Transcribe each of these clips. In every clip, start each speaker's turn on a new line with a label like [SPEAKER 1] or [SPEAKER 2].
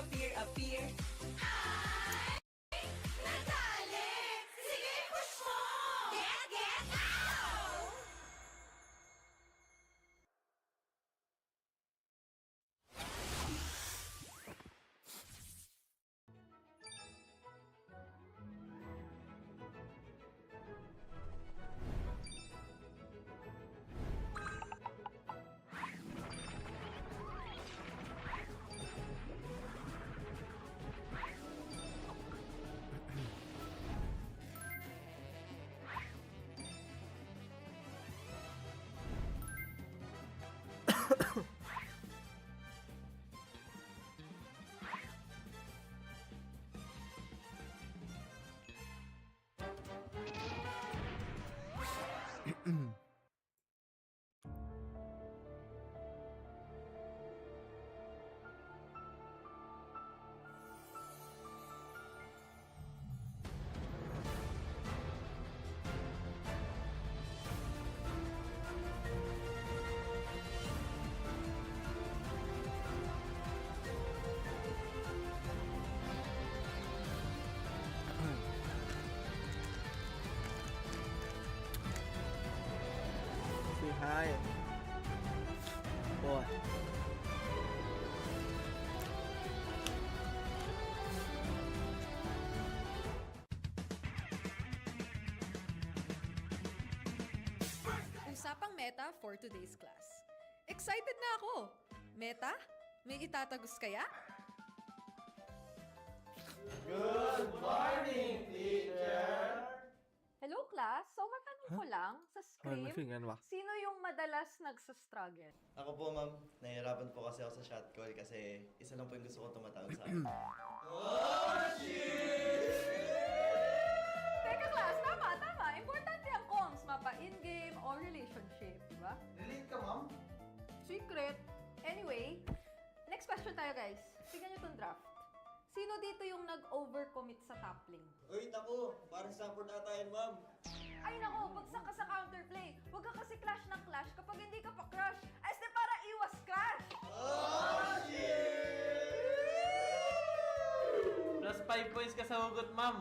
[SPEAKER 1] appear. Ay! Nadali! Sige, push mo! Get out!
[SPEAKER 2] Say hi. Boy.
[SPEAKER 3] Usapang meta for today's class. Excited na ako! Meta? May itatagos kaya?
[SPEAKER 4] Good morning, teacher!
[SPEAKER 3] Hello class! So matanong ko lang, sa
[SPEAKER 2] Ay, may
[SPEAKER 3] scrim,
[SPEAKER 2] fingan ba?
[SPEAKER 3] sino yung madalas nagsastruggle?
[SPEAKER 4] Ako po, ma'am. Nahihirapan po kasi ako sa shot call kasi isa lang po yung gusto ko tumatawag sa akin.
[SPEAKER 3] Teka class, tama! Importante ang comms, mapa in-game o relationship, di ba?
[SPEAKER 4] Relate ka, ma'am?
[SPEAKER 3] Secret! Anyway, next question tayo guys. Tignan nyo itong draft. Sino dito yung nag-overcommit sa top lane?
[SPEAKER 4] Uy, naku! Parang support ata yan, ma'am.
[SPEAKER 3] Ay nako, bagsak ka sa counterplay. Huwag ka kasi clash ng clash kapag hindi ka pa crush. Ay, de para iwas crush!
[SPEAKER 4] Oh, shit!
[SPEAKER 5] Plus 5 points ka sa hugot, ma'am.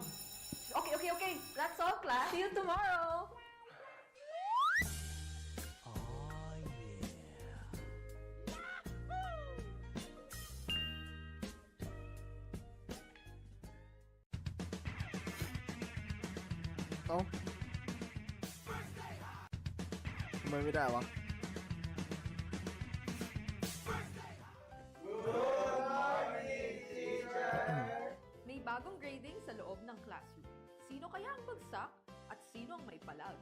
[SPEAKER 3] Okay. That's all, class. See you tomorrow.
[SPEAKER 2] Ito? Mayไม่ได้วะ
[SPEAKER 3] May bagong grading sa loob ng classroom. Sino kaya ang bagsak at sino ang may palag?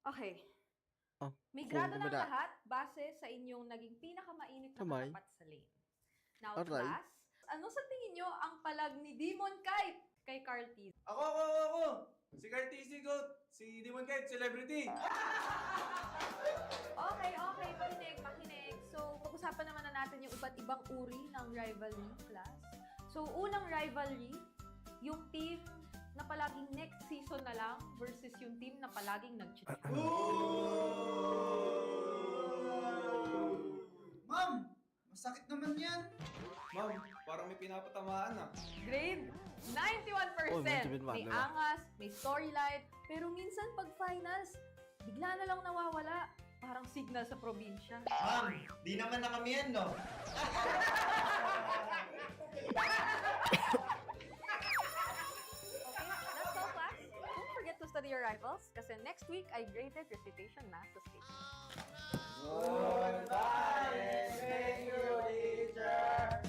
[SPEAKER 3] Okay.
[SPEAKER 2] Oh,
[SPEAKER 3] May
[SPEAKER 2] kung
[SPEAKER 3] grado ng
[SPEAKER 2] kumada.
[SPEAKER 3] lahat base sa inyong naging pinakamainit na
[SPEAKER 2] Kamay.
[SPEAKER 3] katapat sa lane. Now,
[SPEAKER 2] Alright.
[SPEAKER 3] class, ano sa tingin nyo ang palag ni Demon Kite kay Carl T?
[SPEAKER 5] Ako! Si Cartesi Goat! Si Demon Kite, celebrity!
[SPEAKER 3] Okay, makinig. So, pag-usapan naman na natin yung iba't ibang uri ng rivalry, class. So, unang rivalry, yung team na palaging next season na lang versus yung team na palaging nag-cheat.
[SPEAKER 6] Ma'am! Masakit naman yan!
[SPEAKER 5] Ma'am, parang may pinapatamaan ah.
[SPEAKER 3] Grade 91%.
[SPEAKER 2] Oh, may tibid man,
[SPEAKER 3] May
[SPEAKER 2] diba?
[SPEAKER 3] angas, may storyline, pero minsan pag finals, bigla na lang nawawala. Parang signal sa probinsya.
[SPEAKER 4] Ma'am, di naman na kami yan, no?
[SPEAKER 3] Okay, that's all class. Don't forget to study your rivals kasi next week ay graded recitation na sa stage.
[SPEAKER 4] Goodbye! Thank you, teacher!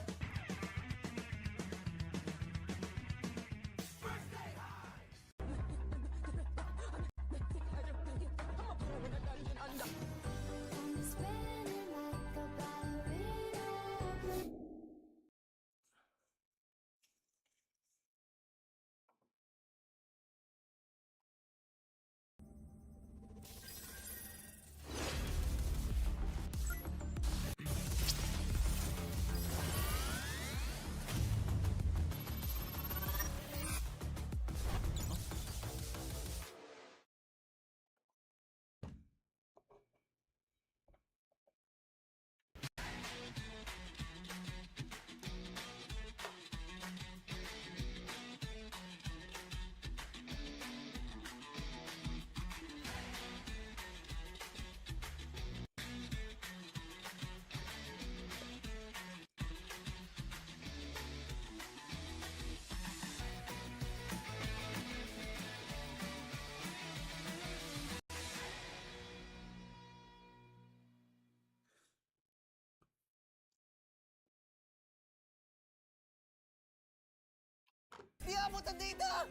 [SPEAKER 7] Di abot ang data!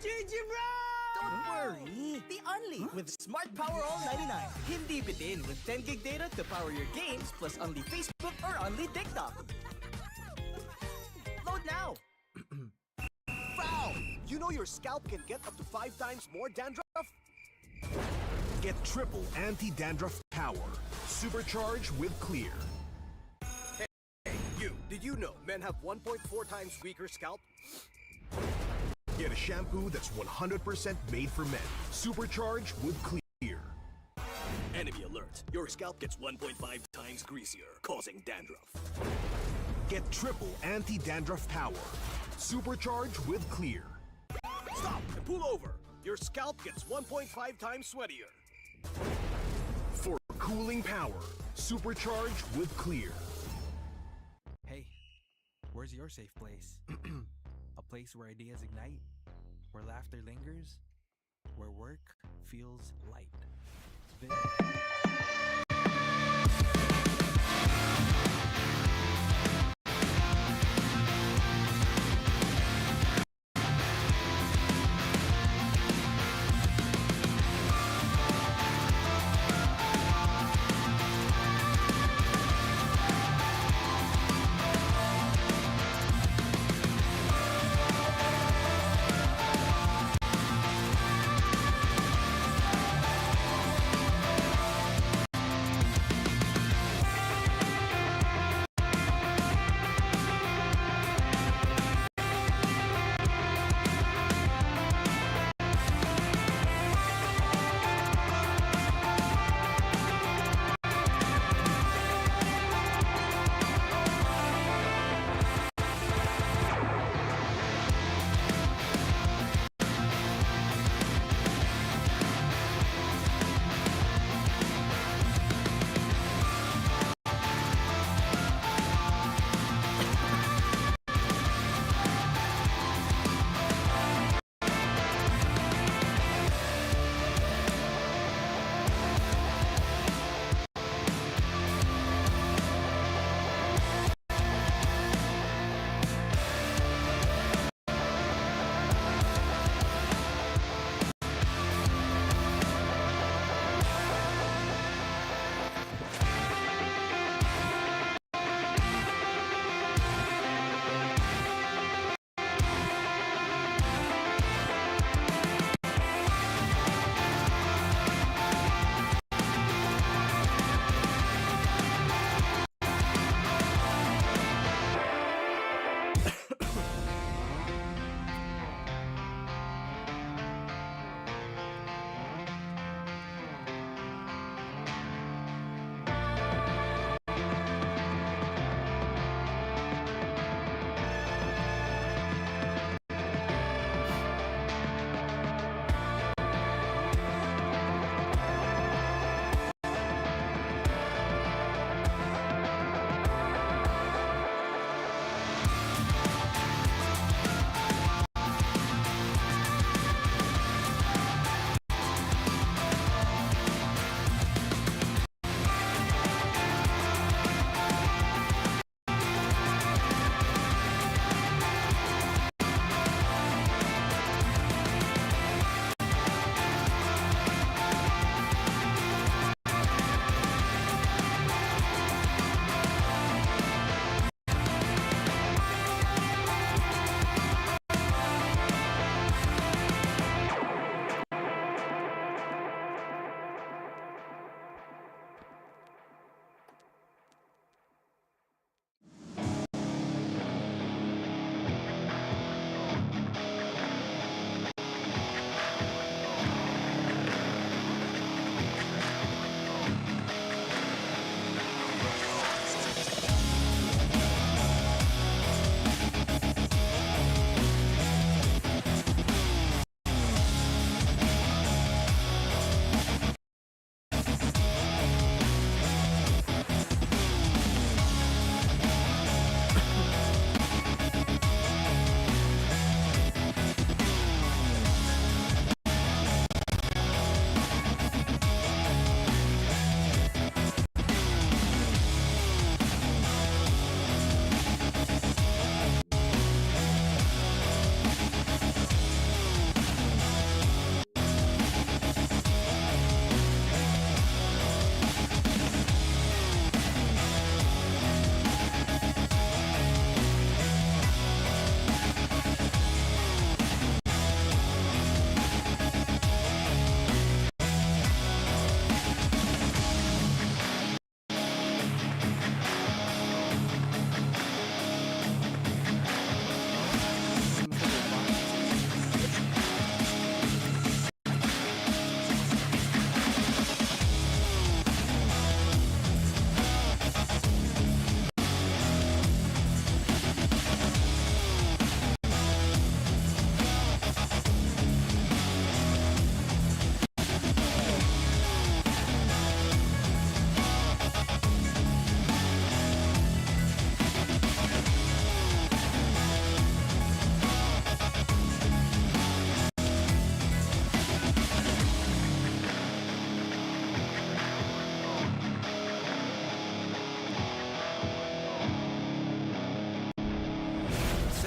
[SPEAKER 8] GG bro! Don't worry. The Only with Smart Power All 99. Hindi bitin with 10 gig data to power your games plus only Facebook or only TikTok. Load now.
[SPEAKER 9] Foul! You know your scalp can get up to 5 times more dandruff? Get triple anti-dandruff power. Supercharge with Clear. Hey, you. Did you know men have 1.4 times weaker scalp? Get a shampoo that's 100% made for men. Supercharge with Clear. Enemy alert. Your scalp gets 1.5 times greasier, causing dandruff. Get triple anti-dandruff power. Supercharge with Clear. Stop and pull over. Your scalp gets 1.5 times sweatier. For cooling power, supercharge with Clear.
[SPEAKER 10] Hey, where's your safe place? A place where ideas ignite, where laughter lingers, where work feels light.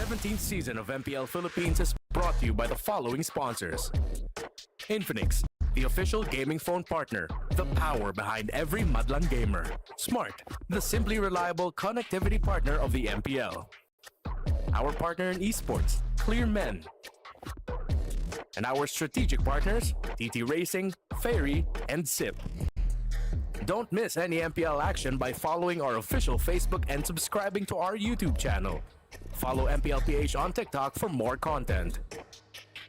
[SPEAKER 7] 17th season of MPL Philippines is brought to you by the following sponsors. Infinix, the official gaming phone partner, the power behind every Madlang gamer. Smart, the simply reliable connectivity partner of the MPL. Our partner in esports, Clear Men. And our strategic partners, TT Racing, Fairy, and SIP. Don't miss any MPL action by following our official Facebook and subscribing to our YouTube channel. Follow MPLPH on TikTok for more content.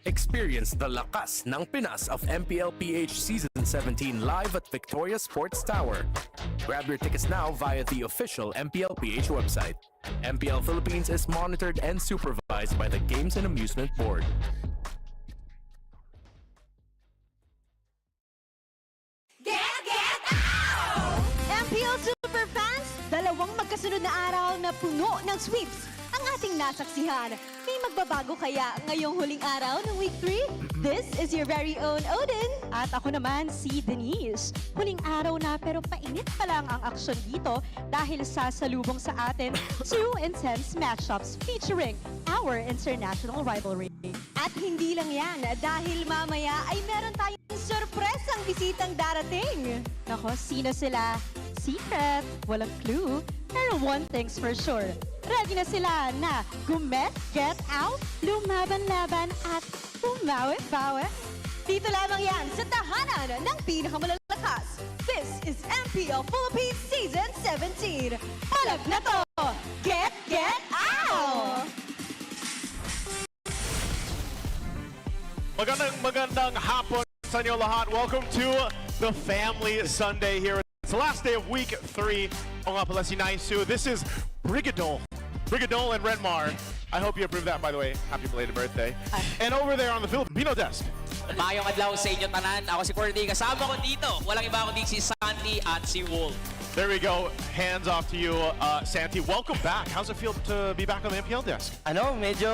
[SPEAKER 7] Experience the lakas ng Pinas of MPLPH Season 17 live at Victoria Sports Tower. Grab your tickets now via the official MPLPH website. MPL Philippines is monitored and supervised by the Games and Amusement Board.
[SPEAKER 1] Get out!
[SPEAKER 11] MPL Superfans, dalawang magkasunod na araw na puno ng sweeps ang ating nasaksihan. May magbabago kaya ngayong huling araw ng Week 3? This is your very own Odin. At ako naman si Denise. Huling araw na pero painit pa lang ang aksyon dito dahil sasalubong sa atin 2 intense matchups featuring our international rivalry. At hindi lang yan, dahil mamaya ay meron tayong sorpresang bisitang darating. Nako, sino sila? Secret, walang clue. Pero one thing's for sure, ready na sila na get out, lumaban-laban at bumawi-bawi. Dito lamang yan sa tahanan ng pinakamalalakas. This is MPL Philippines Season 17. Palag na to! Get out!
[SPEAKER 12] Magandang hapon sa inyo lahat. Welcome to the Family Sunday here. It's the last day of Week 3. O nga pala si Naisu. This is Brigadol and Renmar. I hope you approve that, by the way. Happy belated birthday. And over there on the Filipino desk.
[SPEAKER 13] Mayong adlaw sa inyo tanan. Ako si Cordy. Kasama ko dito. Walang iba kundi si Santi at si Wolf.
[SPEAKER 12] There we go. Hands off to you, Santi. Welcome back. How's it feel to be back on the MPL desk?
[SPEAKER 14] Medyo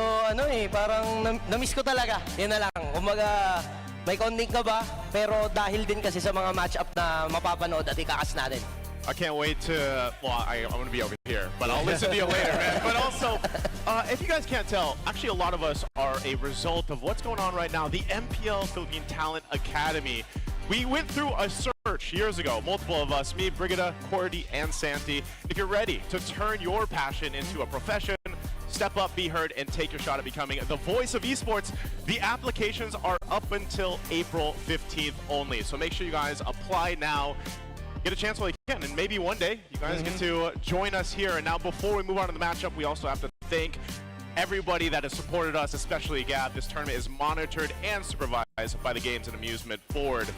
[SPEAKER 14] parang na-miss ko talaga. Yun na lang. Umaga, may konting ka ba? Pero dahil din kasi sa mga match-up na mapapanood at ikakas natin.
[SPEAKER 12] I can't wait to, well, I'm going to be over here, but I'll listen to you later, man. But also, if you guys can't tell, actually a lot of us are a result of what's going on right now, the MPL Philippine Talent Academy. We went through a search years ago, multiple of us, me, Brigida, Cordy, and Santi. If you're ready to turn your passion into a profession, step up, be heard, and take your shot at becoming the voice of esports, the applications are up until April 15th only. So make sure you guys apply now. Get a chance while you can, and maybe one day you guys get to join us here. And now before we move on to the matchup, we also have to thank everybody that has supported us, especially Gab. This tournament is monitored and supervised by the Games and Amusement Board.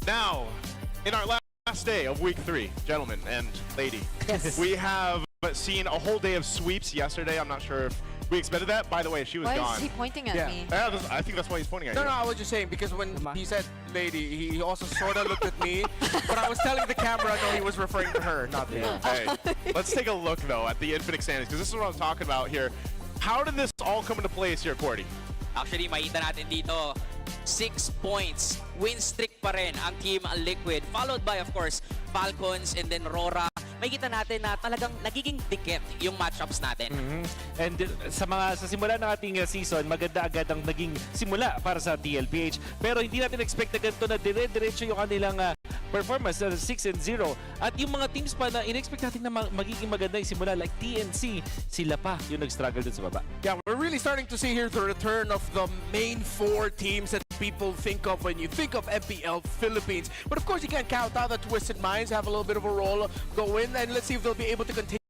[SPEAKER 12] Now, in our last day of Week 3, gentlemen and lady, we have seen a whole day of sweeps yesterday. I'm not sure if we expected that. By the way, she was gone.
[SPEAKER 3] Why is he pointing at me?
[SPEAKER 12] I think that's why he's pointing at you.
[SPEAKER 15] No, I was just saying, because when he said lady, he also sort of looked at me, but I was telling the camera, no, he was referring to her, not me.
[SPEAKER 12] Hey, let's take a look, though, at the Infinix standings, because this is what I'm talking about here. How did this all come into place here, Cordy?
[SPEAKER 13] Actually, makita natin dito, 6 points. Win streak pa rin ang Team Liquid. Followed by, of course, Falcons and then RORA. Makikita natin na talagang nagiging dikit yung matchups natin.
[SPEAKER 16] And sa simula ng ating season, maganda agad ang naging simula para sa TLPH. Pero hindi natin expect na ganito na dire-diretso yung kanilang performance na 6-0. At yung mga teams pa na in-expect natin na magiging maganda yung simula like TNC, sila pa yung nag-struggle dun sa baba.
[SPEAKER 15] Yeah, we're really starting to see here the return of the main 4 teams that people think of when you think of MPL Philippines. But of course, you can't count out the Twisted Minds have a little bit of a role going, and let's see if they'll be able to continue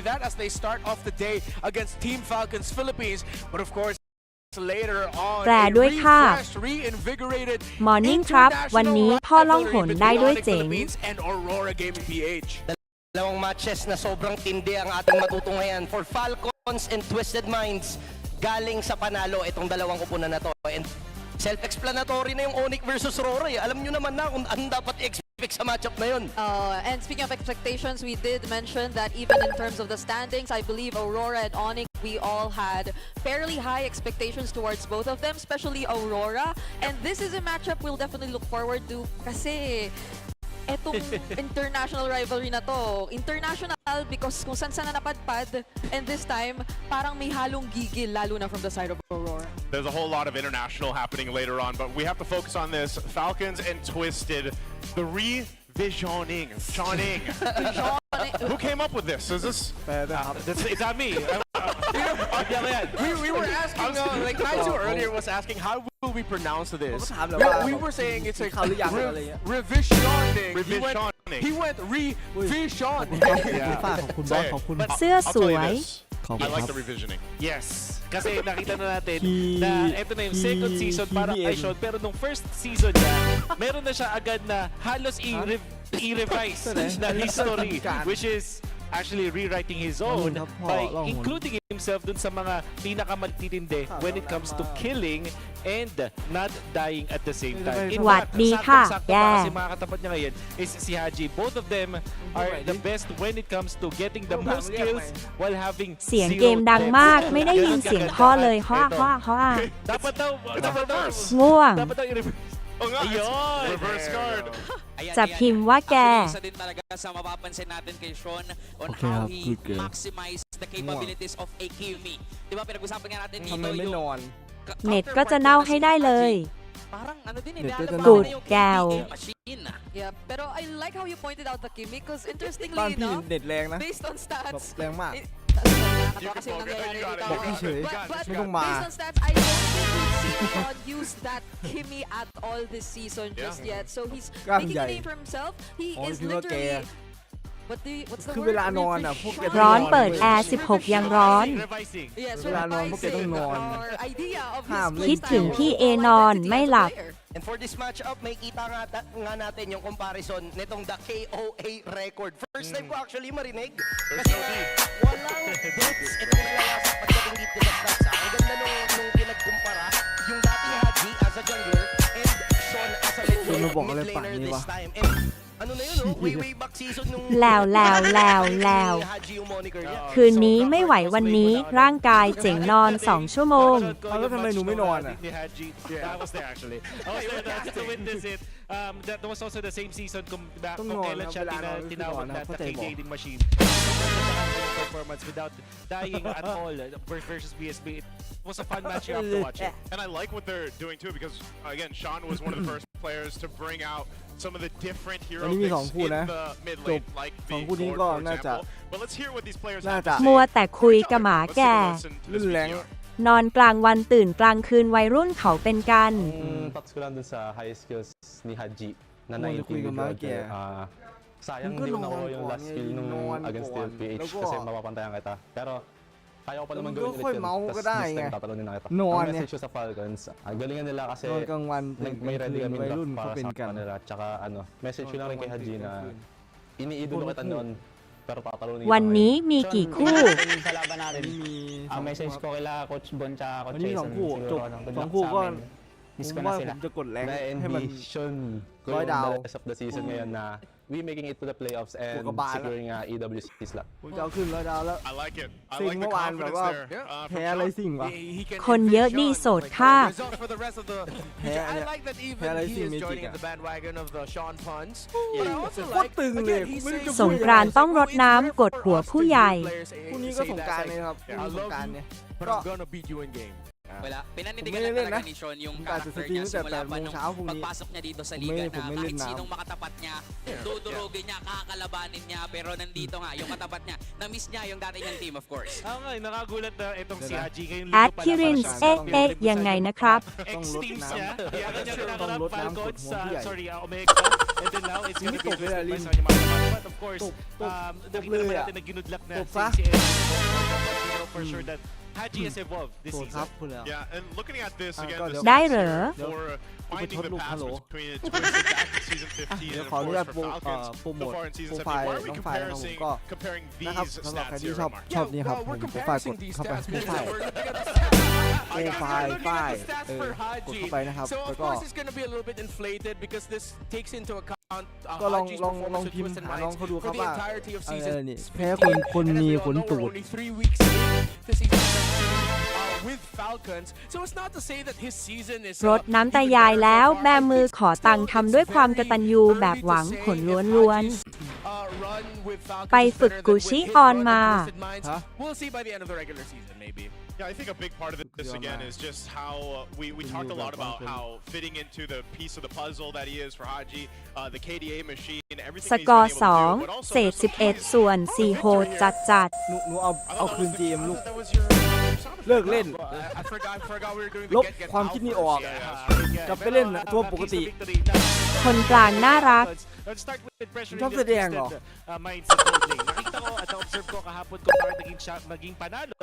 [SPEAKER 15] that as they start off the day against Team Falcons Philippines. But of course, later on, a refreshed, reinvigorated
[SPEAKER 17] Morning Trap วันนี้พ่อล่องหนได้ด้วยเจ๋ง
[SPEAKER 15] and Aurora Gaming PH.
[SPEAKER 14] Dalawang matches na sobrang tindi ang ating matutunghayan for Falcons and Twisted Minds. Galing sa panalo itong dalawang kupunan na to. And self-explanatory na yung ONIC versus RORA. Alam nyo naman na kung ano dapat i-expect sa matchup na yun.
[SPEAKER 3] And speaking of expectations, we did mention that even in terms of the standings, I believe Aurora and ONIC, we all had fairly high expectations towards both of them, especially Aurora. And this is a matchup we'll definitely look forward to kasi etong international rivalry na to, international
[SPEAKER 18] because kung saan na napadpad, and this time, parang may halong gigil, lalo na from the side of Aurora.
[SPEAKER 12] There's a whole lot of international happening later on, but we have to focus on this. Falcons and Twisted, the revisioning. Who came up with this? Is this?
[SPEAKER 16] It's not me.
[SPEAKER 15] We were asking, like Naizu earlier was asking, how will we pronounce this? We were saying it's like revisioning. He went revisioning.
[SPEAKER 17] เสื้อสวย
[SPEAKER 12] I like the revisioning.
[SPEAKER 16] Yes. Kasi nakita na natin na ito na yung second season para kay Sean, pero nung first season niya, meron na siya agad na halos i-revise na history, which is actually rewriting his own by including himself dun sa mga pinakamatitindi when it comes to killing and not dying at the same time. In fact, sakto kasi mga katapat niya ngayon is si Haji. Both of them are the best when it comes to getting the most kills while having
[SPEAKER 17] เสียงเกมดังมากไม่ได้ยินเสียงพ่อเลยฮ่า
[SPEAKER 12] Dapat daw reverse.
[SPEAKER 17] ง่วง
[SPEAKER 12] Dapat daw reverse card.
[SPEAKER 17] จะพิมพ์ว่าแก
[SPEAKER 13] Isa din talaga sa mapapansin natin kay Sean on how he maximized the capabilities of a Kimi. Diba pinag-usapan nga natin dito yung
[SPEAKER 17] เน็ตก็จะเน่าให้ได้เลย
[SPEAKER 13] parang ano din
[SPEAKER 17] Good gal.
[SPEAKER 13] machine.
[SPEAKER 18] Yeah, pero I like how you pointed out the Kimi because interestingly
[SPEAKER 2] บ้านพี่
[SPEAKER 18] enough,
[SPEAKER 2] เน็ตแรงนะ
[SPEAKER 18] based on
[SPEAKER 2] แบบ
[SPEAKER 18] stats,
[SPEAKER 2] แรงมาก
[SPEAKER 18] kasi nangyayari dito.
[SPEAKER 2] บอกพี่เฉย
[SPEAKER 18] But
[SPEAKER 2] ไม่ต้องมา
[SPEAKER 18] based on stats, I don't think we've seen Sean use that Kimi at all this season just yet. So he's making a name for himself. He is literally. What's the
[SPEAKER 2] คือ
[SPEAKER 18] word?
[SPEAKER 2] เวลานอนอ่ะพวกแก
[SPEAKER 17] ร้อนเปิดแอร์ 16 ยังร้อน
[SPEAKER 18] Yes,
[SPEAKER 2] เวลานอนพวกแกต้องนอน
[SPEAKER 18] our idea of
[SPEAKER 2] ห้าม
[SPEAKER 18] his
[SPEAKER 2] เล่
[SPEAKER 17] คิ
[SPEAKER 2] น
[SPEAKER 17] ดถึงพี่เอนอนไม่หลับ
[SPEAKER 14] And for this matchup, may kita nga natin yung comparison nitong the KOA record. First time ko actually marinig. Kasi walang deaths itong nalawasak pagdating dito sa stats. Ang ganda nung pinagkumpara yung dating Haji as a jungler and Sean as a mid laner this time. And ano na yun, way back season nung
[SPEAKER 17] แล้ว
[SPEAKER 14] Haji yung moniker niya.
[SPEAKER 17] คืนนี้ไม่ไหววันนี้ร่างกายเจ๋งนอน 2 ชั่วโมง
[SPEAKER 2] แล้วทำไมหนูไม่นอนอ่ะ
[SPEAKER 16] I was there actually. I was there to witness it. That was also the same season kung kailan siya tinawag na the King Dating Machine. Performance without dying at all versus BSB. It was a fun match you have to watch it.
[SPEAKER 12] And I like what they're doing too because again, Sean was one of the first players to bring out some of the different hero picks in the mid lane, like being Ford, for example. But let's hear what these players have to say.
[SPEAKER 17] มัวแต่คุยกับหมาแก่
[SPEAKER 12] Let's take a listen to this VTR.
[SPEAKER 17] นอนกลางวันตื่นกลางคืนวัยรุ่นเขาเป็นกัน
[SPEAKER 19] Thoughts ko lang dun sa high skills ni Haji na na-individual. Sayang hindi ko nakuha yung last skill nung against TLPH kasi mapapantayan kita. Pero kaya ko pa naman gawin ulit yun. Tapos next time tatalunin na kita. Ang message ko sa Falcons, galingan nila kasi may ready kami draft para sa kanila. Tsaka message ko lang rin kay Haji na iniidolo kita noon. Pero tatalunin kita
[SPEAKER 17] วันนี้มีกี่คู่
[SPEAKER 19] sa laban natin. Ang message ko kila Coach Bon tsaka Coach
[SPEAKER 2] วันนี้
[SPEAKER 19] Jason
[SPEAKER 2] 2 คู่จบ
[SPEAKER 19] siguro
[SPEAKER 2] 2 คู่ก็
[SPEAKER 19] miss
[SPEAKER 2] ผ
[SPEAKER 19] ko
[SPEAKER 2] ม
[SPEAKER 19] na
[SPEAKER 2] ว่าผ
[SPEAKER 19] sila.
[SPEAKER 2] มจะกดแรง
[SPEAKER 19] Na
[SPEAKER 2] ให้มัน
[SPEAKER 19] envision ko
[SPEAKER 2] 100
[SPEAKER 19] yung
[SPEAKER 2] ดาว
[SPEAKER 19] the rest of the season ngayon na we making it to the playoffs and securing EWC slot.
[SPEAKER 2] ผมจะเอาขึ้น100 ดาวแล้ว
[SPEAKER 12] I like it. I
[SPEAKER 2] สิ่ง
[SPEAKER 12] like
[SPEAKER 2] เมื่
[SPEAKER 12] the
[SPEAKER 2] อวานแบบ
[SPEAKER 12] confidence
[SPEAKER 2] ว่า
[SPEAKER 12] there.
[SPEAKER 2] แพ้อะไรสิ่งวะ
[SPEAKER 17] คนเยอะนี่โสดค่ะ
[SPEAKER 15] For the rest of the, I like that even he is joining the bandwagon of the Sean puns. But I also like, again, he says
[SPEAKER 17] สงกรานต์ต้องรดน้ำกดหัวผู้ใหญ่
[SPEAKER 2] พรุ่งนี้ก็สงกรานต์เลยครับพรุ่งนี้สงกรานต์เนี่ย
[SPEAKER 15] but I'm gonna beat you in game.
[SPEAKER 13] Wala. Pinanindigan lang talaga ni Sean yung character niya simula pa nung pagpasok niya dito sa liga na kahit sinong makatapat niya, dudurugin niya, kakalabanin niya, pero nandito nga, yung katapat niya, na-miss niya yung dati niyang team, of course.
[SPEAKER 16] Oo nga, nakagulat na itong si Haji ngayon.
[SPEAKER 17] At Kirinยังไงนะครับ
[SPEAKER 16] Ex-teams niya. Kaya kanya kinakarap Falcons sa, Omega. And then now, it's gonna be Twisted sa kanyang mga katapat. But of course, nakita naman natin na ginudlak na si for sure that Haji has evolved this season.
[SPEAKER 12] Yeah, and looking at this again, this
[SPEAKER 17] ได้เหรอ
[SPEAKER 12] for finding the paths between Twisted back in season 15 and of course for Falcons so far in season 17. Why are we comparing these
[SPEAKER 2] สำหรับใคร
[SPEAKER 12] stats
[SPEAKER 2] ที่
[SPEAKER 12] here,
[SPEAKER 2] ชอบ
[SPEAKER 12] Mark?
[SPEAKER 2] ชอบนี่ครับผมโปรไฟล์กดเข้าไปโปรไฟล์ป้ายกดเข้าไปนะครับ
[SPEAKER 15] So
[SPEAKER 2] แล้ว
[SPEAKER 15] of
[SPEAKER 2] ก็
[SPEAKER 15] course it's gonna be a little bit inflated because this takes into account
[SPEAKER 2] ก็ลอง
[SPEAKER 15] Haji's
[SPEAKER 2] ลอง
[SPEAKER 15] performance with
[SPEAKER 2] พิมพ์
[SPEAKER 15] Twisted
[SPEAKER 2] หาน้อง
[SPEAKER 15] Minds
[SPEAKER 2] เขาดูค
[SPEAKER 15] for
[SPEAKER 2] รับ
[SPEAKER 15] the
[SPEAKER 2] ว่า
[SPEAKER 15] entirety of
[SPEAKER 2] นี่
[SPEAKER 15] season
[SPEAKER 2] แพ้คนมีขนตูด
[SPEAKER 15] only 3 weeks in to season 17. with Falcons. So it's not to say that his season is
[SPEAKER 17] รดน้ำตายายแล้วแบมือขอตังค์ทำด้วยความกตัญญูแบบหวังผลล้วนๆไปฝึกกูชิออนมา
[SPEAKER 12] We'll see by the end of the regular season, maybe. Yeah, I think a big part of this again is just how we talked a lot about how fitting into the piece of the puzzle that he is for Haji, the KDA machine, everything
[SPEAKER 17] ส
[SPEAKER 12] he's
[SPEAKER 17] กอ
[SPEAKER 12] been
[SPEAKER 17] ร์
[SPEAKER 12] able to do. But
[SPEAKER 17] 2
[SPEAKER 12] also
[SPEAKER 17] เศษ 11 ส่วน 4 โหดจัด
[SPEAKER 2] หนูเอาคืน GM ลูกเลิกเล่น
[SPEAKER 12] I forgot we were doing
[SPEAKER 2] ล
[SPEAKER 12] the
[SPEAKER 2] บ
[SPEAKER 12] get
[SPEAKER 2] ความคิดนี้ออกกลับไปเล่นตัวปกติ
[SPEAKER 17] ๆ คนกลางน่ารัก
[SPEAKER 2] ชอบแสดงเหรอ
[SPEAKER 16] Nakita ko at observe ko kahapon kung bakit naging panalo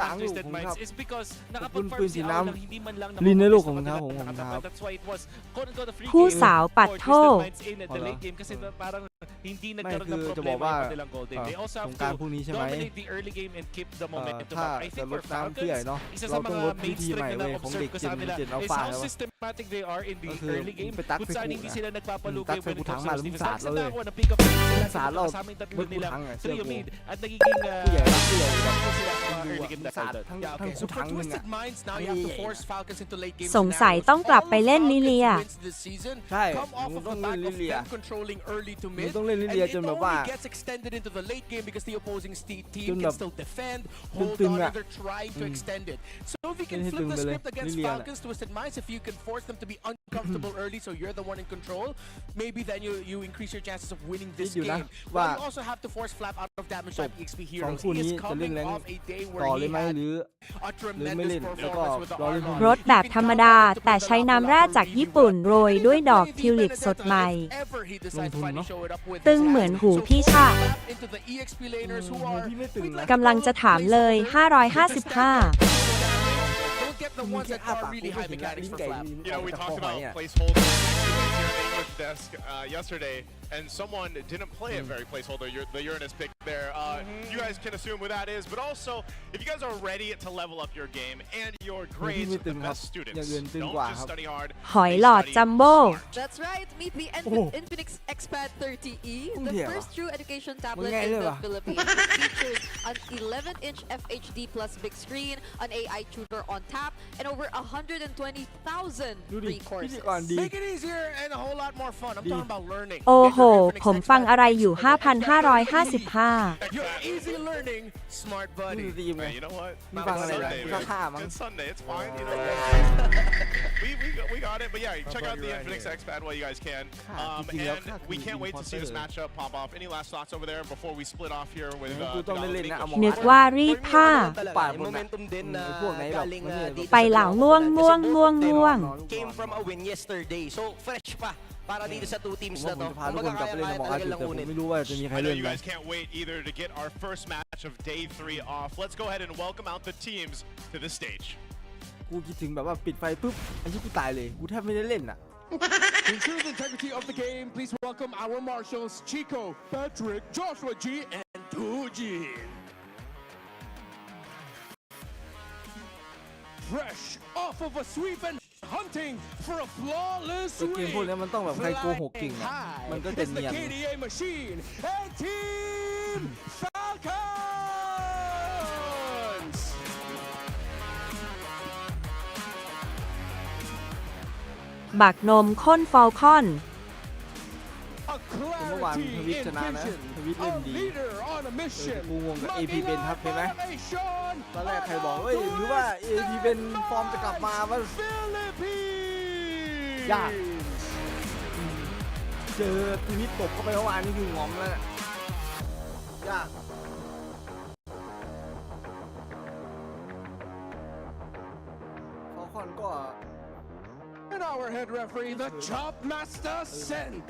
[SPEAKER 16] ang Twisted Minds is because nakapag-farm si Ao lang hindi man lang nakapag-farm. That's why it was quote-unquote a free
[SPEAKER 17] ผู้
[SPEAKER 16] game
[SPEAKER 17] สาวปัด
[SPEAKER 16] for
[SPEAKER 17] โท
[SPEAKER 16] Twisted
[SPEAKER 17] ษ
[SPEAKER 16] Minds in the late game kasi parang hindi nagkaroon ng
[SPEAKER 2] คือจะบ
[SPEAKER 16] problema
[SPEAKER 2] อกว่า
[SPEAKER 16] yung kanilang golden. They also
[SPEAKER 2] ส
[SPEAKER 16] have
[SPEAKER 2] งกรานต์พรุ่งนี้
[SPEAKER 16] to
[SPEAKER 2] ใช่ไหม
[SPEAKER 16] dominate the early game and keep the momentum
[SPEAKER 2] ถ้า
[SPEAKER 16] up. I
[SPEAKER 2] จะ
[SPEAKER 16] think
[SPEAKER 2] ล
[SPEAKER 16] for
[SPEAKER 2] ดน้ำผู้ใหญ่
[SPEAKER 16] Falcons,
[SPEAKER 2] เนาะ
[SPEAKER 16] isa
[SPEAKER 2] เรา
[SPEAKER 16] sa
[SPEAKER 2] ต้อง
[SPEAKER 16] mga
[SPEAKER 2] ลดวิ
[SPEAKER 16] main
[SPEAKER 2] ธีใหม่
[SPEAKER 16] strength
[SPEAKER 2] เว้
[SPEAKER 16] na
[SPEAKER 2] ยของ
[SPEAKER 16] observe
[SPEAKER 2] เด็ก
[SPEAKER 16] ko
[SPEAKER 2] เจ
[SPEAKER 16] sa
[SPEAKER 2] น
[SPEAKER 16] kanila
[SPEAKER 2] เจนอัล
[SPEAKER 16] is
[SPEAKER 2] ฟา
[SPEAKER 16] how
[SPEAKER 2] แล้ว
[SPEAKER 16] systematic they are in the
[SPEAKER 2] ก็คือ
[SPEAKER 16] early game
[SPEAKER 2] ไปตัก
[SPEAKER 16] kung
[SPEAKER 2] ไป
[SPEAKER 16] saan
[SPEAKER 2] ขู่
[SPEAKER 16] hindi
[SPEAKER 2] นะ
[SPEAKER 16] sila nagpapalugay
[SPEAKER 2] ตักไป
[SPEAKER 16] when it
[SPEAKER 2] กูถัง
[SPEAKER 16] comes
[SPEAKER 2] มา
[SPEAKER 16] to
[SPEAKER 2] ลุม
[SPEAKER 16] Stevens.
[SPEAKER 2] สาดเรา
[SPEAKER 16] Nakita
[SPEAKER 2] เลย
[SPEAKER 16] ko na pick up sila
[SPEAKER 2] สาดเรา
[SPEAKER 16] kasama yung tatlo
[SPEAKER 2] เมื่อกู
[SPEAKER 16] nila
[SPEAKER 2] ถังอ่ะเชื่อ
[SPEAKER 16] trio
[SPEAKER 2] กู
[SPEAKER 16] mid at nagiging
[SPEAKER 2] ผู้ใหญ่รักผู้ใหญ่แบบ
[SPEAKER 16] sila sa mga early game
[SPEAKER 2] สาด
[SPEAKER 16] battle.
[SPEAKER 2] ทั้ง
[SPEAKER 15] Yeah,
[SPEAKER 2] ทั้ง
[SPEAKER 15] okay.
[SPEAKER 2] กู
[SPEAKER 15] So
[SPEAKER 2] ถั
[SPEAKER 15] for
[SPEAKER 2] งหนึ่ง
[SPEAKER 15] Twisted
[SPEAKER 2] อ่ะ
[SPEAKER 15] Minds, now you have to force Falcons into late game
[SPEAKER 17] สงสัย
[SPEAKER 15] scenarios.
[SPEAKER 17] ต้องกลับไปเล่น
[SPEAKER 15] All
[SPEAKER 17] ลิเลีย
[SPEAKER 15] Falcons wins this season
[SPEAKER 2] ใช่
[SPEAKER 15] come off
[SPEAKER 2] มึ
[SPEAKER 15] of
[SPEAKER 2] งต้อ
[SPEAKER 15] the
[SPEAKER 2] งเล่น
[SPEAKER 15] back
[SPEAKER 2] ลิ
[SPEAKER 15] of
[SPEAKER 2] เลีย
[SPEAKER 15] them controlling early to
[SPEAKER 2] มึง
[SPEAKER 15] mid,
[SPEAKER 2] ต้องเล่นลิ
[SPEAKER 15] and
[SPEAKER 2] เลีย
[SPEAKER 15] it
[SPEAKER 2] จนแบบว่า
[SPEAKER 15] only gets extended into the late game because the opposing team
[SPEAKER 2] จนแบบ
[SPEAKER 15] can still defend, hold
[SPEAKER 2] ตึง
[SPEAKER 15] on,
[SPEAKER 2] ๆ
[SPEAKER 15] and
[SPEAKER 2] อ่ะ
[SPEAKER 15] they're trying to extend it. So if you
[SPEAKER 2] เล่น
[SPEAKER 15] can
[SPEAKER 2] ให้
[SPEAKER 15] flip
[SPEAKER 2] ตึง
[SPEAKER 15] the
[SPEAKER 2] ไปเลย
[SPEAKER 15] script against
[SPEAKER 2] ลิเลียน่ะ
[SPEAKER 15] Falcons, Twisted Minds, if you can force them to be uncomfortable early, so you're the one in control, maybe then you increase your chances of winning
[SPEAKER 2] คิด
[SPEAKER 15] this
[SPEAKER 2] อยู่นะ
[SPEAKER 15] game.
[SPEAKER 2] ว่า
[SPEAKER 15] But you also have to force Flap out of damage
[SPEAKER 2] จ
[SPEAKER 15] type
[SPEAKER 2] บ
[SPEAKER 15] EXP
[SPEAKER 2] สอง
[SPEAKER 15] heroes.
[SPEAKER 2] คู่
[SPEAKER 15] He
[SPEAKER 2] นี้
[SPEAKER 15] is
[SPEAKER 2] จะเล่น
[SPEAKER 15] coming
[SPEAKER 2] แรง
[SPEAKER 15] off a day
[SPEAKER 2] ต่อ
[SPEAKER 15] where
[SPEAKER 2] เล
[SPEAKER 15] he
[SPEAKER 2] ยไหม
[SPEAKER 15] had
[SPEAKER 2] หรือ
[SPEAKER 15] a
[SPEAKER 2] ไม่เล่
[SPEAKER 15] tremendous
[SPEAKER 2] นแล้วก็
[SPEAKER 15] performance with the
[SPEAKER 2] รอเล่นพรุ่ง
[SPEAKER 17] ร
[SPEAKER 2] นี้
[SPEAKER 17] ถแบบธรรมดา แต่ใช้น้ำแร่จากญี่ปุ่นโรยด้วยดอกทิวลิปสดใหม่
[SPEAKER 2] ลงทุนเนาะ
[SPEAKER 17] ตึงเหมือนหูพี่ชา
[SPEAKER 2] พี่ไม่ตึงนะ
[SPEAKER 17] กำลังจะถามเลย 555
[SPEAKER 15] Don't get the ones that are really high mechanics for Flap.
[SPEAKER 12] You know, we talked about placeholder here in the English desk yesterday, and someone didn't play a very placeholder, the Uranus pick there. You guys can assume who that is, but also, if you guys are ready to level up your game and your grades, the best students, don't just study hard.
[SPEAKER 17] หอยหลอดจัมโบ้
[SPEAKER 18] That's right. Meet the Infinix Expad 30E, the first true education tablet in the Philippines. It features an 11-inch FHD plus big screen, an AI tutor on tap, and over 120,000 free courses.
[SPEAKER 15] Make it easier and a whole lot more fun. I'm talking about learning.
[SPEAKER 17] โอ้โห ผมฟังอะไรอยู่ 5,555
[SPEAKER 15] You're easy learning, smart buddy.
[SPEAKER 12] Hey, you know what?
[SPEAKER 2] Not
[SPEAKER 12] It's
[SPEAKER 2] Sunday,
[SPEAKER 12] Sunday,
[SPEAKER 2] man.
[SPEAKER 12] man. It's Sunday. It's fine. You know. we got it. But yeah, check out the Infinix Expad while you guys can. And we can't wait to see this matchup pop off. Any last thoughts over there before we split off here with
[SPEAKER 17] นึกว่ารีดผ้า
[SPEAKER 14] momentum din na galing dito
[SPEAKER 17] ไปหลังม่วง
[SPEAKER 14] came from a win yesterday. So fresh pa para dito sa two teams na to. Kumbaga kaya talaga langunin.
[SPEAKER 12] I know you guys can't wait either to get our first match of day 3 off. Let's go ahead and welcome out the teams to the stage.
[SPEAKER 2] กูคิดถึงแบบว่าปิดไฟปุ๊บไอ้ที่กูตายเลยกูแทบไม่ได้เล่นอ่ะ
[SPEAKER 5] To ensure the integrity of the game, please welcome our marshals Chico, Patrick, Joshua G, and Tujin. Fresh off of a sweep and hunting for a flawless
[SPEAKER 2] เกมพวก
[SPEAKER 5] win.
[SPEAKER 2] นี้มันต้องแบบใครโกหกเก่งอ่ะมันก็จะ
[SPEAKER 5] It's
[SPEAKER 2] เนี
[SPEAKER 5] the
[SPEAKER 2] ยน
[SPEAKER 5] KDA machine and Team Falcons.
[SPEAKER 17] บักนมข้นฟอลคอน
[SPEAKER 2] เมื่อวานทวิตชนะนะทวิตเล่นดีกูงงกับ AP เป็นครับเห็นไหมตอนแรกใครบอกเฮ้ยหรือว่า AP เป็นฟอร์มจะกลับมาว่ายากเจอทวิตตบเข้าไปเมื่อวานนี่คืองอมแล้วเนี่ยยากฟอลคอนก็
[SPEAKER 5] And our head referee, the Chop Master sent.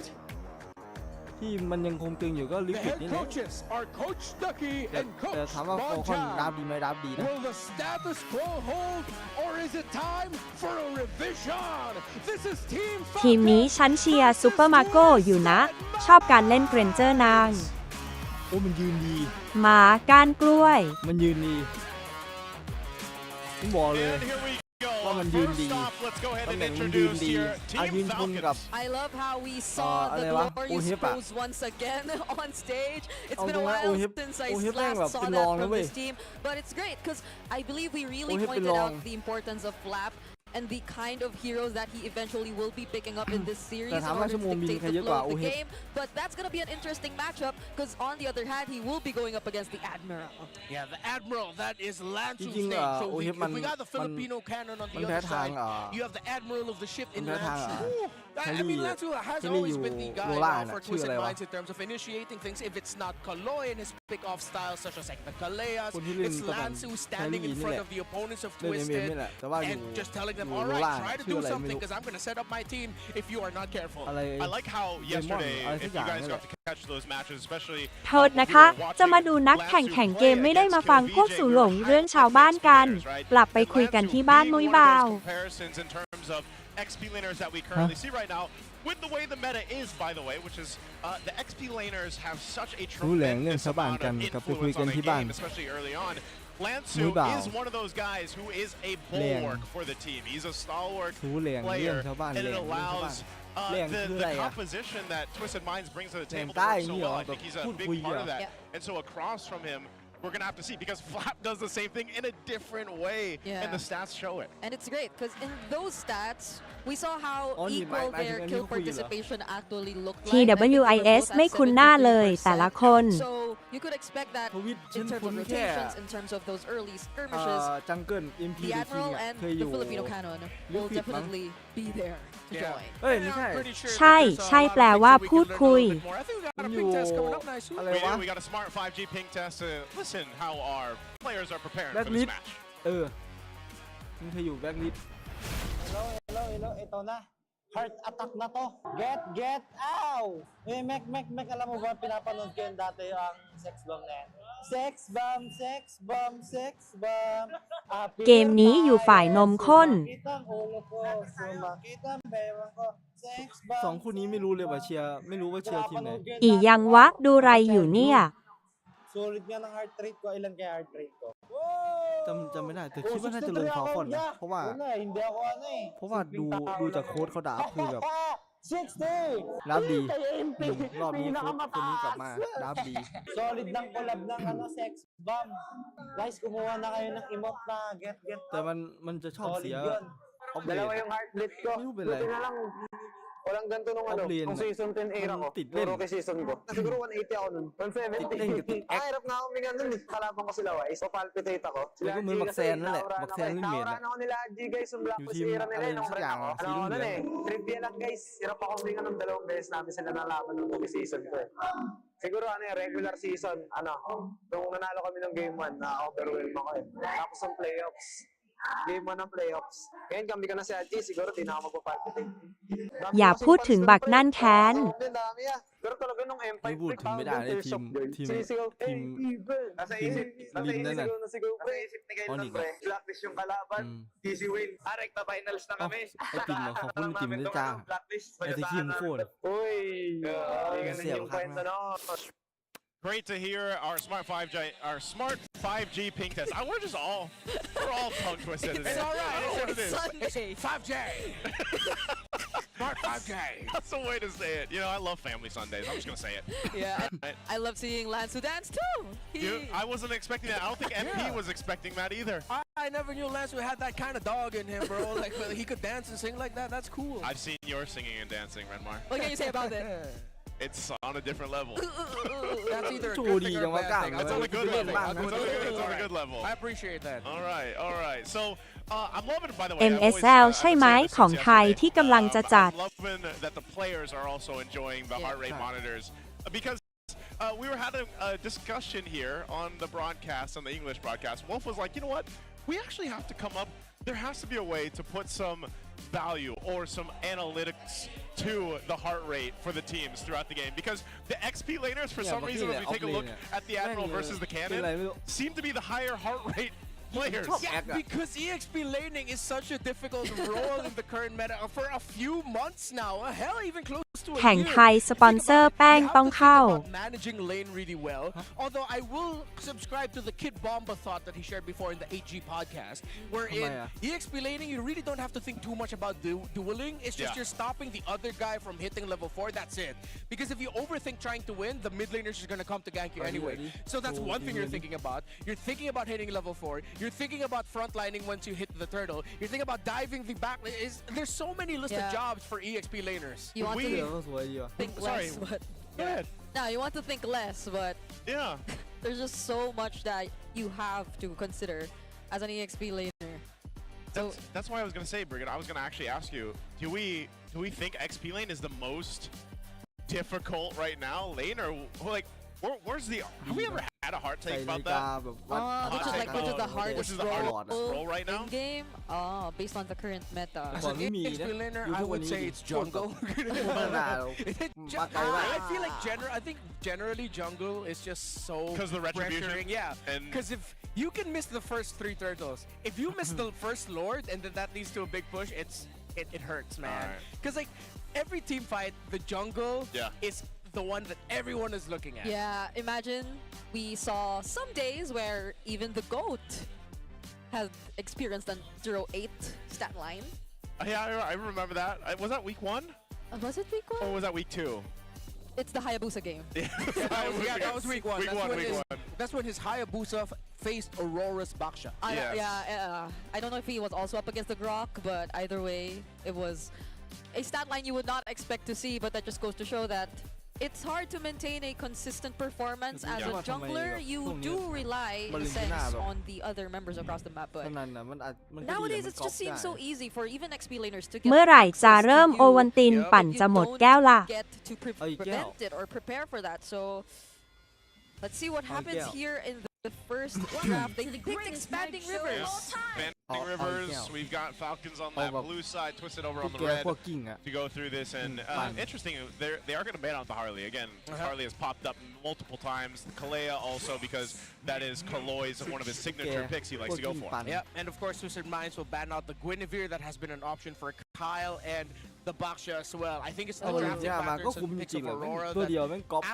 [SPEAKER 2] ที่มันยังคงตึงอยู่ก็ลิ
[SPEAKER 5] The
[SPEAKER 2] ขิต
[SPEAKER 5] head
[SPEAKER 2] นี่นะ
[SPEAKER 5] coaches are Coach Ducky
[SPEAKER 2] แต่
[SPEAKER 5] and
[SPEAKER 2] แต่
[SPEAKER 5] Coach
[SPEAKER 2] ถามว่าฟอลคอนดับ
[SPEAKER 5] Bonjam.
[SPEAKER 2] ดีไหมดับดีนะ
[SPEAKER 5] Will the status quo hold, or is it time for a revision? This is Team
[SPEAKER 17] ทีมนี้ฉันเชียร์ซูเปอร์มาโก้อยู่นะ ชอบการเล่นเกรนเจอร์นาง
[SPEAKER 2] โอ้มันยืนดี
[SPEAKER 17] หมาก้านกล้วย
[SPEAKER 2] มันยืนดีผมบอกเลย
[SPEAKER 12] And here we go.
[SPEAKER 2] ว่ามันยืนดี
[SPEAKER 12] First off, let's go ahead
[SPEAKER 2] ตำ
[SPEAKER 12] and
[SPEAKER 2] แหน่งมันยืน
[SPEAKER 12] introduce
[SPEAKER 2] ดี
[SPEAKER 12] here
[SPEAKER 2] ยื
[SPEAKER 12] Team
[SPEAKER 2] นชนกับ
[SPEAKER 12] Falcons.
[SPEAKER 18] I love how we saw the
[SPEAKER 2] อะไรวะ
[SPEAKER 18] glorious
[SPEAKER 2] OHIP อะ
[SPEAKER 18] pros once again on stage. It's
[SPEAKER 2] เอา
[SPEAKER 18] been
[SPEAKER 2] ตร
[SPEAKER 18] a
[SPEAKER 2] งนั้น
[SPEAKER 18] while
[SPEAKER 2] OHIP
[SPEAKER 18] since I
[SPEAKER 2] OHIP แม่งแบบ
[SPEAKER 18] last saw
[SPEAKER 2] เป็น
[SPEAKER 18] that
[SPEAKER 2] รองนะ
[SPEAKER 18] from
[SPEAKER 2] เว้ย
[SPEAKER 18] this team, but it's great because I believe we really
[SPEAKER 2] OHIP เป็น
[SPEAKER 18] pointed
[SPEAKER 2] รอง
[SPEAKER 18] out the importance of Flap and the kind of heroes that he eventually will be picking up in this series
[SPEAKER 2] แต่
[SPEAKER 18] in
[SPEAKER 2] ถามว่า
[SPEAKER 18] order
[SPEAKER 2] ชั่วโมง
[SPEAKER 18] to
[SPEAKER 2] บิน
[SPEAKER 18] dictate
[SPEAKER 2] ใคร
[SPEAKER 18] the
[SPEAKER 2] เยอะกว่า
[SPEAKER 18] flow of the
[SPEAKER 2] OHIP
[SPEAKER 18] game. But that's going to be an interesting matchup because on the other hand, he will be going up against the Admiral.
[SPEAKER 5] Yeah, the Admiral, that is
[SPEAKER 2] จ
[SPEAKER 5] Lansu's
[SPEAKER 2] ริงๆ
[SPEAKER 5] name. So
[SPEAKER 2] OHIP
[SPEAKER 5] if we got the Filipino cannon on
[SPEAKER 2] มัน
[SPEAKER 5] the
[SPEAKER 2] แพ้
[SPEAKER 5] other
[SPEAKER 2] ทาง
[SPEAKER 5] side, you have the Admiral of the ship
[SPEAKER 2] มัน
[SPEAKER 5] in
[SPEAKER 2] แพ้ทาง
[SPEAKER 5] Lansu. I
[SPEAKER 2] แค
[SPEAKER 5] mean,
[SPEAKER 2] รี่
[SPEAKER 5] Lansu has
[SPEAKER 2] แครี่
[SPEAKER 5] always
[SPEAKER 2] อยู่
[SPEAKER 5] been the
[SPEAKER 2] โร
[SPEAKER 5] guy
[SPEAKER 2] ล่า
[SPEAKER 5] for
[SPEAKER 2] น่ะชื่อ
[SPEAKER 5] Twisted
[SPEAKER 2] อะไรวะ
[SPEAKER 5] Minds in terms of initiating things. If it's not Kaloy and his pick-off styles such as like the Kaleas,
[SPEAKER 2] คนที่เล่น
[SPEAKER 5] it's
[SPEAKER 2] ตำแหน่ง
[SPEAKER 5] Lansu
[SPEAKER 2] แค
[SPEAKER 5] standing
[SPEAKER 2] รี่
[SPEAKER 5] in
[SPEAKER 2] นี่
[SPEAKER 5] front
[SPEAKER 2] แหละ
[SPEAKER 5] of the opponents of
[SPEAKER 2] เล่น
[SPEAKER 5] Twisted
[SPEAKER 2] นี่แหละแต่ว่าอยู่
[SPEAKER 5] and just telling
[SPEAKER 2] อ
[SPEAKER 5] them,
[SPEAKER 2] ยู่
[SPEAKER 5] all
[SPEAKER 2] โร
[SPEAKER 5] right,
[SPEAKER 2] ล่า
[SPEAKER 5] try to
[SPEAKER 2] ชื่อ
[SPEAKER 5] do
[SPEAKER 2] อะไรไม่
[SPEAKER 5] something
[SPEAKER 2] รู้
[SPEAKER 5] because I'm going to set up my team if you are not careful.
[SPEAKER 2] อะไร
[SPEAKER 12] I like how
[SPEAKER 2] เดมอน
[SPEAKER 12] yesterday,
[SPEAKER 2] อะไรสั
[SPEAKER 12] if
[SPEAKER 2] กอ
[SPEAKER 12] you
[SPEAKER 2] ย่าง
[SPEAKER 12] guys
[SPEAKER 2] นี่แห
[SPEAKER 12] got
[SPEAKER 2] ละ
[SPEAKER 12] to catch those matches, especially
[SPEAKER 17] โทษนะคะ จะมาดูนักแข่งเกมไม่ได้มาฟังพวกสูหลงเรื่องชาวบ้านกัน กลับไปคุยกันที่บ้านมุ้ยบ่าว
[SPEAKER 12] comparisons in terms of XP laners that we currently see right now, with the way the meta is, by the way, which is the XP laners have such a
[SPEAKER 2] รู้แหล่งเรื่อง
[SPEAKER 12] tremendous
[SPEAKER 2] ชาวบ้าน
[SPEAKER 12] amount
[SPEAKER 2] กัน
[SPEAKER 12] of
[SPEAKER 2] กลับไปคุย
[SPEAKER 12] influence
[SPEAKER 2] กัน
[SPEAKER 12] on a
[SPEAKER 2] ที่บ้าน
[SPEAKER 12] game, especially early on.
[SPEAKER 2] มุ้ย
[SPEAKER 12] Lansu
[SPEAKER 2] บ่าว
[SPEAKER 12] is one of those guys who is a
[SPEAKER 2] แหล่ง
[SPEAKER 12] bulwark for the team. He's a stalwart
[SPEAKER 2] รู้แหล่งเรื่อง
[SPEAKER 12] player,
[SPEAKER 2] ชาวบ้าน
[SPEAKER 12] and
[SPEAKER 2] แห
[SPEAKER 12] it
[SPEAKER 2] ล่งเรื่องชาวบ้าน
[SPEAKER 12] allows
[SPEAKER 2] แหล่ง
[SPEAKER 12] the
[SPEAKER 2] คืออะไรอะ
[SPEAKER 12] composition that Twisted Minds brings to the
[SPEAKER 2] แหล่ง
[SPEAKER 12] table
[SPEAKER 2] ใต้
[SPEAKER 12] to work so
[SPEAKER 2] นี่เหรอ
[SPEAKER 12] well. I
[SPEAKER 2] แบบ
[SPEAKER 12] think he's
[SPEAKER 2] พู
[SPEAKER 12] a
[SPEAKER 2] ดคุย
[SPEAKER 12] big part of
[SPEAKER 2] อะ
[SPEAKER 12] that. And so across from him, we're going to have to see because Flap does the same thing in a different way, and the stats show it.
[SPEAKER 18] And it's great because in those stats, we saw how
[SPEAKER 2] อ๋อนี่
[SPEAKER 18] equal
[SPEAKER 2] หมายถึง
[SPEAKER 18] their
[SPEAKER 2] อันนี้
[SPEAKER 18] kill
[SPEAKER 2] เขาคุยอยู่เหรอ
[SPEAKER 18] participation actually looked like.
[SPEAKER 17] TWIS ไม่คุ้นหน้าเลยแต่ละคน
[SPEAKER 18] So you could expect that
[SPEAKER 2] ทวิตฉั
[SPEAKER 18] in
[SPEAKER 2] น
[SPEAKER 18] terms
[SPEAKER 2] คุ้
[SPEAKER 18] of
[SPEAKER 2] นแค่
[SPEAKER 18] rotations, in terms of those early skirmishes,
[SPEAKER 2] จังเกิล MP
[SPEAKER 18] the
[SPEAKER 2] หรือคิง
[SPEAKER 18] Admiral
[SPEAKER 2] อะ
[SPEAKER 18] and
[SPEAKER 2] เคยอ
[SPEAKER 18] the
[SPEAKER 2] ยู่
[SPEAKER 18] Filipino Cannon will
[SPEAKER 2] Liquid มั้ง
[SPEAKER 18] definitely be there to join.
[SPEAKER 2] เอ้ยไม่ใช่
[SPEAKER 17] ใช่ใช่แปลว่าพูดคุย
[SPEAKER 2] มันอยู่อะไรวะ
[SPEAKER 12] We got a smart 5G ping test to listen how our players are preparing
[SPEAKER 2] แบ็
[SPEAKER 12] for
[SPEAKER 2] คลิ
[SPEAKER 12] this
[SPEAKER 2] ส
[SPEAKER 12] match.
[SPEAKER 2] มันเคยอยู่แบ็คลิส
[SPEAKER 20] Hello, ito na. Heart attack na to. Get out! Mek, alam mo ba, pinapanood ko yun dati ang sex bomb na yan. Sex bomb.
[SPEAKER 17] เกมนี้อยู่ฝ่ายนมข้น
[SPEAKER 20] Sumakit ang ulo ko, sumakit ang bewang ko. Sex bomb.
[SPEAKER 2] สองคู่นี้ไม่รู้เลยว่าเชียร์ไม่รู้ว่าเชียร์ทีมไหน
[SPEAKER 17] อียังวะดูไรอยู่เนี่ย
[SPEAKER 20] Sulit nga ng heart rate ko. Ilan kaya heart rate ko?
[SPEAKER 2] จำไม่ได้แต่คิดว่าน่าจะลงฟาวคอนนะเพราะว่า
[SPEAKER 20] Hindi ako ano eh.
[SPEAKER 2] เพราะว่าดูจากโค้ดเขาด่าคือแบบ
[SPEAKER 20] 60!
[SPEAKER 2] รับดี
[SPEAKER 20] Kay MP,
[SPEAKER 2] รอบนี้โค้ดคนนี้กลับมารับดี
[SPEAKER 20] Solid ng collab ng sex bomb. Guys, kumuha na kayo ng emote na get.
[SPEAKER 2] แต่มันจะชอบเสีย
[SPEAKER 20] Solid yun.
[SPEAKER 2] ออฟเลน
[SPEAKER 20] Dalawa yung heartbeat ko.
[SPEAKER 2] ไม่รู้เป็นไร
[SPEAKER 20] Buti na lang, walang ganito nung
[SPEAKER 2] Off-lane.
[SPEAKER 20] nung season 10 era ko.
[SPEAKER 2] ติดเล่น
[SPEAKER 20] Puro kay season ko. Siguro 180 ako nun. 170. Hirap nga ako mingan nun eh. Kalaban ko sila Wise. So palpitate ako.
[SPEAKER 2] Silaก็เหมือนMaxenนั่นแหละMaxen rin mid
[SPEAKER 20] Naurahan ako nila G guys. Yung Black
[SPEAKER 2] Yung
[SPEAKER 20] West
[SPEAKER 2] team,
[SPEAKER 20] era nila
[SPEAKER 2] ano
[SPEAKER 20] nung
[SPEAKER 2] yung
[SPEAKER 20] break
[SPEAKER 2] sakyang,
[SPEAKER 20] ako.
[SPEAKER 2] si
[SPEAKER 20] Ano
[SPEAKER 2] Lung
[SPEAKER 20] nun
[SPEAKER 2] yan.
[SPEAKER 20] eh. Trivia lang guys. Hirap ako mingan ng 2 beses namin sila nalaban nung rookie season ko eh. Siguro regular season, nung nanalo kami ng game 1, na-overwhelm ako eh. Tapos ng playoffs. Game 1 ng playoffs. Ngayon kami ka na si Aji, siguro di na ako magpapalpitate.
[SPEAKER 17] อย่าพูดถึงบักนั่นแค้น
[SPEAKER 20] Dami ah. Pero talaga nung M5
[SPEAKER 2] ไม่พูดถึงไม่ได้เลยทีมลินนั่นน่ะ
[SPEAKER 20] nasigaw pre. Isip ni kayo nun pre. Blacklist yung kalaban. Easy win. Rekta finals na kami.
[SPEAKER 2] ไอติมขอบคุณติมด้วยจ้าไอติคิมโคตร
[SPEAKER 20] Uy. Ganun yung kwento no.
[SPEAKER 12] Great to hear our smart 5G ping test. We're all tongue twisted today.
[SPEAKER 5] It's all right.
[SPEAKER 12] I don't know what it is.
[SPEAKER 5] Sunday. 5J. Smart 5J.
[SPEAKER 12] That's the way to say it. You know, I love family Sundays. I'm just gonna say it.
[SPEAKER 18] Yeah, and I love seeing Lansu dance too.
[SPEAKER 12] I wasn't expecting that. I don't think MP was expecting that either.
[SPEAKER 5] I never knew Lansu had that kind of dog in him, bro. Like he could dance and sing like that. That's cool.
[SPEAKER 12] I've seen your singing and dancing, Renmar.
[SPEAKER 18] What can you say about it?
[SPEAKER 12] It's on a different level.
[SPEAKER 5] That's either a
[SPEAKER 2] It's
[SPEAKER 5] good thing or a bad thing.
[SPEAKER 12] It's on a good level. It's on a good level.
[SPEAKER 5] I appreciate that.
[SPEAKER 12] All right. So, I'm loving, by the way,
[SPEAKER 17] MSL ใช่ไหมของไทยที่กำลังจะจัด
[SPEAKER 12] I'm loving that the players are also enjoying the heart rate monitors because we were having a discussion here on the broadcast, on the English broadcast. Wolf was like, you know what? We actually have to come up. There has to be a way to put some value or some analytics to the heart rate for the teams throughout the game because the XP laners, for some reason, when we take a look at the Admiral versus the Cannon, seem to be the higher heart rate players.
[SPEAKER 5] Yeah, because EXP laning is such a difficult role in the current meta for a few months now. Hell, even close
[SPEAKER 17] แข่งไทยสปอนเซอร์แป้งต้องเข้า
[SPEAKER 15] managing lane really well. Although I will subscribe to the Kid Bomba thought that he shared before in the 8G podcast, wherein EXP laning, you really don't have to think too much about dueling. It's just you're stopping the other guy from hitting level 4. That's it. Because if you overthink trying to win, the mid laner is just going to come to gank you anyway. So that's one thing you're thinking about. You're thinking about hitting level 4. You're thinking about frontlining once you hit the turtle. You're thinking about diving the back. There's so many listed jobs for EXP laners.
[SPEAKER 18] You want to think less, but no, you want to think less, but there's just so much that you have to consider as an EXP laner.
[SPEAKER 12] That's why I was gonna say, Brigid. I was gonna actually ask you: Do we think XP lane is the most difficult right now lane, or like where's the? Have we ever had a hard take about that?
[SPEAKER 18] Which is the hardest
[SPEAKER 12] role right now?
[SPEAKER 18] In game, based on the current meta.
[SPEAKER 15] As an EXP laner, I would say it's jungle. I feel like generally jungle is just so
[SPEAKER 12] because the retribution.
[SPEAKER 15] Pressuring. Yeah, because if you can miss the first 3 turtles, if you miss the first lord and then that leads to a big push, it hurts, man. Because like every team fight, the jungle is the one that everyone is looking at.
[SPEAKER 18] Yeah, imagine we saw some days where even the GOAT has experienced an 0-8 stat line.
[SPEAKER 12] Yeah, I remember that. Was that week 1?
[SPEAKER 18] Was it week 1?
[SPEAKER 12] Or was that week 2?
[SPEAKER 18] It's the Hayabusa game.
[SPEAKER 15] That was week 1. That's when his Hayabusa faced Aurora's Baksha.
[SPEAKER 18] I don't know if he was also up against the Grok, but either way, it was a stat line you would not expect to see, but that just goes to show that it's hard to maintain a consistent performance as a jungler. You do rely, in a sense, on the other members across the map, but nowadays it just seems so easy for even XP laners to get
[SPEAKER 17] เมื่อไหร่จะเริ่มโอวัลตินปั่นจะหมดแก้วล่ะ
[SPEAKER 18] get to prevent it or prepare for that. So let's see what happens here in the first draft. They picked Expanding Rivers.
[SPEAKER 12] Expanding Rivers. We've got Falcons on that blue side, twisted over on the red to go through this. And interesting, they are going to ban out the Harley. Again, Harley has popped up multiple times. Kalea also, because that is Kaloy's one of his signature picks he likes to go for.
[SPEAKER 15] Yeah, and of course, Twisted Minds will ban out the Guinevere. That has been an option for Kyle and the Baksha as well. I think it's the drafting patterns and picks of Aurora that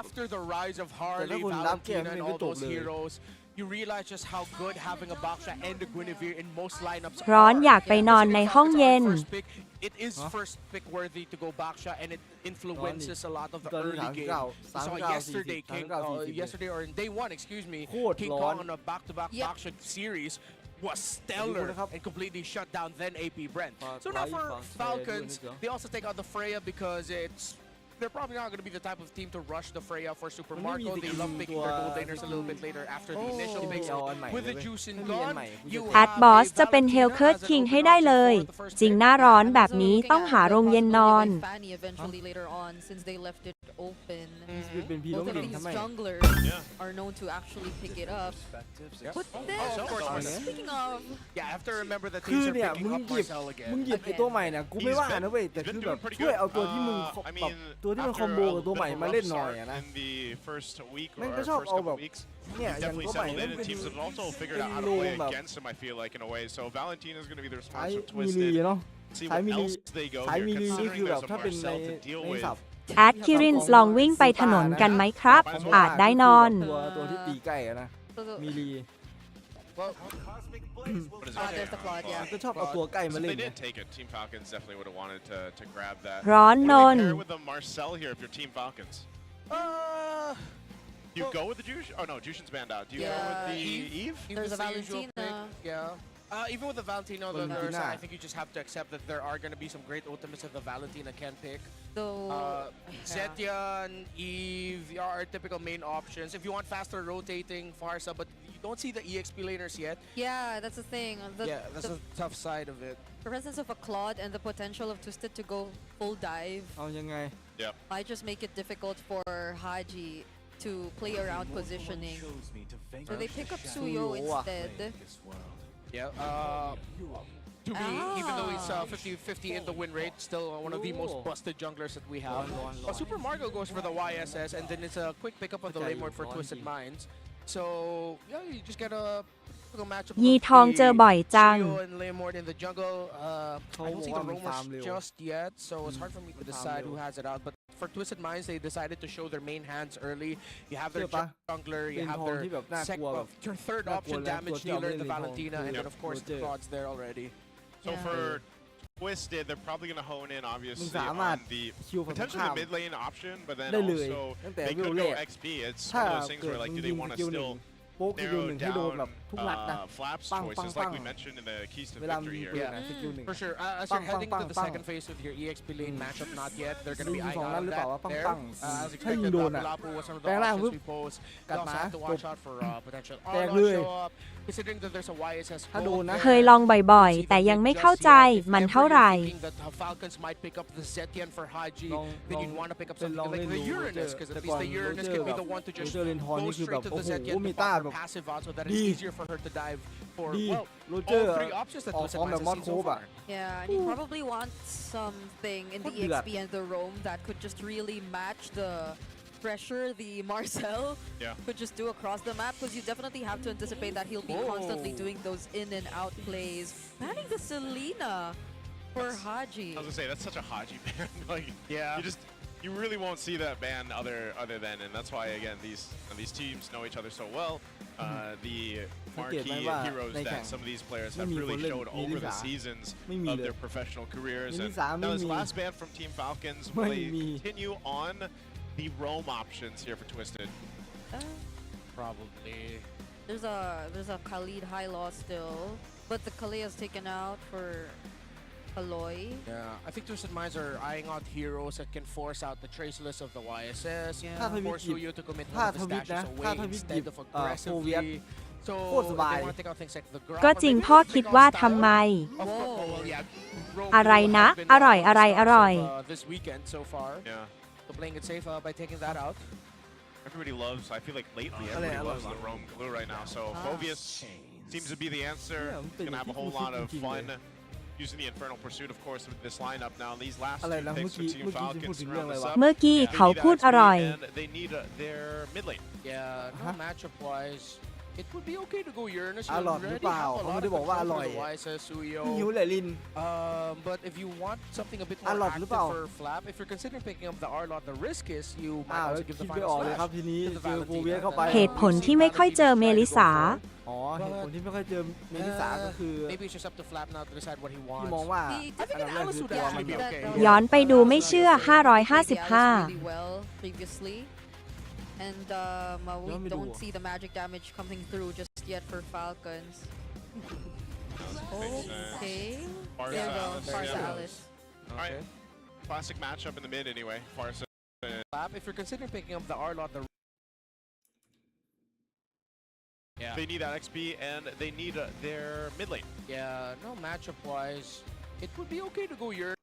[SPEAKER 15] after the rise of Harley, Valentina, and all those heroes, you realize just how good having a Baksha and a Guinevere in most lineups
[SPEAKER 17] ร้อนอยากไปนอนในห้องเย็น
[SPEAKER 15] It is first pick worthy to go Baksha, and it influences a lot of the early game. We saw yesterday or in day 1, excuse me, King Kong on a back-to-back Baksha series was stellar and completely shut down then AP Brent. So now for Falcons, they also take out the Freya because they're probably not going to be the type of team to rush the Freya for Super Marco. They love picking their gold laners a little bit later after the initial picks. With the juice in gone,
[SPEAKER 17] แอดบอสจะเป็นเฮลเคิร์ดคิงให้ได้เลย จริงหน้าร้อนแบบนี้ต้องหาโรงเย็นนอน
[SPEAKER 18] Fanny eventually later on, since they left it open. Both of these junglers are known to actually pick it up. But then, speaking of,
[SPEAKER 15] I have to remember that
[SPEAKER 2] คือ
[SPEAKER 15] these are
[SPEAKER 2] เนี่ย
[SPEAKER 15] picking
[SPEAKER 2] มึง
[SPEAKER 15] up
[SPEAKER 2] หยิบ
[SPEAKER 15] Marcel again.
[SPEAKER 2] มึงหยิบไอ้ตัวใหม่เนี่ยกูไม่ว่านะเว้ยแต่คือแบบช่วยเอาตัวที่มึงแบบตัวที่มันคอมโบกับตัวใหม่มาเล่นหน่อยอะนะ
[SPEAKER 12] In the first week or
[SPEAKER 2] แม่งก็
[SPEAKER 12] first
[SPEAKER 2] ชอบเอา
[SPEAKER 12] couple
[SPEAKER 2] แบบ
[SPEAKER 12] weeks,
[SPEAKER 2] เนี่ยอย่าง
[SPEAKER 12] definitely
[SPEAKER 2] ตัวใหม่
[SPEAKER 12] settled
[SPEAKER 2] นั่น
[SPEAKER 12] in,
[SPEAKER 2] เป็
[SPEAKER 12] and
[SPEAKER 2] น
[SPEAKER 12] teams have also figured out how to play against him, I feel like, in a way. So Valentina is going to be the
[SPEAKER 2] ใช้
[SPEAKER 12] response of
[SPEAKER 2] มิลี
[SPEAKER 12] Twisted.
[SPEAKER 2] เนาะ
[SPEAKER 12] See
[SPEAKER 2] ใช้
[SPEAKER 12] what
[SPEAKER 2] มิลี
[SPEAKER 12] else they go
[SPEAKER 2] ใช้
[SPEAKER 12] here,
[SPEAKER 2] มิลีนี่
[SPEAKER 12] considering
[SPEAKER 2] คือแบบ
[SPEAKER 12] there's a
[SPEAKER 2] ถ้าเป็นใน
[SPEAKER 12] Marcel to deal
[SPEAKER 2] ใน
[SPEAKER 12] with.
[SPEAKER 2] ศัพท์
[SPEAKER 17] แอดคิรินส์ลองวิ่งไปถนนกันไหมครับ อาจได้นอน
[SPEAKER 2] ตัวที่ตีใกล้อะนะมิลี
[SPEAKER 18] there's the Claude, yeah.
[SPEAKER 2] ก็ชอบเอาตัวใกล้มา
[SPEAKER 12] So
[SPEAKER 2] เล่
[SPEAKER 12] they
[SPEAKER 2] น
[SPEAKER 12] did take it. Team Falcons definitely would have wanted to grab that.
[SPEAKER 17] ร้อนน
[SPEAKER 12] What
[SPEAKER 17] น
[SPEAKER 12] do you pair with the Marcel here if you're Team Falcons? Do you go with the Jushin? Oh no, Jushin's banned out. Do you go with the Eve?
[SPEAKER 18] There's a
[SPEAKER 15] the usual
[SPEAKER 18] Valentina.
[SPEAKER 15] pick, even with the Valentina, I think you just have to accept that there are going to be some great ultimates that the Valentina can pick. Zetian, Eve are typical main options. If you want faster rotating, Farsa, but you don't see the EXP laners yet.
[SPEAKER 18] Yeah, that's the thing.
[SPEAKER 15] That's the tough side of it.
[SPEAKER 18] The presence of a Claude and the potential of Twisted to go full dive
[SPEAKER 2] เอายังไง
[SPEAKER 18] might just make it difficult for Haji to play around positioning. So they pick up Suyo instead.
[SPEAKER 15] To me, even though he's 50-50 in the win rate, still one of the most busted junglers that we have. Super Margo goes for the YSS, and then it's a quick pickup of the lane ward for Twisted Minds. So, you just get a matchup
[SPEAKER 17] ยีทองเจอบ่อยจัง
[SPEAKER 15] and Laymord in the jungle. I don't see the roamers just yet, so it's hard for me to decide who has it out. But for Twisted Minds, they decided to show their main hands early. You have their
[SPEAKER 2] เชื่อปะ
[SPEAKER 15] jungler,
[SPEAKER 2] เป็
[SPEAKER 15] you
[SPEAKER 2] น
[SPEAKER 15] have
[SPEAKER 2] ทองที่แบบน่า
[SPEAKER 15] their
[SPEAKER 2] กลัวแบบ
[SPEAKER 15] third
[SPEAKER 2] น่ากลัว
[SPEAKER 15] option
[SPEAKER 2] แล้วตัว
[SPEAKER 15] damage
[SPEAKER 2] ที่เอา
[SPEAKER 15] dealer
[SPEAKER 2] เล่น
[SPEAKER 15] in the
[SPEAKER 2] เหรียญทอง
[SPEAKER 15] Valentina,
[SPEAKER 2] คือ
[SPEAKER 15] and then of course the
[SPEAKER 2] Roger
[SPEAKER 15] Claude's there already.
[SPEAKER 12] So for Twisted, they're probably going to hone in, obviously,
[SPEAKER 2] สามารถ
[SPEAKER 12] on the
[SPEAKER 2] คิวฝั่งตรง
[SPEAKER 12] potentially
[SPEAKER 2] ข้าม
[SPEAKER 12] the mid lane option, but then
[SPEAKER 2] ได้เลย
[SPEAKER 12] also
[SPEAKER 2] ตั้งแต่
[SPEAKER 12] they
[SPEAKER 2] วิว
[SPEAKER 12] could
[SPEAKER 2] แร
[SPEAKER 12] go
[SPEAKER 2] ก
[SPEAKER 12] XP. It's
[SPEAKER 2] ถ้า
[SPEAKER 12] one of those things
[SPEAKER 2] เกิด
[SPEAKER 12] where, like,
[SPEAKER 2] มึ
[SPEAKER 12] do
[SPEAKER 2] ง
[SPEAKER 12] they
[SPEAKER 2] ยิง
[SPEAKER 12] want
[SPEAKER 2] ส
[SPEAKER 12] to
[SPEAKER 2] กิลหนึ่ง
[SPEAKER 12] still
[SPEAKER 2] โป๊กสกิล
[SPEAKER 12] narrow
[SPEAKER 2] หนึ่งให้โดน
[SPEAKER 12] down
[SPEAKER 2] แบบทุกนัดนะ
[SPEAKER 12] Flap's
[SPEAKER 2] ปัง
[SPEAKER 12] choices,
[SPEAKER 2] ปัง
[SPEAKER 12] like
[SPEAKER 2] ปัง
[SPEAKER 12] we mentioned in the keys to
[SPEAKER 2] เวลามี
[SPEAKER 12] victory
[SPEAKER 2] ปืน
[SPEAKER 12] here.
[SPEAKER 2] นะสกิลหนึ่ง
[SPEAKER 15] For sure. As
[SPEAKER 2] ปั
[SPEAKER 15] you're
[SPEAKER 2] งปัง
[SPEAKER 15] heading
[SPEAKER 2] ปัง
[SPEAKER 15] to the
[SPEAKER 2] ปัง
[SPEAKER 15] second phase with your EXP lane matchup, not yet. They're going to be
[SPEAKER 2] ยิง
[SPEAKER 15] eyeing
[SPEAKER 2] สอง
[SPEAKER 15] out
[SPEAKER 2] นัด
[SPEAKER 15] of
[SPEAKER 2] หรือเปล่า
[SPEAKER 15] that
[SPEAKER 2] วะปัง
[SPEAKER 15] there.
[SPEAKER 2] ปัง
[SPEAKER 15] As
[SPEAKER 2] ถ้ายิง
[SPEAKER 15] expected,
[SPEAKER 2] โดนอ่ะ
[SPEAKER 15] Lapu was one of
[SPEAKER 2] แป
[SPEAKER 15] the
[SPEAKER 2] ลงร่าง
[SPEAKER 15] options
[SPEAKER 2] ปุ๊บ
[SPEAKER 15] we posed.
[SPEAKER 2] กั
[SPEAKER 15] They
[SPEAKER 2] ดห
[SPEAKER 15] also
[SPEAKER 2] มา
[SPEAKER 15] have to
[SPEAKER 2] จ
[SPEAKER 15] watch
[SPEAKER 2] บ
[SPEAKER 15] out for potential
[SPEAKER 2] แตก
[SPEAKER 15] Arlo
[SPEAKER 2] เลย
[SPEAKER 15] show up. Considering that there's a YSS
[SPEAKER 2] ถ้าโดนนะ
[SPEAKER 17] เคยลองบ่อยๆ แต่ยังไม่เข้าใจมันเท่าไหร่
[SPEAKER 15] thinking that Falcons might pick up the Zetian for Haji,
[SPEAKER 2] ลอง
[SPEAKER 15] then you'd want to pick up
[SPEAKER 2] เป็น
[SPEAKER 15] something
[SPEAKER 2] ลอง
[SPEAKER 15] like
[SPEAKER 2] เล่น
[SPEAKER 15] the
[SPEAKER 2] ดู
[SPEAKER 15] Uranus, because
[SPEAKER 2] แต่
[SPEAKER 15] at
[SPEAKER 2] ก่อ
[SPEAKER 15] least
[SPEAKER 2] น
[SPEAKER 15] the
[SPEAKER 2] โร
[SPEAKER 15] Uranus
[SPEAKER 2] เจอ
[SPEAKER 15] can
[SPEAKER 2] ร์
[SPEAKER 15] be
[SPEAKER 2] แบบ
[SPEAKER 15] the one to
[SPEAKER 2] โร
[SPEAKER 15] just
[SPEAKER 2] เจอร์เลนทอน
[SPEAKER 15] go
[SPEAKER 2] นี่คือแบบ
[SPEAKER 15] straight to
[SPEAKER 2] โอ้
[SPEAKER 15] the
[SPEAKER 2] โห
[SPEAKER 15] Zetian
[SPEAKER 2] มี
[SPEAKER 15] to
[SPEAKER 2] ต้า
[SPEAKER 15] fire
[SPEAKER 2] แบบ
[SPEAKER 15] passive out, so that
[SPEAKER 2] ดี
[SPEAKER 15] it's easier for her to dive for
[SPEAKER 2] ดี
[SPEAKER 15] well
[SPEAKER 2] โรเจอ
[SPEAKER 15] all
[SPEAKER 2] ร์
[SPEAKER 15] three options that
[SPEAKER 2] ออก
[SPEAKER 15] Twisted
[SPEAKER 2] ฟอร์ม
[SPEAKER 15] Minds
[SPEAKER 2] แบบ
[SPEAKER 15] has
[SPEAKER 2] มอส
[SPEAKER 15] seen
[SPEAKER 2] โค
[SPEAKER 15] so
[SPEAKER 2] บอ่ะ
[SPEAKER 15] far.
[SPEAKER 18] Yeah, and he probably wants something in the
[SPEAKER 2] Good
[SPEAKER 18] EXP and the roam that could just really match the pressure the Marcel could just do across the map, because you definitely have to anticipate that he'll be constantly doing those in and out plays. Banning the Selena for Haji.
[SPEAKER 12] I was gonna say that's such a Haji ban. Like, you really won't see that ban other than, and that's why again these teams know each other so well. The marquee heroes that some of these players have really showed over the seasons of their professional careers. And now this last ban from Team Falcons, will they continue on the roam options here for Twisted?
[SPEAKER 15] Probably.
[SPEAKER 18] There's a Khalid high loss still, but the Khalid is taken out for Aloy.
[SPEAKER 15] Yeah, I think Twisted Minds are eyeing out heroes that can force out the traceless of the YSS, force Suyo to commit one of the stashes away instead of aggressively. So they want to take out things like the Grab.
[SPEAKER 17] ก็จริงพ่อคิดว่าทำไม อะไรนะ อร่อยอะไรอร่อย
[SPEAKER 15] This weekend so far.
[SPEAKER 12] Yeah.
[SPEAKER 15] So playing it safe by taking that out.
[SPEAKER 12] Everybody loves, I feel like lately, everybody loves the roam glue right now. So Phobius seems to be the answer. Gonna have a whole lot of fun using the Infernal Pursuit, of course, with this lineup now. These last two picks for Team Falcons to round this up.
[SPEAKER 17] เมื่อกี้เขาพูดอร่อย
[SPEAKER 12] And they need their mid lane.
[SPEAKER 15] Yeah, no matchup-wise. It would be okay to go Uranus.
[SPEAKER 2] อร่อยหรือเปล่าเขาไม่ได้บอกว่าอร่อย
[SPEAKER 15] YSS, Suyo.
[SPEAKER 2] หิวเลยลิน
[SPEAKER 15] But if you want something a bit
[SPEAKER 2] อ
[SPEAKER 15] more
[SPEAKER 2] ร่อยหรือเป
[SPEAKER 15] active
[SPEAKER 2] ล่า
[SPEAKER 15] for Flap, if you're considering picking up the Arlot, the risk is you
[SPEAKER 2] อ้า
[SPEAKER 15] might
[SPEAKER 2] ว
[SPEAKER 15] also give
[SPEAKER 2] คิ
[SPEAKER 15] the
[SPEAKER 2] ดไม่
[SPEAKER 15] final
[SPEAKER 2] ออกเลยครับ
[SPEAKER 15] slash
[SPEAKER 2] ทีนี้
[SPEAKER 15] to the
[SPEAKER 2] เจอโฟเวีย
[SPEAKER 15] Valentina.
[SPEAKER 2] เข้าไป
[SPEAKER 17] เหตุผลที่ไม่ค่อยเจอเมลิสา
[SPEAKER 2] อ๋อเหตุผลที่ไม่ค่อยเจอเมลิสาก็คือ
[SPEAKER 15] Maybe it's just up to Flap now to decide what he
[SPEAKER 2] ที่
[SPEAKER 15] wants.
[SPEAKER 2] มองว่า
[SPEAKER 15] I think an Alice would actually be okay.
[SPEAKER 17] ย้อนไปดูไม่เชื่อ 555
[SPEAKER 18] Really well previously. And we don't see the magic damage coming through just yet for Falcons. Okay. There you go, Farsa Alice.
[SPEAKER 12] Alright. Classic matchup in the mid anyway. Farsa.
[SPEAKER 15] If you're considering picking up the Arlot, the
[SPEAKER 12] They need that XP and they need their mid lane.
[SPEAKER 15] Yeah, no matchup-wise, it would be okay to go Uranus.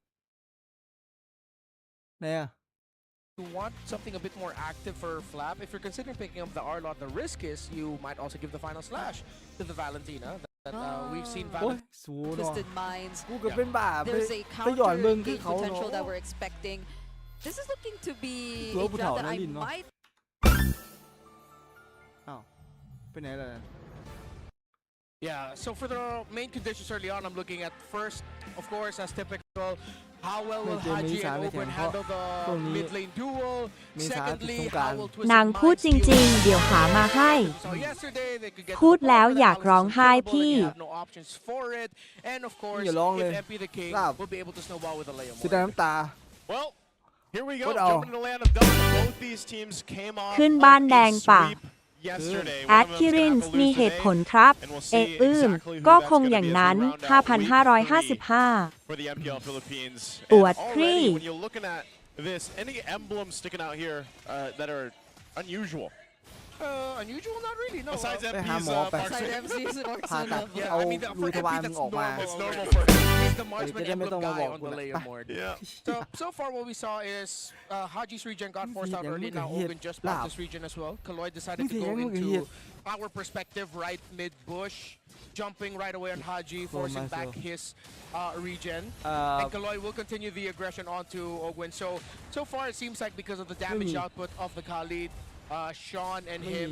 [SPEAKER 2] ไหนอ่ะ
[SPEAKER 15] You want something a bit more active for Flap. If you're considering picking up the Arlot, the risk is you might also give the final slash to the Valentina. That we've seen
[SPEAKER 2] โอ้ย
[SPEAKER 15] Valentina.
[SPEAKER 2] สูเนาะ
[SPEAKER 18] Twisted Minds.
[SPEAKER 2] กูก็เป็นบ้าไป
[SPEAKER 18] There's a
[SPEAKER 2] ไปหย่อน
[SPEAKER 18] counter
[SPEAKER 2] เมืองคือ
[SPEAKER 18] game
[SPEAKER 2] เขา
[SPEAKER 18] potential that
[SPEAKER 2] เนาะ
[SPEAKER 18] we're expecting. This is looking to be
[SPEAKER 2] ตัว
[SPEAKER 18] a
[SPEAKER 2] ผู้
[SPEAKER 18] draft
[SPEAKER 2] เฒ่า
[SPEAKER 18] that
[SPEAKER 2] นะ
[SPEAKER 18] I
[SPEAKER 2] ลินเนาะ
[SPEAKER 18] might
[SPEAKER 2] อ้าวไปไหนล่ะ
[SPEAKER 15] Yeah, so for the main conditions early on, I'm looking at first, of course, as typical, how well will Haji and Open handle the mid lane duel? Secondly, how will
[SPEAKER 17] นาง
[SPEAKER 15] Twisted
[SPEAKER 17] พูด
[SPEAKER 15] Minds
[SPEAKER 17] จ
[SPEAKER 15] deal
[SPEAKER 17] ริง
[SPEAKER 15] with
[SPEAKER 17] ๆ เดี๋ยวหามาให้
[SPEAKER 15] So yesterday they could get
[SPEAKER 17] พูดแล้วอยากร้องไห้พี่
[SPEAKER 15] They have no options for it, and of course,
[SPEAKER 2] อย่าร้องเลย
[SPEAKER 15] if MP the King
[SPEAKER 2] ทราบ
[SPEAKER 15] will be able to snowball with a layer
[SPEAKER 2] สุดท้ายน้ำตา
[SPEAKER 12] Well, here we go.
[SPEAKER 2] What
[SPEAKER 12] Jumping to the land of Dawn. Both these teams came off
[SPEAKER 17] ขึ้นบ้านแดง
[SPEAKER 12] of
[SPEAKER 17] ป่ะ
[SPEAKER 12] a sweep yesterday.
[SPEAKER 17] แอดคิรินส์มีเหตุผลครับ เอะก็คงอย่างนั้น 5,555
[SPEAKER 12] For the MPL Philippines.
[SPEAKER 17] ปวด
[SPEAKER 12] And
[SPEAKER 17] ครี่
[SPEAKER 12] already, when you're looking at this, any emblems sticking out here that are unusual?
[SPEAKER 15] Unusual? Not really, no.
[SPEAKER 12] Besides
[SPEAKER 2] ไปหา
[SPEAKER 12] MP's
[SPEAKER 2] หมอไป
[SPEAKER 12] Park City.
[SPEAKER 18] MC's Marks
[SPEAKER 2] ผ่าตัด
[SPEAKER 15] Yeah,
[SPEAKER 2] เอา
[SPEAKER 15] I mean, for
[SPEAKER 2] มือทวาร
[SPEAKER 15] MP,
[SPEAKER 2] มึง
[SPEAKER 15] that's
[SPEAKER 2] ออกมา
[SPEAKER 15] normal. It's normal for he's the marksman
[SPEAKER 2] จะได้ไม่
[SPEAKER 15] emblem
[SPEAKER 2] ต้องมา
[SPEAKER 15] guy
[SPEAKER 2] บอก
[SPEAKER 15] on
[SPEAKER 2] กู
[SPEAKER 15] the
[SPEAKER 2] นะ
[SPEAKER 15] layer
[SPEAKER 2] ไป
[SPEAKER 15] board.
[SPEAKER 12] Yeah.
[SPEAKER 15] So far what we saw is Haji's regen got forced out early. Now Ogun just bought this region as well. Kaloy decided to go into our perspective right mid bush, jumping right away on Haji, forcing back his regen. And Kaloy will continue the aggression onto Ogun. So far it seems like because of the damage output of the Khalid, Sean and him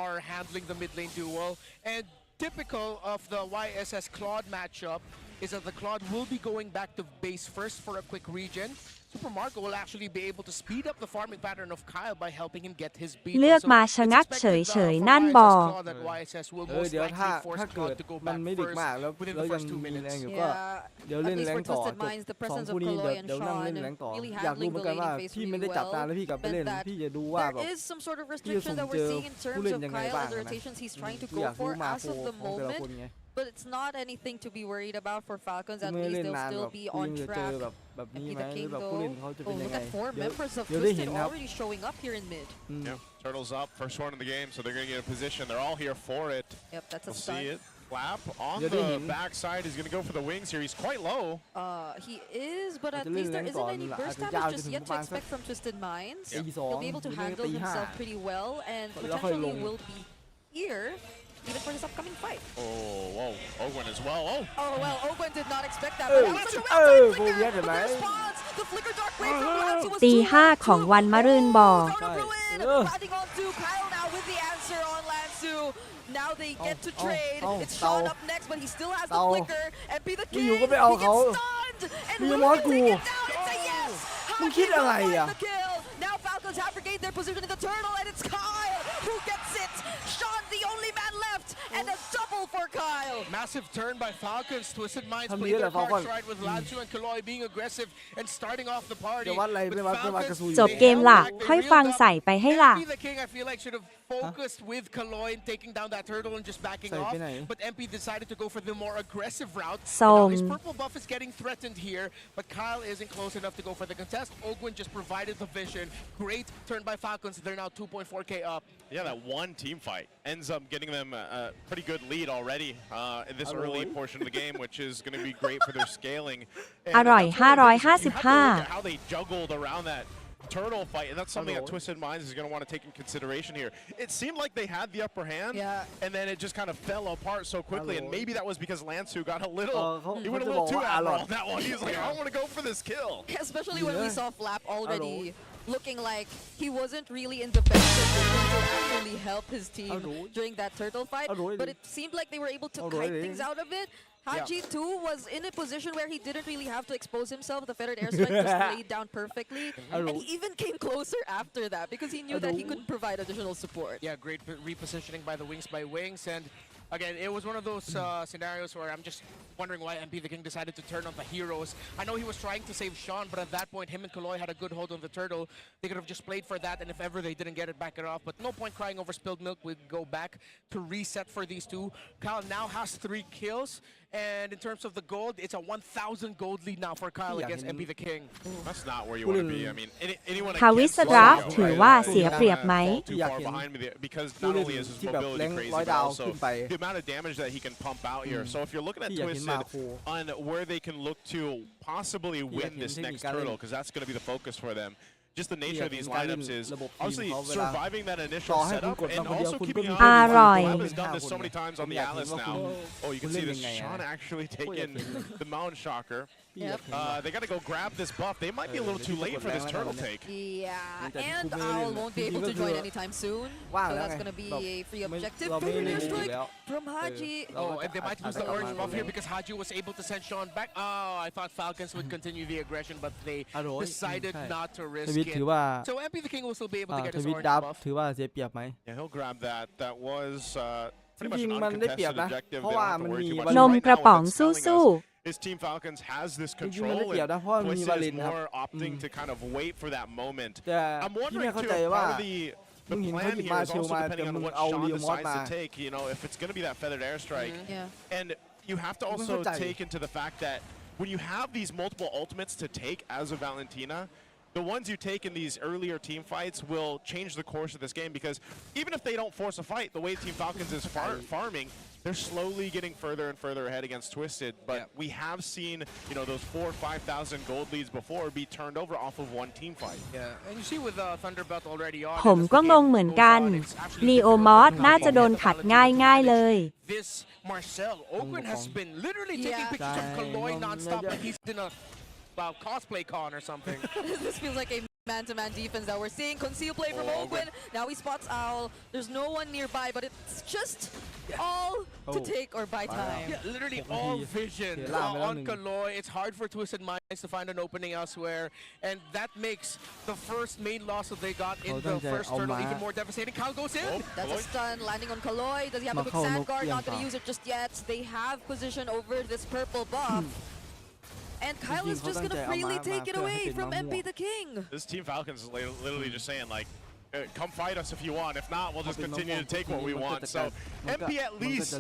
[SPEAKER 15] are handling the mid lane duel. And typical of the YSS Claude matchup is that the Claude will be going back to base first for a quick regen.
[SPEAKER 5] Super Marco will actually be able to speed up the farming pattern of Kyle by helping him get his beat.
[SPEAKER 17] เลือกมาชะงักเฉยๆนั่นบอก
[SPEAKER 2] เดี๋ยวถ้าเกิดมันไม่ดึกมากแล้วยังมีแรงอยู่ก็เดี๋ยวเล่นแรงต่อจบสองคู่นี้เดี๋ยวนั่งเล่นแรงต่ออยากรู้เหมือนกันว่าพี่ไม่ได้จับตาแล้วพี่กลับไปเล่นพี่จะดูว่าแบบพี่จะสุ่มเจอผู้เล่นยังไงบ้างนะอยากรู้มาโฟของแต่ละคนไง
[SPEAKER 18] But it's not anything to be worried about for Falcons. At least they'll still be on track. And the King though. Oh, look at 4 members of Twisted already showing up here in mid.
[SPEAKER 12] Yeah, Turtles up, first one in the game, so they're going to get a position. They're all here for it.
[SPEAKER 18] Yep, that's a
[SPEAKER 12] we'll
[SPEAKER 18] stun.
[SPEAKER 12] see it. Flap on the backside. He's going to go for the wings here. He's quite low.
[SPEAKER 18] He is, but at least there isn't any burst damage just yet to expect from Twisted Minds.
[SPEAKER 12] Yeah.
[SPEAKER 18] He'll be able to handle himself pretty well and potentially will be here. Even for this upcoming fight.
[SPEAKER 12] Oh, whoa. Ogwen as well.
[SPEAKER 18] Oh, well, Ogwen did not expect that. But that was such a well-timed flicker. But the response, the flicker dark wave from Lanzu was
[SPEAKER 17] ตี
[SPEAKER 18] too
[SPEAKER 17] 5ของวันมะรืนบอก
[SPEAKER 18] Landing on to Kyle now with the answer on Lanzu. Now they get to trade. It's Sean up next, but he still has the flicker. MP the King, he gets stunned. And will he take it down? It's a yes. Haji will find the kill. Now Falcons have regained their position in the turtle, and it's Kyle who gets it. Sean, the only man left, and a double for Kyle.
[SPEAKER 5] Massive turn by Falcons. Twisted Minds playing their cards right with Lanzu and Kaloi being aggressive and starting off the party.
[SPEAKER 17] จบเกมหลักค่อยฟังใส่ไปให้หลัก
[SPEAKER 5] MP the King, I feel like, should have focused with Kaloi and taking down that turtle and just backing off. But MP decided to go for the more aggressive route. Now his purple buff is getting threatened here, but Kyle isn't close enough to go for the contest. Ogwen just provided the vision. Great turn by Falcons. They're now 2.4k up.
[SPEAKER 12] Yeah, that one team fight ends up getting them a pretty good lead already in this early portion of the game, which is going to be great for their scaling.
[SPEAKER 17] อร่อย 555
[SPEAKER 12] How they juggled around that turtle fight, and that's something that Twisted Minds is going to want to take in consideration here. It seemed like they had the upper hand, and then it just kind of fell apart so quickly, and maybe that was because Lanzu got a little, he went a little too admiral on that one. He's like, I want to go for this kill.
[SPEAKER 18] Especially when we saw Flap already looking like he wasn't really in the best position to actually help his team during that turtle fight, but it seemed like they were able to kite things out of it. Haji too was in a position where he didn't really have to expose himself. The feathered airstrike just laid down perfectly, and he even came closer after that because he knew that he could provide additional support.
[SPEAKER 5] Yeah, great repositioning by the Wings by Wings, and again, it was one of those scenarios where I'm just wondering why MP the King decided to turn on the heroes. I know he was trying to save Sean, but at that point, him and Kaloi had a good hold on the turtle. They could have just played for that, and if ever they didn't get it, back it off. But no point crying over spilled milk. We go back to reset for these two. Kyle now has 3 kills, and in terms of the gold, it's a 1,000 gold lead now for Kyle against MP the King.
[SPEAKER 12] That's not where you want to be. I mean, anyone
[SPEAKER 17] ทวิสดราฟถือว่าเสียเปรียบไหม
[SPEAKER 12] too far behind me because not only is his mobility crazy, but also the amount of damage that he can pump out here. So if you're looking at Twisted on where they can look to possibly win this next turtle, because that's going to be the focus for them. Just the nature of these lineups is obviously surviving that initial setup and also keeping an eye on has done this so many times on the Alice now. Oh, you can see this Sean actually taking the Mound Shocker. They got to go grab this buff. They might be a little too late for this turtle take.
[SPEAKER 18] Yeah, and Owl won't be able to join anytime soon. So that's going to be a free objective. Strike from Haji.
[SPEAKER 5] Oh, and they might lose the orange buff here because Haji was able to send Sean back. Oh, I thought Falcons would continue the aggression, but they decided not to risk it. So MP the King will still be able to get his orange buff.
[SPEAKER 2] ถือว่าเสียเปรียบไหม
[SPEAKER 12] Yeah, he'll grab that. That was pretty
[SPEAKER 2] จริ
[SPEAKER 12] much
[SPEAKER 2] ง
[SPEAKER 12] an
[SPEAKER 2] ๆมันได้เปรียบ
[SPEAKER 12] uncontested
[SPEAKER 2] นะ
[SPEAKER 12] objective.
[SPEAKER 2] เพราะ
[SPEAKER 12] They
[SPEAKER 2] ว่า
[SPEAKER 12] don't have
[SPEAKER 2] มัน
[SPEAKER 12] to worry
[SPEAKER 2] มี
[SPEAKER 12] too
[SPEAKER 2] วา
[SPEAKER 12] much.
[SPEAKER 2] เล
[SPEAKER 17] น
[SPEAKER 2] น
[SPEAKER 17] มกระป๋องสู้
[SPEAKER 12] His team Falcons has this control,
[SPEAKER 2] ได้เปรียบนะเพราะว่ามันมี
[SPEAKER 12] and
[SPEAKER 2] วาเล
[SPEAKER 12] Twisted
[SPEAKER 2] น
[SPEAKER 12] is
[SPEAKER 2] ครับ
[SPEAKER 12] more opting to kind of wait for that moment.
[SPEAKER 2] แต่
[SPEAKER 12] I'm
[SPEAKER 2] พี่ไม่
[SPEAKER 12] wondering
[SPEAKER 2] เข้า
[SPEAKER 12] too
[SPEAKER 2] ใจ
[SPEAKER 12] if
[SPEAKER 2] ว่า
[SPEAKER 12] part of the
[SPEAKER 2] มึงเห็นเขา
[SPEAKER 12] plan
[SPEAKER 2] หยิบ
[SPEAKER 12] here
[SPEAKER 2] มา
[SPEAKER 12] is
[SPEAKER 2] เชล
[SPEAKER 12] also
[SPEAKER 2] มา
[SPEAKER 12] depending
[SPEAKER 2] แต่
[SPEAKER 12] on
[SPEAKER 2] มึง
[SPEAKER 12] what
[SPEAKER 2] เอา
[SPEAKER 12] Sean
[SPEAKER 2] เรียวมอส
[SPEAKER 12] decides
[SPEAKER 2] มา
[SPEAKER 12] to take. You know, if it's going to be that feathered airstrike, and you have to also take into the fact that when you have these multiple ultimates to take as a Valentina, the ones you take in these earlier team fights will change the course of this game, because even if they don't force a fight, the way Team Falcons is farming, they're slowly getting further and further ahead against Twisted. But we have seen, you know, those 4,000 or 5,000 gold leads before be turned over off of one team fight.
[SPEAKER 5] Yeah, and you see with Thunderbelt already on.
[SPEAKER 17] ผมก็งงเหมือนกันลีโอมอสน่าจะโดนขัดง่ายๆเลย
[SPEAKER 5] This Marcel Ogren has been literally taking pictures of Kaloi nonstop like he's in a cosplay con or something.
[SPEAKER 18] This feels like a man-to-man defense that we're seeing. Conceal play from Ogwin. Now he spots Owl. There's no one nearby, but it's just all to take or buy time.
[SPEAKER 5] Yeah, literally all vision on Kaloy. It's hard for Twisted Minds to find an opening elsewhere, and that makes the first main loss that they got in the first turtle even more devastating. Kyle goes in.
[SPEAKER 18] That's a stun landing on Kaloy. Does he have a quick sand guard? Not going to use it just yet. They have position over this purple buff. And Kyle is just going to freely take it away from MP the King.
[SPEAKER 12] This Team Falcons is literally just saying, like, come fight us if you want. If not, we'll just continue to take what we want. So MP at least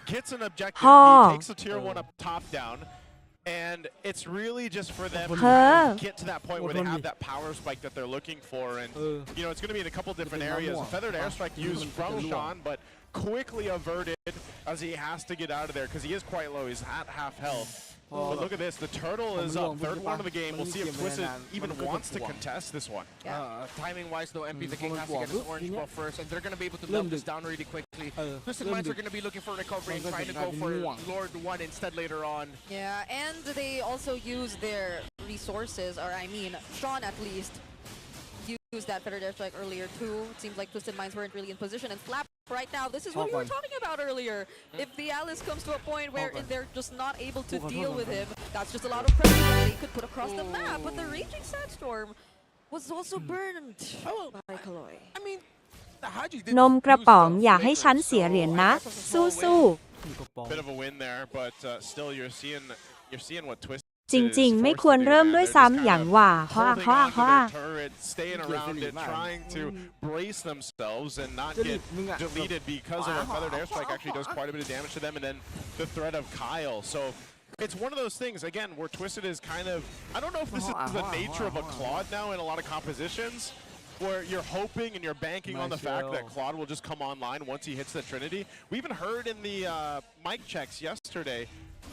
[SPEAKER 12] gets an objective. He takes the tier 1 up top down. And it's really just for them to get to that point where they have that power spike that they're looking for. And, you know, it's going to be in a couple different areas. A feathered airstrike used from Sean, but quickly averted as he has to get out of there because he is quite low. He's at half health. But look at this, the turtle is up, third one of the game. We'll see if Twisted even wants to contest this one.
[SPEAKER 5] Timing-wise, though, MP the King has to get his orange buff first, and they're going to be able to melt this down really quickly. Twisted Minds are going to be looking for recovery and trying to go for Lord 1 instead later on.
[SPEAKER 18] Yeah, and they also use their resources, or I mean, Sean at least used that feathered airstrike earlier too. It seems like Twisted Minds weren't really in position, and Flap right now, this is what we were talking about earlier. If the Alice comes to a point where they're just not able to deal with him, that's just a lot of pressure that they could put across the map. But the Raging Sandstorm was also burned by Kaloy.
[SPEAKER 5] I mean,
[SPEAKER 17] นมกระป๋องอย่าให้ฉันเสียเหรียญนะสู้
[SPEAKER 12] Bit of a win there, but still you're seeing what Twist
[SPEAKER 17] จริงๆไม่ควรเริ่มด้วยซ้ำอย่างว่าฮ่าฮ่าฮ่า
[SPEAKER 12] staying around it, trying to brace themselves and not get deleted because of a feathered airstrike actually does quite a bit of damage to them, and then the threat of Kyle. So it's one of those things, again, where Twisted is kind of, I don't know if this is the nature of a Claude now in a lot of compositions, where you're hoping and you're banking on the fact that Claude will just come online once he hits the Trinity. We even heard in the mic checks yesterday,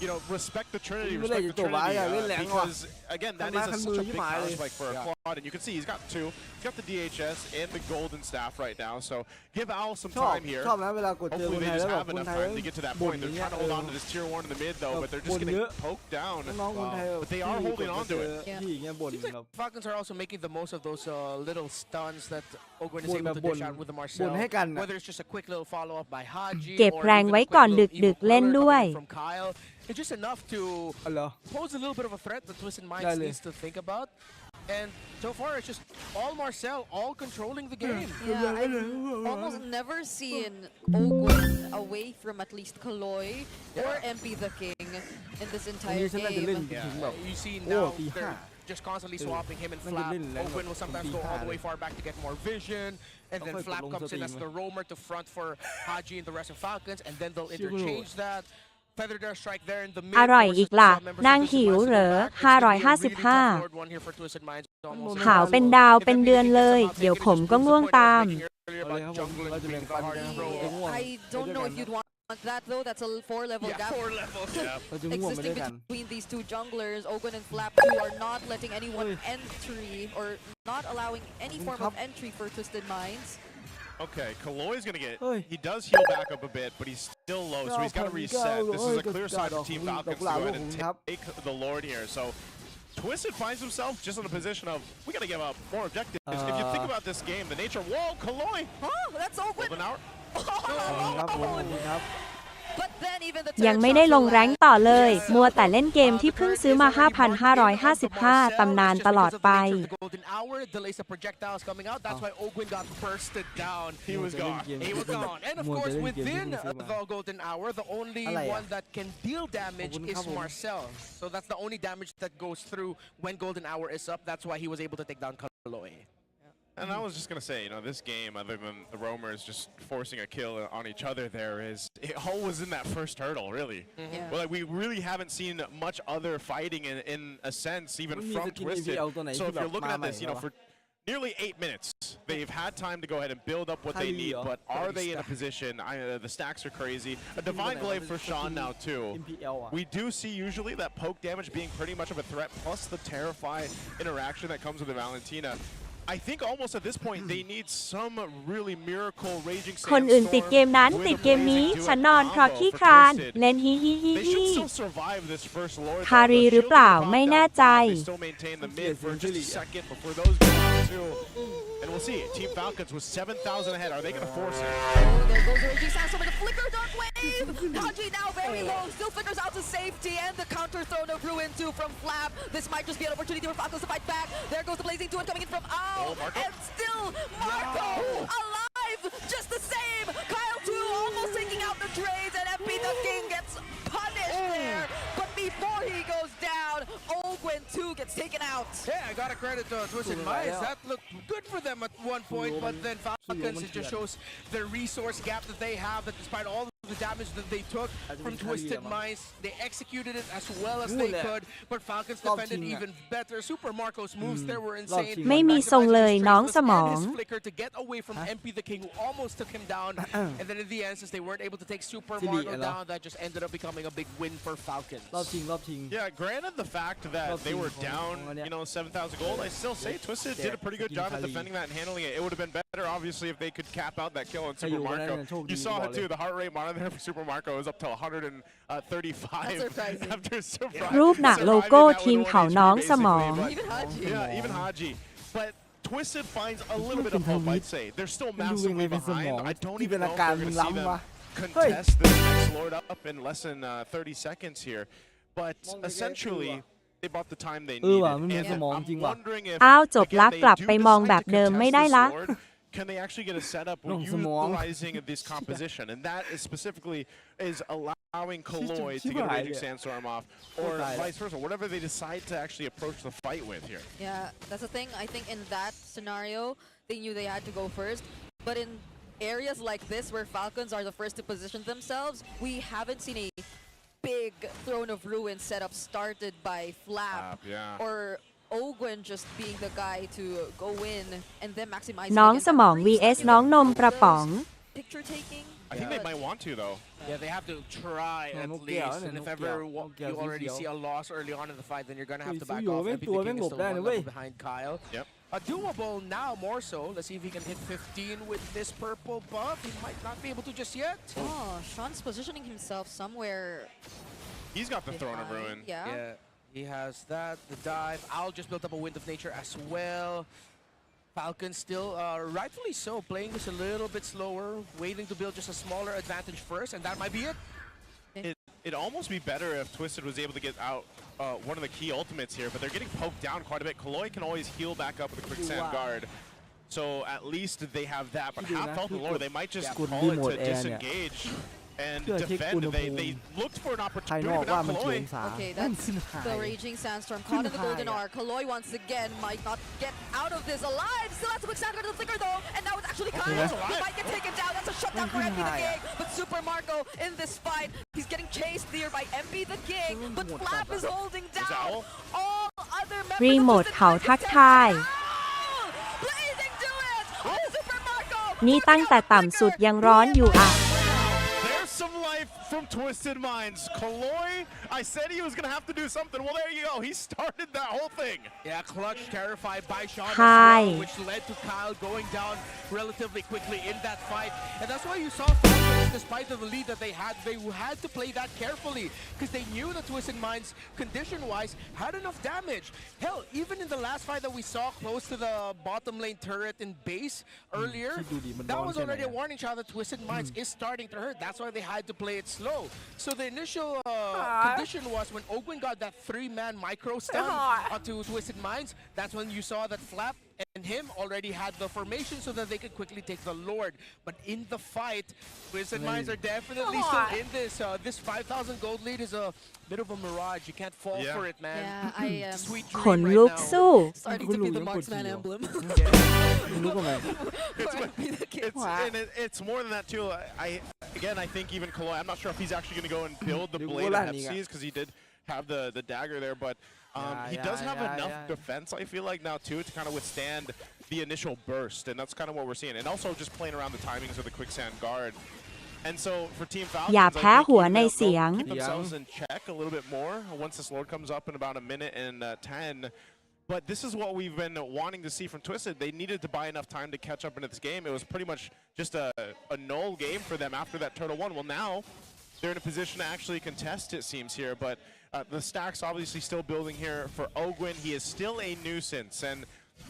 [SPEAKER 12] you know, respect the Trinity, because, again, that is such a big power spike for a Claude, and you can see he's got 2. He's got the DHS and the golden staff right now, so give Owl some time here. Hopefully they just have enough time to get to that point. They're trying to hold on to this tier 1 in the mid, though, but they're just getting poked down. But they are holding on to it.
[SPEAKER 5] Seems like Falcons are also making the most of those little stuns that Ogwin is able to dish out with the Marcel. Whether it's just a quick little follow-up by Haji,
[SPEAKER 17] เก็บแรงไว้ก่อนดึกๆเล่นด้วย
[SPEAKER 5] from Kyle. It's just enough to pose a little bit of a threat that Twisted Minds needs to think about. And so far, it's just all Marcel, all controlling the game.
[SPEAKER 18] Yeah, I've almost never seen Ogwin away from at least Kaloy or MP the King in this entire game.
[SPEAKER 5] You see now they're just constantly swapping him and Flap. Ogwin will sometimes go all the way far back to get more vision, and then Flap comes in as the roamer to front for Haji and the rest of Falcons, and then they'll interchange that. Feathered airstrike there in the mid.
[SPEAKER 17] อร่อยอีกล่ะนางหิวเหรอ555ขาวเป็นดาวเป็นเดือนเลยเดี๋ยวผมก็ง่วงตาม
[SPEAKER 18] I don't know if you'd want that though. That's a 4-level gap.
[SPEAKER 5] 4 levels.
[SPEAKER 18] Existing between these two junglers. Ogwin and Flap 2 are not letting anyone entry or not allowing any form of entry for Twisted Minds.
[SPEAKER 12] Okay, Kaloy's going to get, he does heal back up a bit, but he's still low, so he's got to reset. This is a clear sign for Team Falcons to go ahead and take the Lord here. So Twisted finds himself just in a position of, we got to give up more objectives. If you think about this game, the nature, whoa, Kaloy!
[SPEAKER 18] Oh, that's Ogwin! But then even the
[SPEAKER 17] ยังไม่ได้ลงแรงต่อเลยมัวแต่เล่นเกมที่เพิ่งซื้อมา 5,555 ตำนานตลอดไป
[SPEAKER 5] Golden hour delays the projectiles coming out. That's why Ogwin got bursted down.
[SPEAKER 12] He was gone.
[SPEAKER 5] He was gone. And of course, within the golden hour, the only one that can deal damage is Marcel. So that's the only damage that goes through when golden hour is up. That's why he was able to take down Kaloy.
[SPEAKER 12] And I was just going to say, you know, this game, other than the roamers just forcing a kill on each other there, is it all was in that first hurdle, really. Well, like, we really haven't seen much other fighting in a sense, even from Twisted. So if you're looking at this, you know, for nearly 8 minutes, they've had time to go ahead and build up what they need, but are they in a position? The stacks are crazy. A Divine Glaive for Sean now, too. We do see usually that poke damage being pretty much of a threat, plus the Terrify interaction that comes with the Valentina. I think almost at this point they need some really miracle raging
[SPEAKER 17] คนอื่น
[SPEAKER 12] sandstorm
[SPEAKER 17] ติดเกมนั้น
[SPEAKER 12] with
[SPEAKER 17] ติด
[SPEAKER 12] a
[SPEAKER 17] เกมนี้
[SPEAKER 12] blazing
[SPEAKER 17] ฉัน
[SPEAKER 12] duet
[SPEAKER 17] นอนเพราะ
[SPEAKER 12] combo
[SPEAKER 17] ขี้
[SPEAKER 12] for
[SPEAKER 17] คร้าน
[SPEAKER 12] Twisted.
[SPEAKER 17] เล่นฮิฮิฮิ
[SPEAKER 12] They
[SPEAKER 17] ฮิ
[SPEAKER 12] should still survive this first Lord.
[SPEAKER 17] คารีหรือเปล่าไม่แน่ใจ
[SPEAKER 12] They still maintain the mid for just a second before those go down too. And we'll see. Team Falcons with 7,000 ahead. Are they going to force it?
[SPEAKER 18] There goes the Raging Sandstorm with the Flicker Dark Wave! Haji now very low, still flickers out to safety, and the counter Throne of Ruin too from Flap. This might just be an opportunity for Falcons to fight back. There goes the Blazing Duet coming in from Ao, and still Marco alive! Just the same! Kyle too almost taking out the trades, and MP the King gets punished there. But before he goes down, Ogwen too gets taken out.
[SPEAKER 5] Yeah, I gotta credit Twisted Minds. That looked good for them at one point, but then Falcons, it just shows the resource gap that they have, that despite all the damage that they took from Twisted Minds, they executed it as well as they could, but Falcons defended even better. Super Marco's moves there were insane.
[SPEAKER 17] ไม่มีทรงเลยน้องสมอง
[SPEAKER 5] His flicker to get away from MP the King, who almost took him down, and then in the end, since they weren't able to take Super Marco down, that just ended up becoming a big win for Falcons.
[SPEAKER 12] Yeah, granted the fact that they were down, 7,000 gold, I still say Twisted did a pretty good job at defending that and handling it. It would have been better, obviously, if they could cap out that kill on Super Marco. You saw it too, the heart rate monitor for Super Marco was up to 135 after surviving.
[SPEAKER 17] รูปหนักโลโก้ทีมเขาน้องสมอง
[SPEAKER 12] Yeah, even Haji. But Twisted finds a little bit of hope, I'd say. They're still massively behind. I don't even know if we're going to see them contest this next Lord up in less than 30 seconds here. But essentially, they bought the time they needed. And I'm wondering if
[SPEAKER 17] อ้าวจบละ
[SPEAKER 12] again,
[SPEAKER 17] กลับ
[SPEAKER 12] they
[SPEAKER 17] ไป
[SPEAKER 12] do
[SPEAKER 17] มอง
[SPEAKER 12] decide
[SPEAKER 17] แบบ
[SPEAKER 12] to
[SPEAKER 17] เดิม
[SPEAKER 12] contest
[SPEAKER 17] ไม่ได้
[SPEAKER 12] this
[SPEAKER 17] ละ
[SPEAKER 12] Lord, can they actually get a setup utilizing this composition? And that is specifically is allowing Kaloy to get a Raging Sandstorm off, or vice versa, whatever they decide to actually approach the fight with here.
[SPEAKER 18] Yeah, that's the thing. I think in that scenario, they knew they had to go first. But in areas like this, where Falcons are the first to position themselves, we haven't seen a big Throne of Ruin setup started by Flap or Ogwen just being the guy to go in and then maximize.
[SPEAKER 17] น้องสมอง vs น้องนมกระป๋อง
[SPEAKER 18] Picture taking.
[SPEAKER 12] I think they might want to, though.
[SPEAKER 5] Yeah, they have to try at least, and if ever you already see a loss early on in the fight, then you're gonna have to back off. MP the King is still one level behind Kyle.
[SPEAKER 12] Yep.
[SPEAKER 5] Doable now more so. Let's see if he can hit 15 with this purple buff. He might not be able to just yet.
[SPEAKER 18] Oh, Sean's positioning himself somewhere.
[SPEAKER 12] He's got the Throne of Ruin.
[SPEAKER 18] Yeah.
[SPEAKER 5] He has that, the dive. Owl just built up a Wind of Nature as well. Falcons still, rightfully so, playing this a little bit slower, waiting to build just a smaller advantage first, and that might be it.
[SPEAKER 12] It'd almost be better if Twisted was able to get out one of the key ultimates here, but they're getting poked down quite a bit. Kaloy can always heal back up with a Quicksand Guard. So at least they have that, but half health and lower, they might just call it to disengage and defend. They looked for an opportunity, but not Kaloy.
[SPEAKER 18] Okay, that's the Raging Sandstorm caught in the Golden Arc. Kaloy once again might not get out of this alive. Still has a quick Sandguard to the Flicker though, and now it's actually Kyle. He might get taken down. That's a shutdown for MP the King. But Super Marco in this fight, he's getting chased here by MP the King. But Flap is holding down all other members
[SPEAKER 17] รีโมทเขาทักทาย
[SPEAKER 18] Blazing Duet on Super Marco.
[SPEAKER 17] นี่ตั้งแต่ต่ำสุดยังร้อนอยู่อ่ะ
[SPEAKER 12] There's some life from Twisted Minds. Kaloy, I said he was going to have to do something. Well, there you go. He started that whole thing.
[SPEAKER 5] Yeah, clutch terrified by Sean as
[SPEAKER 17] Hi.
[SPEAKER 5] well, which led to Kyle going down relatively quickly in that fight. And that's why you saw Falcons, despite the lead that they had to play that carefully because they knew that Twisted Minds, condition-wise, had enough damage. Hell, even in the last fight that we saw close to the bottom lane turret in base earlier, that was already a warning shot that Twisted Minds is starting to hurt. That's why they had to play it slow. So the initial condition was when Ogwen got that 3-man micro stun onto Twisted Minds, that's when you saw that Flap and him already had the formation so that they could quickly take the Lord. But in the fight, Twisted Minds are definitely still in this. This 5,000 gold lead is a bit of a mirage. You can't fall for it, man.
[SPEAKER 18] Yeah, I am
[SPEAKER 5] Sweet
[SPEAKER 17] ขน
[SPEAKER 5] dream
[SPEAKER 17] ลุก
[SPEAKER 5] right now.
[SPEAKER 17] สู้
[SPEAKER 18] starting to be the marksman emblem.
[SPEAKER 12] It's more than that too. I think even Kaloy, I'm not sure if he's actually going to go and build the blade of Hepsies because he did have the dagger there, but he does have enough defense, I feel like, now too, to kind of withstand the initial burst, and that's kind of what we're seeing. And also just playing around the timings of the Quicksand Guard. And so for Team Falcons,
[SPEAKER 17] อย่าแพ้หัวในเสียง
[SPEAKER 12] keep themselves in check a little bit more. Once this Lord comes up in about a minute and 10, But this is what we've been wanting to see from Twisted. They needed to buy enough time to catch up into this game. It was pretty much just a null game for them after that Turtle 1. Well, now they're in a position to actually contest, it seems, here. But the stack's obviously still building here for Ogwin. He is still a nuisance. And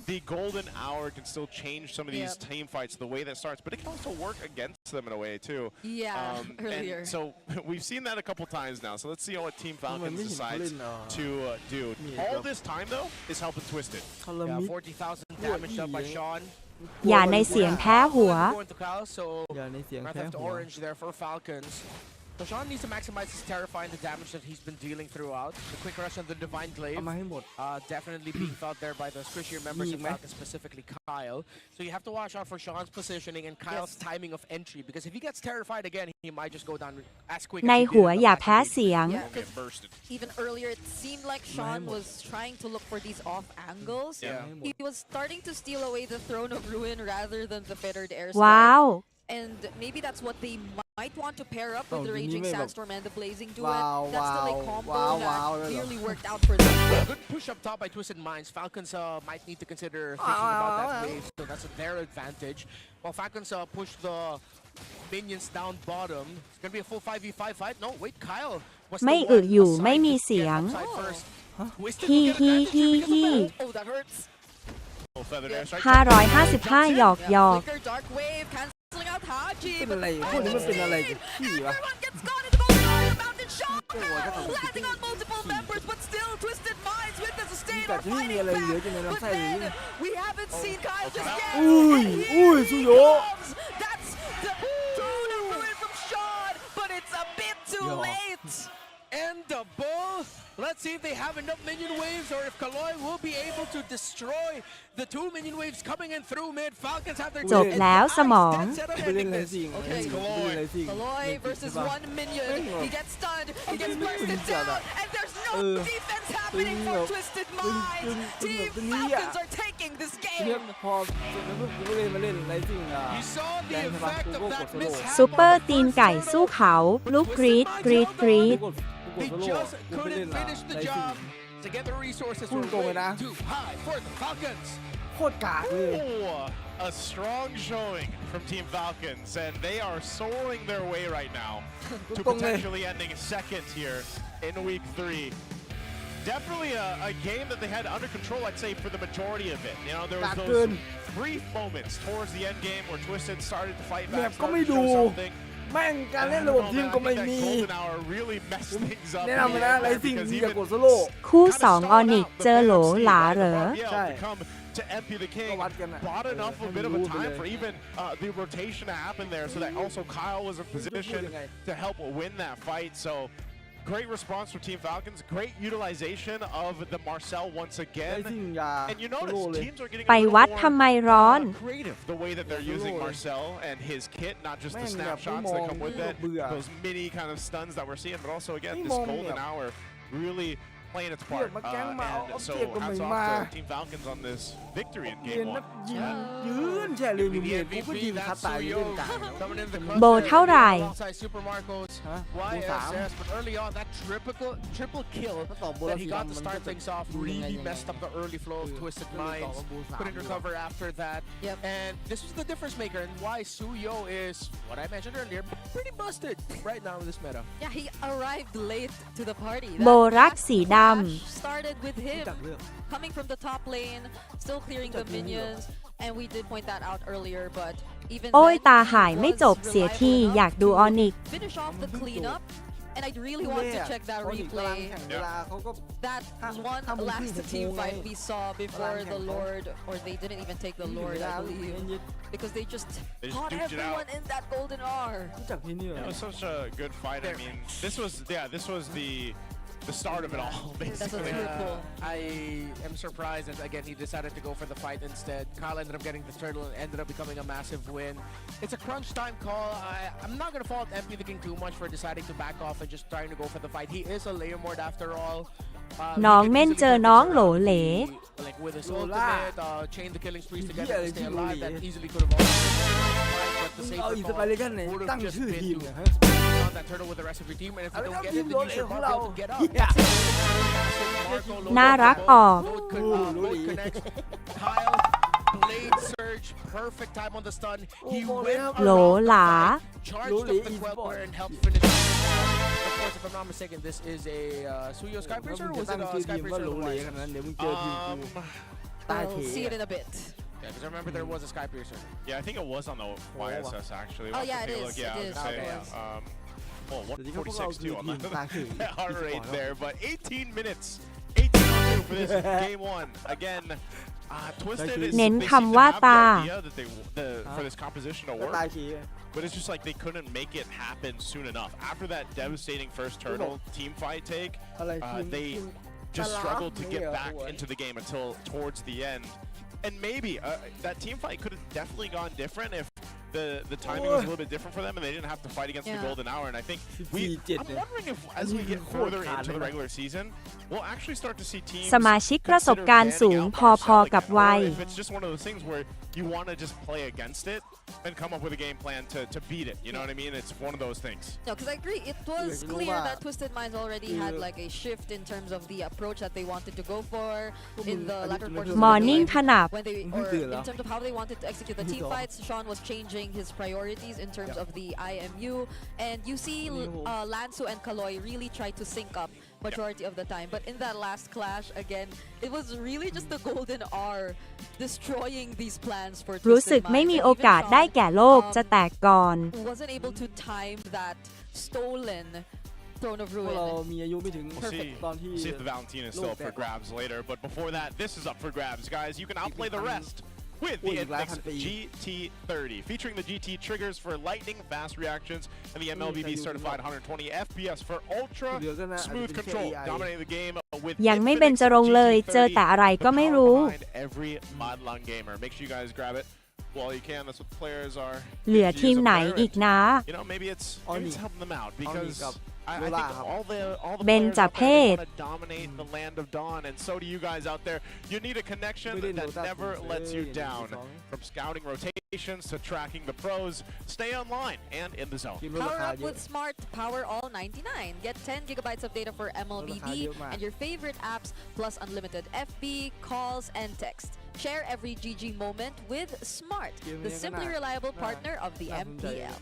[SPEAKER 12] the golden hour can still change some of these team fights the way that starts, but it can also work against them in a way too.
[SPEAKER 18] Yeah, earlier.
[SPEAKER 12] And so we've seen that a couple times now. So let's see what Team Falcons decides to do. All this time though is helping Twisted.
[SPEAKER 5] Yeah, 40,000 damage up by Sean.
[SPEAKER 17] อย่าในเสียงแพ้หัว
[SPEAKER 5] Going to Kyle, so Breath of the Orange there for Falcons. So Sean needs to maximize his Terrifying, the damage that he's been dealing throughout. The quick rush on the Divine Glaive, definitely being felt there by the squishier members of Falcons, specifically Kyle. So you have to watch out for Sean's positioning and Kyle's timing of entry, because if he gets terrified again, he might just go down as quick as
[SPEAKER 17] ใน
[SPEAKER 5] he
[SPEAKER 17] หัว
[SPEAKER 5] did
[SPEAKER 17] อย่าแพ้เสียง
[SPEAKER 18] Even earlier, it seemed like Sean was trying to look for these off angles. He was starting to steal away the Throne of Ruin rather than the Fettered Airstrike.
[SPEAKER 17] ว้าว
[SPEAKER 18] And maybe that's what they might want to pair up with the Raging Sandstorm and the Blazing Duet.
[SPEAKER 2] Wow,
[SPEAKER 18] That's still a
[SPEAKER 2] wow,
[SPEAKER 18] combo
[SPEAKER 2] wow,
[SPEAKER 18] that
[SPEAKER 2] wow.
[SPEAKER 18] clearly worked out for them.
[SPEAKER 5] Good push up top by Twisted Minds. Falcons might need to consider thinking about that wave, so that's their advantage. While Falcons push the minions down bottom, it's going to be a full 5v5 fight. No, wait, Kyle was
[SPEAKER 17] ไม่
[SPEAKER 5] the
[SPEAKER 17] อึ
[SPEAKER 5] one
[SPEAKER 17] อยู่
[SPEAKER 5] assigned
[SPEAKER 17] ไม่มี
[SPEAKER 5] to
[SPEAKER 17] เสียง
[SPEAKER 5] get outside first. Twisted
[SPEAKER 17] ฮี
[SPEAKER 5] will get
[SPEAKER 17] ฮี
[SPEAKER 5] advantage
[SPEAKER 17] ฮี
[SPEAKER 5] here because
[SPEAKER 17] ฮี
[SPEAKER 5] of that.
[SPEAKER 18] Oh, that hurts.
[SPEAKER 17] 555 หยอกหยอก
[SPEAKER 18] Flicker, Dark Wave, canceling out Haji.
[SPEAKER 2] เป็นอะไรพวกนี้มันเป็นอะไรกันขี้วะ
[SPEAKER 18] Everyone gets caught into the golden mountain shot. Landing on multiple members, but still Twisted Minds with the sustain are fighting back. But then we haven't seen Kyle just yet.
[SPEAKER 2] อุ้ย อุ้ย สุโย
[SPEAKER 18] That's the throne of ruin from Sean, but it's a bit too late.
[SPEAKER 5] And the bull. Let's see if they have enough minion waves or if Kaloy will be able to destroy the 2 minion waves coming in through mid. Falcons have their
[SPEAKER 17] จบแล้วสมอง
[SPEAKER 2] ไปเล่นอะไรสิง
[SPEAKER 18] Okay,
[SPEAKER 2] ไปเล่นอะไรสิง
[SPEAKER 18] Kaloy versus 1 minion. He gets stunned, he gets bursted down, and there's no defense happening for Twisted Minds. Team Falcons are taking this
[SPEAKER 2] เนี่ย
[SPEAKER 18] game.
[SPEAKER 2] พอกูเล่นมาเล่นอะไรสิงอ่ะ
[SPEAKER 5] You saw
[SPEAKER 2] แด
[SPEAKER 5] the
[SPEAKER 2] งใช่ปะ
[SPEAKER 5] effect
[SPEAKER 2] กู
[SPEAKER 5] of
[SPEAKER 2] ก็ก
[SPEAKER 5] that
[SPEAKER 2] ดโซโล่
[SPEAKER 5] mishap.
[SPEAKER 17] ซูเปอร์ตีนไก่สู้เขาลูกกรีดกรีดกรีด
[SPEAKER 5] They just couldn't finish the job to get the resources were way too high for the Falcons.
[SPEAKER 2] โคตรกากเลย
[SPEAKER 12] Oh, a strong showing from Team Falcons, and they are soaring their way right now to potentially ending second here in week 3. Definitely a game that they had under control, I'd say, for the majority of it. You know, there was those brief moments towards the end game where Twisted started to fight back, started to show something.
[SPEAKER 2] แม่งการเล่นระบบทีมก็ไม่มี แนะนำเลยนะอะไรสิ่งที่จะกดโซโล่
[SPEAKER 17] คู่ 2 ออนิกเจอโหลหลาเหรอ
[SPEAKER 12] ใช่ to MP the King, bought enough a bit of a time for even the rotation to happen there, so that also Kyle was in position to help win that fight. So great response from Team Falcons, great utilization of the Marcel once again. And you notice teams are getting
[SPEAKER 17] ไป
[SPEAKER 12] a little
[SPEAKER 17] วัด
[SPEAKER 12] more
[SPEAKER 17] ทำไมร้อน
[SPEAKER 12] creative the way that they're using Marcel and his kit, not just the snapshots that come with it, those mini kind of stuns that we're seeing, but also again this golden hour really playing its part. And so hats off to Team Falcons on this victory in game 1.
[SPEAKER 2] ยืนแช่เลยนี่กูก็ยืนคาตายเล่นกัน
[SPEAKER 17] โบเท่าไหร่
[SPEAKER 5] Super Marcos, YSS, but early on that triple kill that he got to start things off really messed up the early flow of Twisted Minds. Couldn't recover after that. And this was the difference maker and why Suyo is, what I mentioned earlier, pretty busted right now in this meta.
[SPEAKER 18] Yeah, he arrived late to the party.
[SPEAKER 17] โบรักสีด
[SPEAKER 18] Started with him coming from the top lane, still clearing the minions, and we did point that out earlier. But even
[SPEAKER 17] ำโอ้ย
[SPEAKER 18] then,
[SPEAKER 17] ตาหายไม่จบเสียทีอยากดูออนิก
[SPEAKER 18] finish off the cleanup. And I really want to check that replay. That one last team fight we saw before the Lord, or they didn't even take the Lord, I believe, because they just caught everyone in that golden R.
[SPEAKER 12] It was such a good fight. I mean, this was the start of it all, basically.
[SPEAKER 5] I am surprised that again he decided to go for the fight instead. Kyle ended up getting the turtle and ended up becoming a massive win. It's a crunch time call. I'm not going to fault MP the King too much for deciding to back off and just trying to go for the fight. He is a layer mord after all.
[SPEAKER 17] น้องเม่นเจอน้องโหลเหล
[SPEAKER 5] Like with his ultimate, chain the killing sprees together to stay alive. That easily could have also been but the safer call would have just been to on that turtle with the rest of your team, and if you
[SPEAKER 2] เอาละ
[SPEAKER 5] don't
[SPEAKER 2] ครับ
[SPEAKER 5] get
[SPEAKER 2] ที
[SPEAKER 5] it,
[SPEAKER 2] ม
[SPEAKER 5] then
[SPEAKER 2] โดน
[SPEAKER 5] you
[SPEAKER 2] เอ
[SPEAKER 5] should
[SPEAKER 2] ของ
[SPEAKER 5] not be
[SPEAKER 2] เรา
[SPEAKER 5] able to get up.
[SPEAKER 17] น่ารักออก
[SPEAKER 5] Both connects. Kyle, blade surge, perfect time on the stun. He went
[SPEAKER 17] โหล
[SPEAKER 5] around
[SPEAKER 17] หลา
[SPEAKER 5] the fight, charged up the Queller and helped finish. Of course, if I'm not mistaken, this is a Suyo Skypiercer, or was it a
[SPEAKER 2] ชื่อทีมว่า
[SPEAKER 5] Skypiercer
[SPEAKER 2] โหล
[SPEAKER 5] or
[SPEAKER 2] เหล
[SPEAKER 5] Wise?
[SPEAKER 2] ขนาดนั้นเดี๋ยวมึงเจอทีมกูตายเถ
[SPEAKER 18] We'll see it in a bit.
[SPEAKER 5] Yeah, because I remember there was a Skypiercer.
[SPEAKER 12] Yeah, I think it was on the YSS actually.
[SPEAKER 18] Oh,
[SPEAKER 12] We'll
[SPEAKER 18] yeah,
[SPEAKER 12] have to
[SPEAKER 18] it
[SPEAKER 12] take a
[SPEAKER 18] is.
[SPEAKER 12] look. Yeah,
[SPEAKER 18] It
[SPEAKER 12] I was
[SPEAKER 18] is.
[SPEAKER 12] gonna say,
[SPEAKER 18] It is.
[SPEAKER 12] well, 146 too on the heart rate
[SPEAKER 2] Esports.
[SPEAKER 12] there, but 18 minutes, 18 for this game one. Again, Twisted is
[SPEAKER 17] เน้น
[SPEAKER 12] they
[SPEAKER 17] คำ
[SPEAKER 12] seem to
[SPEAKER 17] ว่า
[SPEAKER 12] have
[SPEAKER 17] ตา
[SPEAKER 12] the idea that for this composition to
[SPEAKER 2] ก็
[SPEAKER 12] work.
[SPEAKER 2] ตายขี่
[SPEAKER 12] But it's just like they couldn't make it happen soon enough. After that devastating first turtle team fight take,
[SPEAKER 2] อะไรทีม
[SPEAKER 12] they
[SPEAKER 2] ทีม
[SPEAKER 12] just
[SPEAKER 2] ตลาด
[SPEAKER 12] struggled to
[SPEAKER 2] ไม่
[SPEAKER 12] get
[SPEAKER 2] เหรอ
[SPEAKER 12] back
[SPEAKER 2] โอ้ย
[SPEAKER 12] into the game until towards the end. And maybe that team fight could have definitely gone different if the timing was a little bit different for them and they didn't have to fight against the golden hour. And I think I'm wondering if as we get further into the regular season, we'll actually start to see teams
[SPEAKER 17] สมาชิกประสบการณ์สูงพอๆกับวัย
[SPEAKER 12] if it's just one of those things where you want to just play against it and come up with a game plan to beat it. You know what I mean? It's one of those things.
[SPEAKER 18] No, because I agree. It was clear that Twisted Minds already had like a shift in terms of the approach that they wanted to go for in the latter portions of the
[SPEAKER 17] Morning
[SPEAKER 18] game.
[SPEAKER 17] ขนับ
[SPEAKER 18] When they, or in terms of how they wanted to execute the team fights, Sean was changing his priorities in terms of the IMU. And you see Lansu and Kaloy really try to sync up majority of the time. But in that last clash, again, it was really just the golden R destroying these plans for Twisted Minds.
[SPEAKER 17] รู้สึกไม่มีโอกาสได้แก่โลกจะแตกก่อน
[SPEAKER 18] Wasn't able to time that stolen Throne of
[SPEAKER 2] พวก
[SPEAKER 18] Ruin.
[SPEAKER 2] เรามีอายุไม่ถึง
[SPEAKER 12] We'll see,
[SPEAKER 2] ตอนที่
[SPEAKER 12] see if the Valentina is still up for grabs later. But before that, this is up for grabs, guys. You can outplay the rest with the Infinix GT30, featuring the GT triggers for lightning fast reactions and the MLBB certified 120 FPS for ultra smooth control, dominating the game with
[SPEAKER 17] ยังไม่เบนจรงเลยเจอแต่อะไรก็ไม่รู้
[SPEAKER 12] every Modlon gamer. Make sure you guys grab it while you can. That's what the players are.
[SPEAKER 17] เหลือทีมไหนอีกนะ
[SPEAKER 12] You know, maybe it's helping them out because I think all the
[SPEAKER 17] เบน
[SPEAKER 12] players
[SPEAKER 17] จะ
[SPEAKER 12] out
[SPEAKER 17] เพ
[SPEAKER 12] there
[SPEAKER 17] ศ
[SPEAKER 12] want to dominate the land of dawn, and so do you guys out there. You need a connection that never lets you down. From scouting rotations to tracking the pros, stay online and in the zone.
[SPEAKER 18] Power up with Smart Power All 99. Get 10 gigabytes of data for MLBB and your favorite apps plus unlimited FB, calls, and text. Share every GG moment with Smart, the simply reliable partner of the MPL.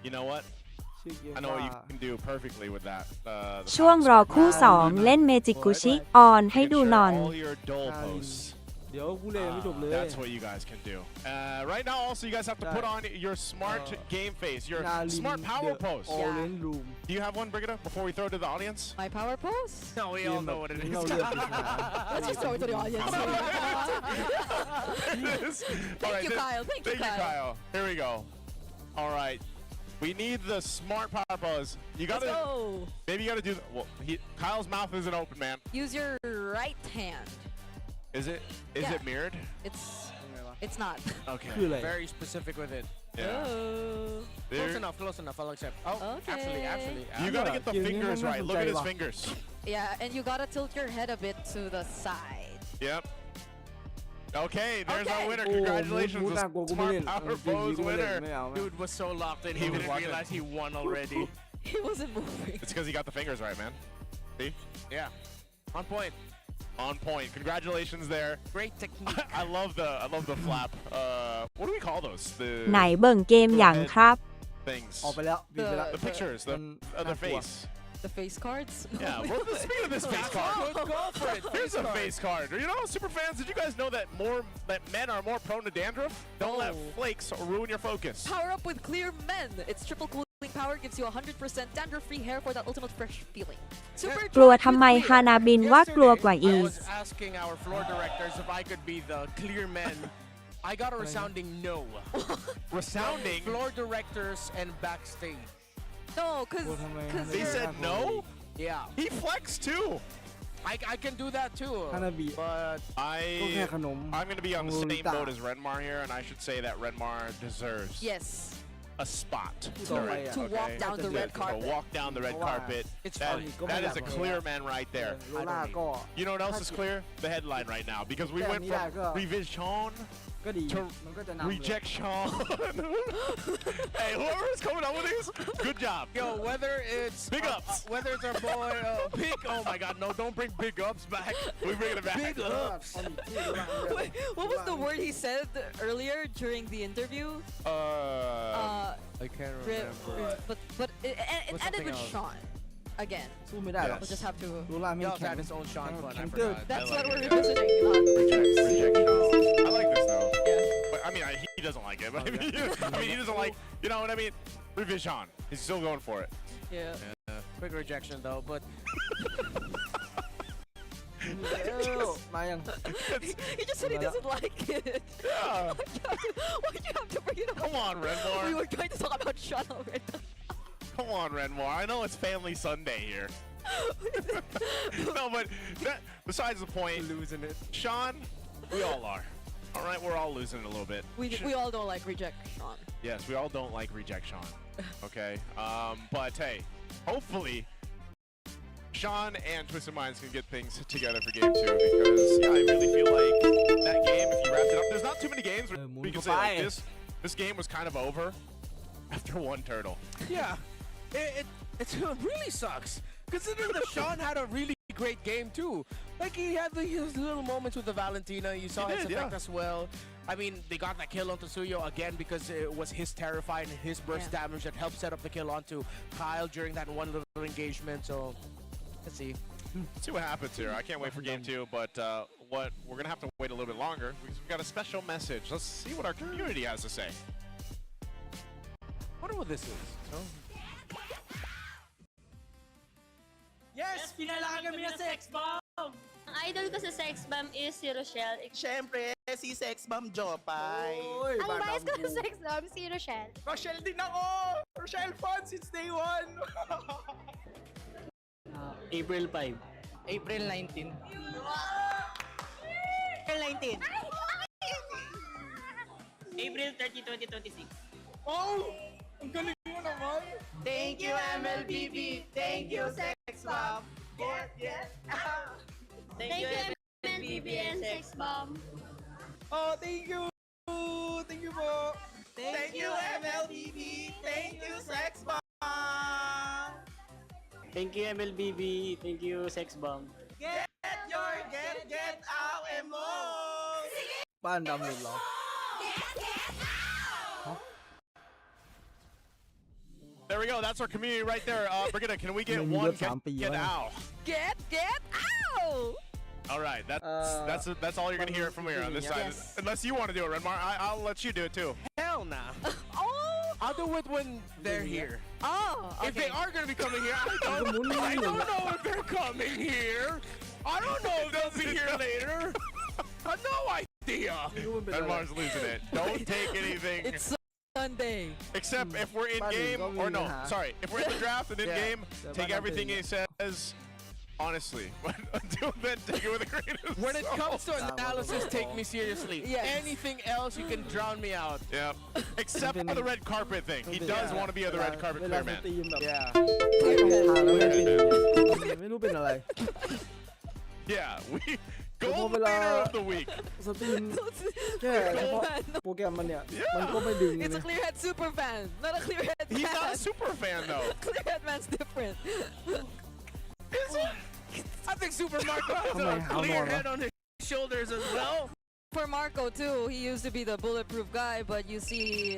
[SPEAKER 12] You know what? I know what you can do perfectly with that.
[SPEAKER 17] ช่วงรอคู่ 2 เล่นเมจิกุชิออนให้ดูหน่อย
[SPEAKER 12] all your dull posts.
[SPEAKER 2] เดี๋ยวกูเล่นไม่จบเลย
[SPEAKER 12] That's what you guys can do. Right now, also, you guys have to put on your smart game face, your smart power pose. Do you have one, Brigitte, before we throw it to the audience?
[SPEAKER 18] My power pose?
[SPEAKER 5] No, we all know what it is.
[SPEAKER 18] Let's just throw it to the audience. Thank you, Kyle. Thank you, Kyle.
[SPEAKER 12] Here we go. All right. We need the smart power pose. You gotta,
[SPEAKER 18] Let's go.
[SPEAKER 12] Maybe you gotta do. Well, Kyle's mouth isn't open, man.
[SPEAKER 18] Use your right hand.
[SPEAKER 12] Is it? Is it mirrored?
[SPEAKER 18] It's not.
[SPEAKER 12] Okay.
[SPEAKER 5] Very specific with it.
[SPEAKER 12] Yeah.
[SPEAKER 18] Oh.
[SPEAKER 5] Close enough, I'll accept. Oh,
[SPEAKER 18] Okay.
[SPEAKER 5] actually.
[SPEAKER 12] You gotta get the fingers right. Look at his fingers.
[SPEAKER 18] Yeah, and you gotta tilt your head a bit to the side.
[SPEAKER 12] Yep. Okay, there's our winner. Congratulations, the smart power pose winner.
[SPEAKER 5] Dude was so locked in, he didn't realize he won already.
[SPEAKER 18] He wasn't moving.
[SPEAKER 12] It's because he got the fingers right, man. See?
[SPEAKER 5] Yeah. On point.
[SPEAKER 12] On point. Congratulations there.
[SPEAKER 5] Great technique.
[SPEAKER 12] I love the flap. What do we call those? The
[SPEAKER 17] ไหนเบิ่งเกมอย่างครับ
[SPEAKER 12] things.
[SPEAKER 2] ออกไปแล้วปิดไปแล้ว
[SPEAKER 12] The pictures, the face.
[SPEAKER 18] The face cards?
[SPEAKER 12] Yeah, well, speaking of this face card,
[SPEAKER 5] Go for it.
[SPEAKER 12] here's a face card. You know, super fans, did you guys know that men are more prone to dandruff? Don't let flakes ruin your focus.
[SPEAKER 18] Power up with Clear Men. Its triple cooling power gives you 100% dandruff-free hair for that ultimate fresh feeling. Super
[SPEAKER 17] กลัวทำไมฮานาบินว่ากลัวกว่า
[SPEAKER 5] I
[SPEAKER 17] อีก
[SPEAKER 5] was asking our floor directors if I could be the clear men. I got a resounding no.
[SPEAKER 12] Resounding?
[SPEAKER 5] Floor directors and backstage.
[SPEAKER 18] No, because
[SPEAKER 12] They said no?
[SPEAKER 5] Yeah.
[SPEAKER 12] He flexed too.
[SPEAKER 5] I can do that too.
[SPEAKER 2] ฮานาบิ
[SPEAKER 5] But
[SPEAKER 2] ก็แค่ขนม
[SPEAKER 12] I'm going to be on the same boat as Redmar here, and I should say that Redmar deserves
[SPEAKER 18] yes.
[SPEAKER 12] a spot.
[SPEAKER 18] To walk down the red carpet.
[SPEAKER 12] To walk down the red carpet.
[SPEAKER 5] It's
[SPEAKER 12] that is a clear man right there.
[SPEAKER 2] โลล่าก็
[SPEAKER 12] You know what else is clear? The headline right now, because we went from Revision
[SPEAKER 2] ก็ดี
[SPEAKER 12] to
[SPEAKER 2] มันก็จะนำเลย
[SPEAKER 12] reject Sean. Hey, whoever's coming up with these, good job.
[SPEAKER 5] Yo, whether it's
[SPEAKER 12] big ups,
[SPEAKER 5] whether it's our boy Big. Oh my God, no! Don't bring big ups back.
[SPEAKER 12] We bring it back.
[SPEAKER 5] Big ups.
[SPEAKER 18] Wait, what was the word he said earlier during the interview?
[SPEAKER 5] I can't remember.
[SPEAKER 18] But it
[SPEAKER 5] Was
[SPEAKER 18] ended with
[SPEAKER 5] something else.
[SPEAKER 18] Sean again.
[SPEAKER 2] สู้ไม่ได้หรอก
[SPEAKER 18] We'll just have to.
[SPEAKER 2] ดูล่าไม่
[SPEAKER 5] He also
[SPEAKER 2] แข็ง
[SPEAKER 5] had his own Sean fun. I
[SPEAKER 2] แข็ง
[SPEAKER 5] forgot.
[SPEAKER 2] เกิน
[SPEAKER 18] That's
[SPEAKER 12] I
[SPEAKER 18] what
[SPEAKER 12] like
[SPEAKER 18] we're
[SPEAKER 12] it,
[SPEAKER 18] revisiting.
[SPEAKER 12] Reject Sean. I like this though.
[SPEAKER 18] Yeah.
[SPEAKER 12] But I mean, he doesn't like it. But I mean, he doesn't like. You know what I mean? Revision. He's still going for it.
[SPEAKER 18] Yeah.
[SPEAKER 5] Quick rejection though, but
[SPEAKER 2] มายัง
[SPEAKER 18] He just said he doesn't like it.
[SPEAKER 12] Yeah.
[SPEAKER 18] Why'd you have to bring it up?
[SPEAKER 12] Come on, Renmore.
[SPEAKER 18] We were trying to talk about Sean already.
[SPEAKER 12] Come on, Renmore. I know it's Family Sunday here. No, but besides the point,
[SPEAKER 5] losing it.
[SPEAKER 12] Sean, we all are. All right, we're all losing it a little bit.
[SPEAKER 18] We all don't like reject Sean.
[SPEAKER 12] Yes, we all don't like reject Sean. Okay, but hey, hopefully Sean and Twisted Minds can get things together for game 2 because yeah, I really feel like that game, if you wrapped it up, there's not too many games where we can say like this game was kind of over after one turtle.
[SPEAKER 5] Yeah, it really sucks considering that Sean had a really great game too. Like he had his little moments with the Valentina. You saw his effect as well. I mean, they got that kill onto Suyo again because it was his Terrify and his burst damage that helped set up the kill onto Kyle during that one little engagement. So let's see.
[SPEAKER 12] Let's see what happens here. I can't wait for game 2, but we're gonna have to wait a little bit longer because we've got a special message. Let's see what our community has to say.
[SPEAKER 5] Wonder what this is. No?
[SPEAKER 8] Yes! Pinalaga kami na Sex Bomb!
[SPEAKER 21] Ang idol ko sa Sex Bomb is si Rochelle.
[SPEAKER 8] Siyempre, si Sex Bomb Jopay.
[SPEAKER 21] Ang bias ko sa Sex Bomb, si Rochelle.
[SPEAKER 8] Rochelle din ako! Rochelle fan since day 1!
[SPEAKER 22] April 5.
[SPEAKER 8] April 19. April 19.
[SPEAKER 22] April 30, 2026.
[SPEAKER 8] Oh! Ang galing mo naman! Thank you, MLBB! Thank you, Sex Bomb! Get out!
[SPEAKER 21] Thank you, MLBB and Sex Bomb.
[SPEAKER 8] Oh, thank you! Thank you po! Thank you, MLBB! Thank you, Sex Bomb!
[SPEAKER 22] Thank you, MLBB. Thank you, Sex Bomb.
[SPEAKER 8] Get out emo!
[SPEAKER 2] Paano download lang?
[SPEAKER 12] There we go. That's our community right there. Brigitte, can we get one get out?
[SPEAKER 18] Get out!
[SPEAKER 12] All right, that's all you're gonna hear from here on this side.
[SPEAKER 18] Yes.
[SPEAKER 12] Unless you want to do it, Renmar, I'll let you do it too.
[SPEAKER 5] Hell nah.
[SPEAKER 18] Oh!
[SPEAKER 5] I'll do it when they're here.
[SPEAKER 18] Oh, okay.
[SPEAKER 5] If they are gonna be coming here, I don't know if they're coming here. I don't know if they'll be here later. No idea.
[SPEAKER 12] Renmar's losing it. Don't take anything.
[SPEAKER 18] It's Sunday.
[SPEAKER 12] Except if we're in game, or no, sorry, if we're in the draft and in game, take everything he says honestly. But until then, take it with a grain of
[SPEAKER 5] When it
[SPEAKER 12] salt.
[SPEAKER 5] comes to analysis, take me seriously.
[SPEAKER 18] Yes.
[SPEAKER 5] Anything else, you can drown me out.
[SPEAKER 12] Yeah. Except for the red carpet thing. He does want to be the red carpet clear man.
[SPEAKER 5] Yeah.
[SPEAKER 2] ไม่รู้เป็นอะไร
[SPEAKER 12] Yeah, we gold leader of the week.
[SPEAKER 2] สตรีมแค่เฉพาะโปรแกรมมันเนี่ยมันก็ไม่ดึง
[SPEAKER 18] It's a clearhead super fan, not a clearhead fan.
[SPEAKER 12] He's not a super fan though.
[SPEAKER 18] Clearhead man's different.
[SPEAKER 5] I think Super Marco has a clear head on his shoulders as well.
[SPEAKER 18] For Marco too, he used to be the bulletproof guy, but you see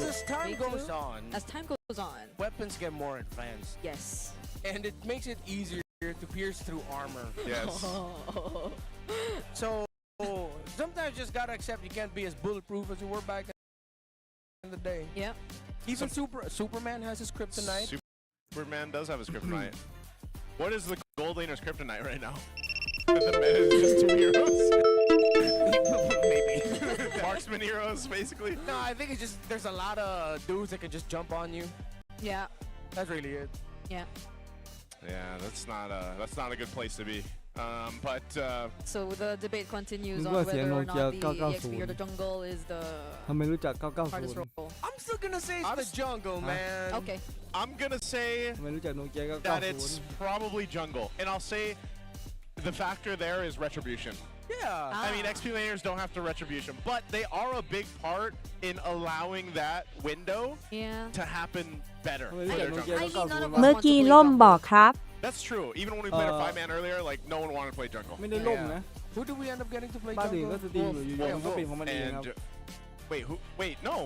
[SPEAKER 5] As time goes on, weapons get more advanced.
[SPEAKER 18] Yes.
[SPEAKER 5] And it makes it easier to pierce through armor.
[SPEAKER 12] Yes.
[SPEAKER 5] So sometimes you just gotta accept you can't be as bulletproof as you were back in the day.
[SPEAKER 18] Yeah.
[SPEAKER 5] Even Superman has his kryptonite.
[SPEAKER 12] Superman does have his kryptonite. What is the gold laner's kryptonite right now? The meta is just 2 heroes.
[SPEAKER 5] Maybe.
[SPEAKER 12] Marksman heroes, basically.
[SPEAKER 5] No, I think it's just there's a lot of dudes that can just jump on you.
[SPEAKER 18] Yeah.
[SPEAKER 5] That's really it.
[SPEAKER 18] Yeah.
[SPEAKER 12] Yeah, that's not a good place to be. But
[SPEAKER 18] so the debate continues on whether or not the EXP or the jungle is the
[SPEAKER 2] ทำไมรู้จัก
[SPEAKER 18] hardest
[SPEAKER 2] 990
[SPEAKER 18] role.
[SPEAKER 5] I'm still gonna say it's the jungle, man.
[SPEAKER 18] Okay.
[SPEAKER 12] I'm gonna say
[SPEAKER 2] ทำไมรู้จักโนเกีย
[SPEAKER 12] that
[SPEAKER 2] 990
[SPEAKER 12] it's probably jungle. And I'll say the factor there is retribution.
[SPEAKER 15] Yeah.
[SPEAKER 12] I mean, XP laners don't have to retribution, but they are a big part in allowing that window to happen better. For their jungle.
[SPEAKER 17] เมื่อกี้ล่มบอกครับ
[SPEAKER 12] That's true. Even when we played a 5-man earlier, like no one wanted to play jungle.
[SPEAKER 2] ไม่ได้ล่มนะ
[SPEAKER 15] Who do we end up getting to play
[SPEAKER 2] บ้านอื่น
[SPEAKER 15] jungle?
[SPEAKER 2] ก็สตรีมอยู่ๆมันก็เป็นของมันเองครับ
[SPEAKER 12] Wait, who? Wait, no.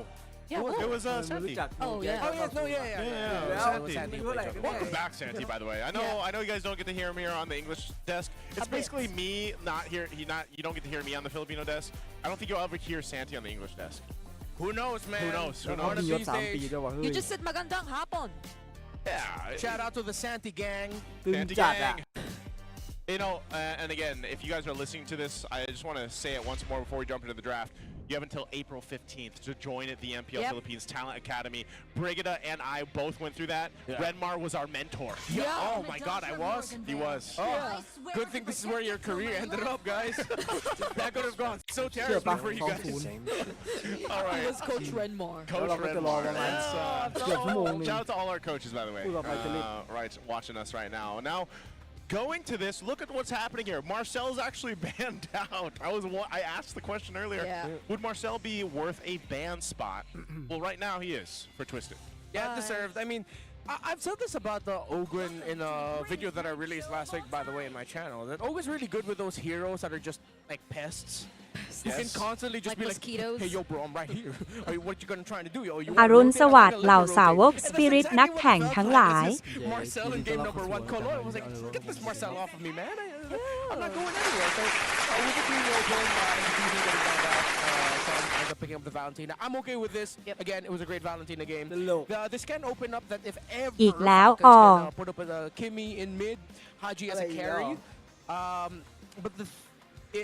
[SPEAKER 18] Yeah,
[SPEAKER 12] It was Santi.
[SPEAKER 18] Oh yeah.
[SPEAKER 15] Oh yes, no, yeah.
[SPEAKER 12] Santi. Welcome back, Santi. By the way, I know you guys don't get to hear me on the English desk. It's basically me not here. You don't get to hear me on the Filipino desk. I don't think you'll ever hear Santi on the English desk.
[SPEAKER 15] Who knows, man?
[SPEAKER 12] Who knows? Who
[SPEAKER 2] เขา
[SPEAKER 12] knows?
[SPEAKER 2] มียศ3 ปีด้วยว่ะเฮ้
[SPEAKER 18] You
[SPEAKER 2] ย
[SPEAKER 18] just said magandang hapon.
[SPEAKER 12] Yeah.
[SPEAKER 15] Shout out to the Santi gang.
[SPEAKER 2] ตึง
[SPEAKER 12] Santi
[SPEAKER 2] จัดอะ
[SPEAKER 12] gang. You know, and again, if you guys are listening to this, I just want to say it once more before we jump into the draft. You have until April 15th to join at the MPL Philippines Talent Academy. Brigida and I both went through that. Redmar was our mentor.
[SPEAKER 15] Yeah.
[SPEAKER 12] Oh my God, I was. He was.
[SPEAKER 15] Oh, good thing this is where your career ended up, guys. That could have gone so terribly for you guys.
[SPEAKER 12] All right.
[SPEAKER 18] Let's coach Renmar.
[SPEAKER 12] Coach
[SPEAKER 2] เราก็จะรอประมาณ
[SPEAKER 12] Redmar.
[SPEAKER 2] เกือบชั่วโมงนึง
[SPEAKER 12] Shout out to all our coaches, by the way.
[SPEAKER 2] พูดต่อไปจะรีบ
[SPEAKER 12] Right, watching us right now. Now, going to this, look at what's happening here. Marcel's actually banned out. I asked the question earlier.
[SPEAKER 18] Yeah.
[SPEAKER 12] Would Marcel be worth a ban spot? Well, right now he is for Twisted.
[SPEAKER 15] Yeah, deserved. I mean, I've said this about the Ogren in a video that I released last week, by the way, in my channel. That Ogren's really good with those heroes that are just like pests. You can constantly just be
[SPEAKER 18] mosquitoes.
[SPEAKER 15] like, hey, yo, bro, I'm right here. What you gonna try to do, yo? You
[SPEAKER 17] อ
[SPEAKER 15] wanna
[SPEAKER 17] รุณ
[SPEAKER 15] rotate?
[SPEAKER 17] สวัส
[SPEAKER 15] I'm
[SPEAKER 17] ดิ์
[SPEAKER 15] gonna
[SPEAKER 17] เหล่า
[SPEAKER 15] let you
[SPEAKER 17] สาวก
[SPEAKER 15] rotate.
[SPEAKER 17] สปิริต นักแข่งทั้งหลาย
[SPEAKER 15] Marcel in game number 1, Koloy was like, get this Marcel off of me, man. I'm not going anywhere. So with it being open, getting down out, Sean ends up picking up the Valentina. I'm okay with this. Again, it was a great Valentina game. This can open up that if ever
[SPEAKER 17] อีกแล้ว
[SPEAKER 15] Falcons can put up a Kimmy in mid, Haji as a carry. But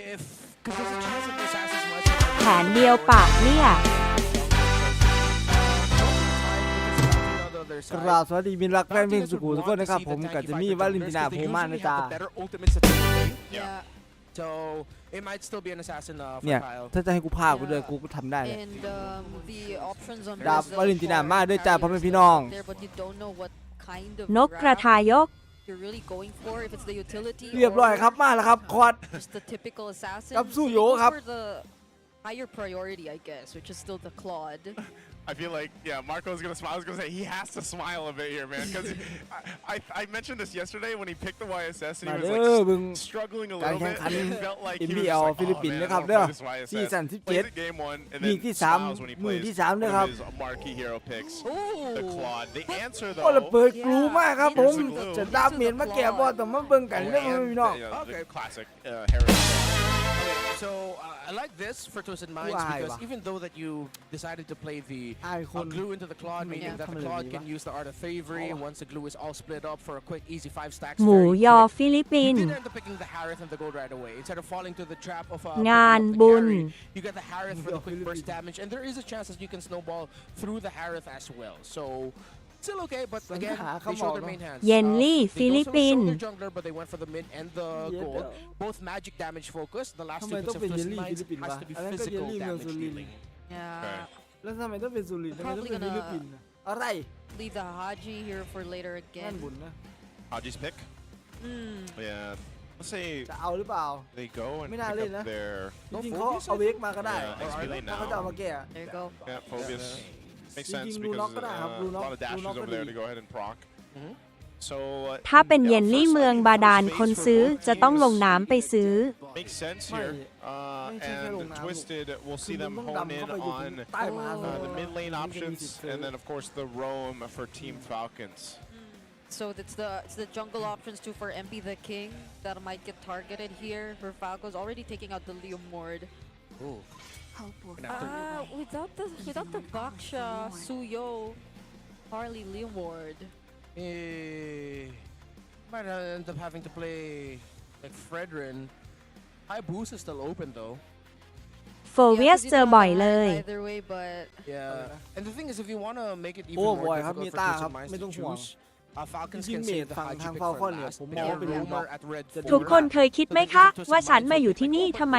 [SPEAKER 15] if because there's a chance that the assassins might
[SPEAKER 17] แผนเดียวปากเนี่ย
[SPEAKER 2] กราบสวัสดีมิตรรักแฟนเพลงสุขุมทุกคนนะครับผมกับจะมีวาเลนตินาโพมานะจ๊ะ
[SPEAKER 15] Yeah. So it might still be an assassin
[SPEAKER 2] เนี่ย
[SPEAKER 15] for Kyle.
[SPEAKER 2] ถ้าจะให้กูพากูด้วยกูก็ทำได้เลย
[SPEAKER 18] And the options on
[SPEAKER 2] ดาบ
[SPEAKER 18] Brazil
[SPEAKER 2] วาเลนตินา
[SPEAKER 18] for
[SPEAKER 2] มาด้วยจ้าพ่อแม่พี่น้อง
[SPEAKER 18] there, but you don't know what kind of
[SPEAKER 17] นกกระทายก
[SPEAKER 18] you're really going for, if it's the utility
[SPEAKER 2] เรียบร้อยครับมาแล้วครับคอร์ด
[SPEAKER 18] just the typical assassin.
[SPEAKER 2] กับสู้โย
[SPEAKER 18] So you go
[SPEAKER 2] ครับ
[SPEAKER 18] for the higher priority, I guess, which is still the Claude.
[SPEAKER 12] I feel like, yeah, Marco's going to smile. I was going to say, he has to smile a bit here, man. Because I mentioned this yesterday when he picked the YSS and he was like struggling a
[SPEAKER 2] การ
[SPEAKER 12] little
[SPEAKER 2] แข่ง
[SPEAKER 12] bit.
[SPEAKER 2] ขัน
[SPEAKER 12] He felt like he was
[SPEAKER 2] MPL
[SPEAKER 12] just like,
[SPEAKER 2] ฟิลิป
[SPEAKER 12] oh
[SPEAKER 2] ปินส์
[SPEAKER 12] man,
[SPEAKER 2] นะครับ
[SPEAKER 12] I
[SPEAKER 2] เด้อ
[SPEAKER 12] don't play this
[SPEAKER 2] ซี
[SPEAKER 12] YSS.
[SPEAKER 2] ซั่น
[SPEAKER 12] Plays it game 1 and
[SPEAKER 2] ลี
[SPEAKER 12] then
[SPEAKER 2] กที่
[SPEAKER 12] smiles when he
[SPEAKER 2] มือ
[SPEAKER 12] plays
[SPEAKER 2] ที่3นะครับ
[SPEAKER 12] one of his marquee hero picks, the Claude. The answer,
[SPEAKER 2] โอ้ระ
[SPEAKER 12] though,
[SPEAKER 2] เบิดกลูมากครับผม
[SPEAKER 12] Here's the glue.
[SPEAKER 2] จะดาบเมียนมาแก่บอลแต่มาเบิ่งกันเรื่องพี่น้อง
[SPEAKER 12] the classic heritage.
[SPEAKER 15] So I like this for Twisted Minds
[SPEAKER 2] Why?
[SPEAKER 15] because even though that you decided to play the glue into the Claude, meaning that the Claude can use the Art of Thievery once the glue is all split up for a quick, easy 5 stacks.
[SPEAKER 17] หมูยอฟิลิปปิน
[SPEAKER 15] You
[SPEAKER 17] ส์
[SPEAKER 15] did end up picking the Harith and the gold right away. Instead of falling to the trap of
[SPEAKER 17] งาน
[SPEAKER 15] picking up the
[SPEAKER 17] บุญ
[SPEAKER 15] carry, you get the Harith for the quick burst damage, and there is a chance that you can snowball through the Harith as well. So still okay, but again, they show their main hands.
[SPEAKER 17] เยนลี่
[SPEAKER 15] They
[SPEAKER 17] ฟิลิป
[SPEAKER 15] also
[SPEAKER 17] ปิน
[SPEAKER 15] showed
[SPEAKER 17] ส์
[SPEAKER 15] their jungler, but they went for the mid and the gold. Both magic damage focused. The last
[SPEAKER 2] ทำ
[SPEAKER 15] two
[SPEAKER 2] ไม
[SPEAKER 15] picks
[SPEAKER 2] ต้อง
[SPEAKER 15] of
[SPEAKER 2] เป็นเยล
[SPEAKER 15] Twisted
[SPEAKER 2] ลี่ฟิ
[SPEAKER 15] Minds
[SPEAKER 2] ลิปปินส์
[SPEAKER 15] has
[SPEAKER 2] วะ
[SPEAKER 15] to be
[SPEAKER 2] อันนั้นก็เยล
[SPEAKER 15] physical
[SPEAKER 2] ลี่เมือง
[SPEAKER 15] damage
[SPEAKER 2] สุรินทร์
[SPEAKER 15] dealing.
[SPEAKER 18] Yeah.
[SPEAKER 2] แล้วทำไมต้องเป็นสุรินทร์ทำไมต้องเป็นฟิลิปปินส์อะอะไร
[SPEAKER 18] Leave the Haji here for later
[SPEAKER 2] งาน
[SPEAKER 18] again.
[SPEAKER 2] บุญนะ
[SPEAKER 12] Haji's pick? Yeah. Let's say
[SPEAKER 2] จะเอาหรือเปล่า
[SPEAKER 12] they go and
[SPEAKER 2] ไม่
[SPEAKER 12] pick
[SPEAKER 2] น่าเล่น
[SPEAKER 12] up
[SPEAKER 2] นะ
[SPEAKER 12] their
[SPEAKER 2] จริงๆเขาเอาเวกมาก็ได้
[SPEAKER 12] Yeah, XP lane
[SPEAKER 2] ถ้าเขาจะเอา
[SPEAKER 12] now.
[SPEAKER 2] มาแก้
[SPEAKER 18] There you go.
[SPEAKER 12] Yeah, Phobius. Makes sense
[SPEAKER 2] Jing-Jing
[SPEAKER 12] because
[SPEAKER 2] Lunokก็ได้ครับ
[SPEAKER 12] a lot of dashes
[SPEAKER 2] Lunok
[SPEAKER 12] over
[SPEAKER 2] ก็
[SPEAKER 12] there
[SPEAKER 2] ดี
[SPEAKER 12] to go ahead and proc. So
[SPEAKER 17] ถ้าเป็นเยนลี่เมืองบาดาลคนซื้อจะต้องลงน้ำไปซื้อ
[SPEAKER 12] makes sense here. And Twisted, we'll see them hone in on the mid lane options, and then of course the roam for Team Falcons.
[SPEAKER 18] So it's the jungle options too for MP the King that might get targeted here. For Falco's already taking out the Liam Ward.
[SPEAKER 15] Ooh.
[SPEAKER 18] Without the Baksha, Suyo, Harley, Liam Ward.
[SPEAKER 15] Might end up having to play like Fredrin. High boost is still open though.
[SPEAKER 17] โฟเวียสเจอบ่อยเลย
[SPEAKER 18] Either way, but
[SPEAKER 15] Yeah. And the thing is, if you want to make it even
[SPEAKER 2] โอ้
[SPEAKER 15] more
[SPEAKER 2] บ่อยครับ
[SPEAKER 15] difficult
[SPEAKER 2] มี
[SPEAKER 15] for
[SPEAKER 2] ต้า
[SPEAKER 15] Twisted
[SPEAKER 2] ครับ
[SPEAKER 15] Minds
[SPEAKER 2] ไม่
[SPEAKER 15] to
[SPEAKER 2] ต้องห่วง
[SPEAKER 15] choose, Falcons
[SPEAKER 2] จริง
[SPEAKER 15] can
[SPEAKER 2] ๆเม
[SPEAKER 15] save
[SPEAKER 2] ด
[SPEAKER 15] the
[SPEAKER 2] ฝั่ง
[SPEAKER 15] Haji
[SPEAKER 2] ทาง
[SPEAKER 15] pick
[SPEAKER 2] ฟาล
[SPEAKER 15] for
[SPEAKER 2] คอนเนี่ย
[SPEAKER 15] last.
[SPEAKER 2] ผม
[SPEAKER 15] Pick
[SPEAKER 2] มองว่า
[SPEAKER 15] a
[SPEAKER 2] เป็นลูกน้อง
[SPEAKER 15] roamer at red
[SPEAKER 17] ทุก
[SPEAKER 15] four.
[SPEAKER 17] คนเคยคิดไหมคะ ว่าฉันมาอยู่ที่นี่ทำไม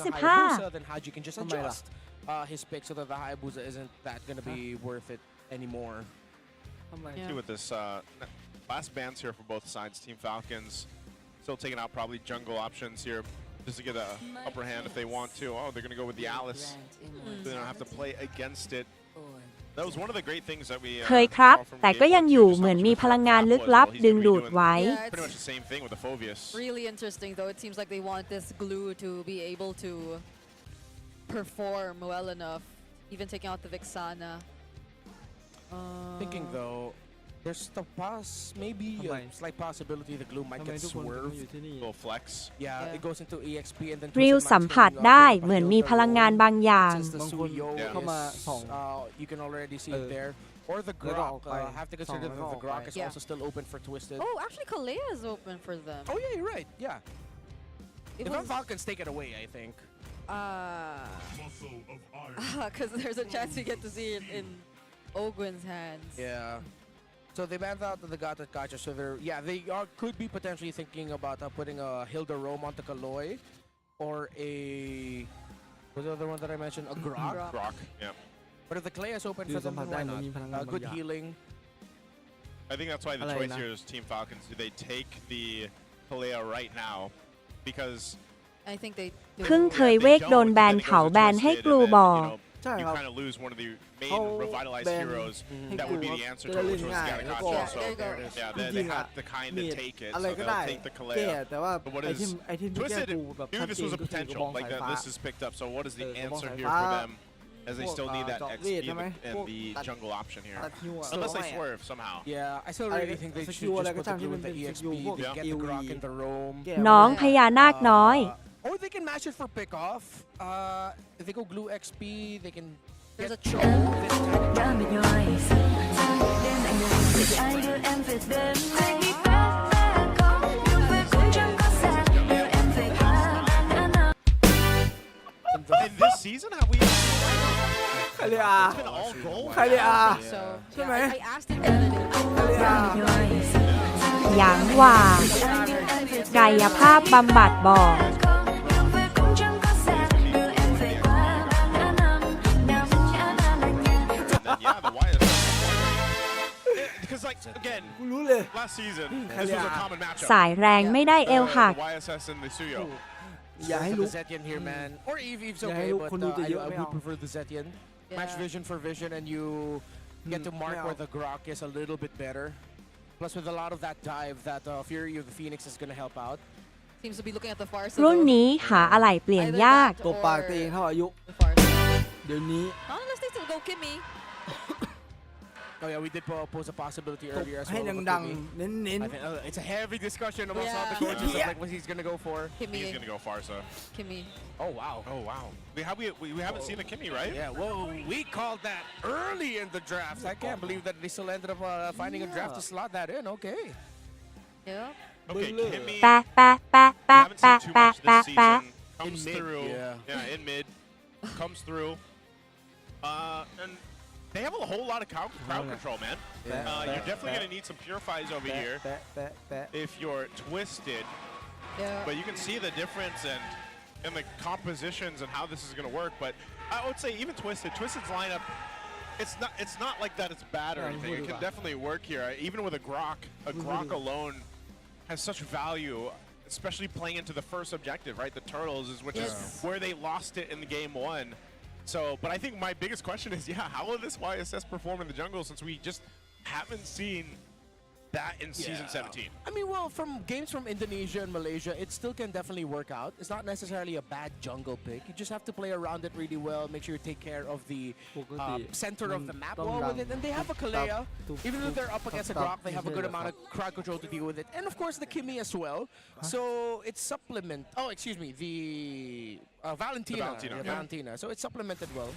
[SPEAKER 17] 555
[SPEAKER 15] Then Haji can just adjust his pick so that the Hayabusa isn't that gonna be worth it anymore.
[SPEAKER 12] See with this last bans here for both sides, Team Falcons Still taking out probably jungle options here just to get a upper hand if they want to. Oh, they're going to go with the Alice. They don't have to play against it. That was one of the great things that we
[SPEAKER 17] เคยครับ แต่ก็ยังอยู่เหมือนมีพลังงานลึกลับดึงดูดไว้
[SPEAKER 12] pretty much the same thing with the Phobius.
[SPEAKER 18] Really interesting though. It seems like they want this glue to be able to perform well enough, even taking out the Vexana.
[SPEAKER 5] Thinking though, there's the maybe a slight possibility the glue might get swerved.
[SPEAKER 12] Little flex.
[SPEAKER 5] Yeah, it goes into EXP and then
[SPEAKER 17] ริวสัมผัสได้เหมือนมีพลังงานบางอย่าง
[SPEAKER 5] since the Suyo you can already see it there. Or the Grok. Have to consider that the Grok is also still open for Twisted.
[SPEAKER 18] Oh, actually Kalea is open for them.
[SPEAKER 5] Oh yeah, you're right. Yeah. If Falcons take it away, I think.
[SPEAKER 18] Because there's a chance you get to see it in Ogwin's hands.
[SPEAKER 5] Yeah. So they banned out the Gotcha, so they could be potentially thinking about putting a Hilda Rome onto Kaloy, or what's the other one that I mentioned? A Grok.
[SPEAKER 12] Grok, yeah.
[SPEAKER 5] But if the Clay is open for them, then why not? Good healing.
[SPEAKER 12] I think that's why the choice here is Team Falcons. Do they take the Kalea right now? Because
[SPEAKER 18] I think they
[SPEAKER 17] เพิ่งเคยเวกโดนแบนเขาแบนให้กลูบอ
[SPEAKER 12] you kind of lose one of the main revitalized heroes. That would be the answer to which was Gotcha. So yeah, they had to kind of take it. So they'll take the Kalea. But what is Twisted knew this was a potential. Like that, this is picked up. So what is the answer here for them? As they still need that XP and the jungle option here. Unless they swerve somehow.
[SPEAKER 5] Yeah, I still really think they should just put the glue in the EXP, get the Grok in the roam.
[SPEAKER 17] น้องพญานาคน้อย
[SPEAKER 5] Or they can match it for pick off. If they go glue XP, they can
[SPEAKER 18] there's a
[SPEAKER 12] In this season, have we? It's been all gold.
[SPEAKER 2] ใช่ไหม
[SPEAKER 18] I asked him the other day.
[SPEAKER 17] หยางหว่ากายภาพบำบัดบอก
[SPEAKER 12] Yeah, the YSS. Because like again, last season this was a common matchup.
[SPEAKER 17] สายแรงไม่ได้เอวหัก
[SPEAKER 12] The YSS and the Suyo.
[SPEAKER 2] อย่าให้ลุก
[SPEAKER 5] the Zetian here, man. Or Eve's okay, but I would prefer the Zetian. Match vision for vision, and you get to mark where the Grok is a little bit better. Plus, with a lot of that dive, that Fury of the Phoenix is going to help out.
[SPEAKER 18] Seems to be looking at the far side.
[SPEAKER 17] รุ่นนี้หาอะไรเปลี่ยนยาก
[SPEAKER 2] ตบปากตัวเองเท่าอายุ เดี๋ยวนี้
[SPEAKER 18] Unless they still go Kimmy.
[SPEAKER 5] Oh yeah, we did pose a possibility earlier as
[SPEAKER 2] ให้
[SPEAKER 5] well.
[SPEAKER 2] ดังๆ เน้น
[SPEAKER 5] I think, it's a heavy discussion about South the coaches of like what he's gonna go for.
[SPEAKER 18] Kimmy.
[SPEAKER 12] He's gonna go Farsa.
[SPEAKER 18] Kimmy.
[SPEAKER 5] Oh wow.
[SPEAKER 12] Oh wow. We haven't seen the Kimmy, right?
[SPEAKER 5] Yeah. Whoa. We called that early in the draft. I can't believe that they still ended up finding a draft to slot that in. Okay.
[SPEAKER 18] Yeah.
[SPEAKER 12] Okay, Kimmy.
[SPEAKER 17] แปะแปะแปะแปะ
[SPEAKER 12] We haven't
[SPEAKER 17] แปะ
[SPEAKER 12] seen too
[SPEAKER 17] แปะ
[SPEAKER 12] much
[SPEAKER 17] แปะ
[SPEAKER 12] this
[SPEAKER 17] แปะ
[SPEAKER 12] season. Comes
[SPEAKER 5] In mid,
[SPEAKER 12] through.
[SPEAKER 5] yeah.
[SPEAKER 12] In mid. Comes through. And they have a whole lot of crowd control, man. You're definitely going to need some purifies over here if you're Twisted.
[SPEAKER 18] Yeah.
[SPEAKER 12] But you can see the difference in the compositions and how this is going to work. But I would say even Twisted's lineup, it's not like that it's bad or anything. It can definitely work here. Even with a Grok alone has such value, especially playing into the first objective, right? The Turtles which is where they lost it in the game one. So, but I think my biggest question is, how will this YSS perform in the jungle since we just haven't seen that in Season 17?
[SPEAKER 5] I mean, well, from games from Indonesia and Malaysia, it still can definitely work out. It's not necessarily a bad jungle pick. You just have to play around it really well, make sure you take care of the center of the map wall with it. And they have a Kalea. Even though they're up against a Grok, they have a good amount of crowd control to deal with it. And of course, the Kimmy as well. So it's supplement. Oh, excuse me, the Valentina. Valentina. So it's supplemented well.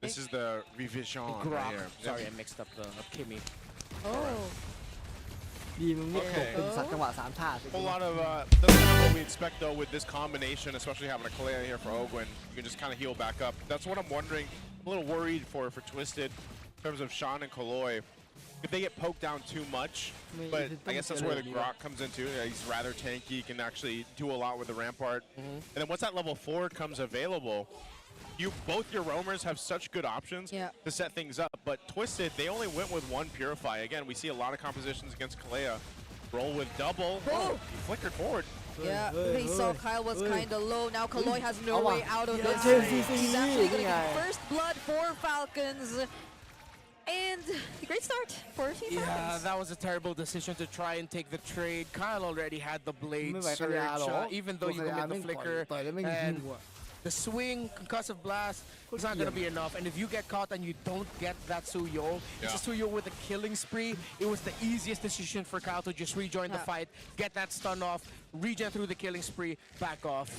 [SPEAKER 12] This is the revision
[SPEAKER 5] Grok.
[SPEAKER 12] right here.
[SPEAKER 5] Sorry, I mixed up the Kimmy.
[SPEAKER 18] Oh.
[SPEAKER 2] ดีมึงไม่ตกเป็นสัตว์จังหวะ3 ท่า
[SPEAKER 12] A whole lot of that's kind of what we expect though with this combination, especially having a Kalea here for Ogwin. You can just kind of heal back up. That's what I'm wondering. I'm a little worried for Twisted in terms of Sean and Kaloy. If they get poked down too much, but I guess that's where the Grok comes into. He's rather tanky, he can actually do a lot with the Rampart. And then once that level 4 comes available, both your roamers have such good options to set things up, but Twisted, they only went with one Purify. Again, we see a lot of compositions against Kalea Roll with double.
[SPEAKER 18] Oh.
[SPEAKER 12] He flickered forward.
[SPEAKER 18] Yeah, they saw Kyle was kind of low. Now Kaloy has no way out of this.
[SPEAKER 2] Yes.
[SPEAKER 18] He's actually going to get first blood for Falcons. And a great start for Team Falcons.
[SPEAKER 5] Yeah, that was a terrible decision to try and take the trade. Kyle already had the blade surge, even though you commit the flicker. And the swing, concussive blast, is not going to be enough. And if you get caught and you don't get that Suyo, it's a Suyo with a killing spree. It was the easiest decision for Kyle to just rejoin the fight, get that stun off, regen through the killing spree, back off.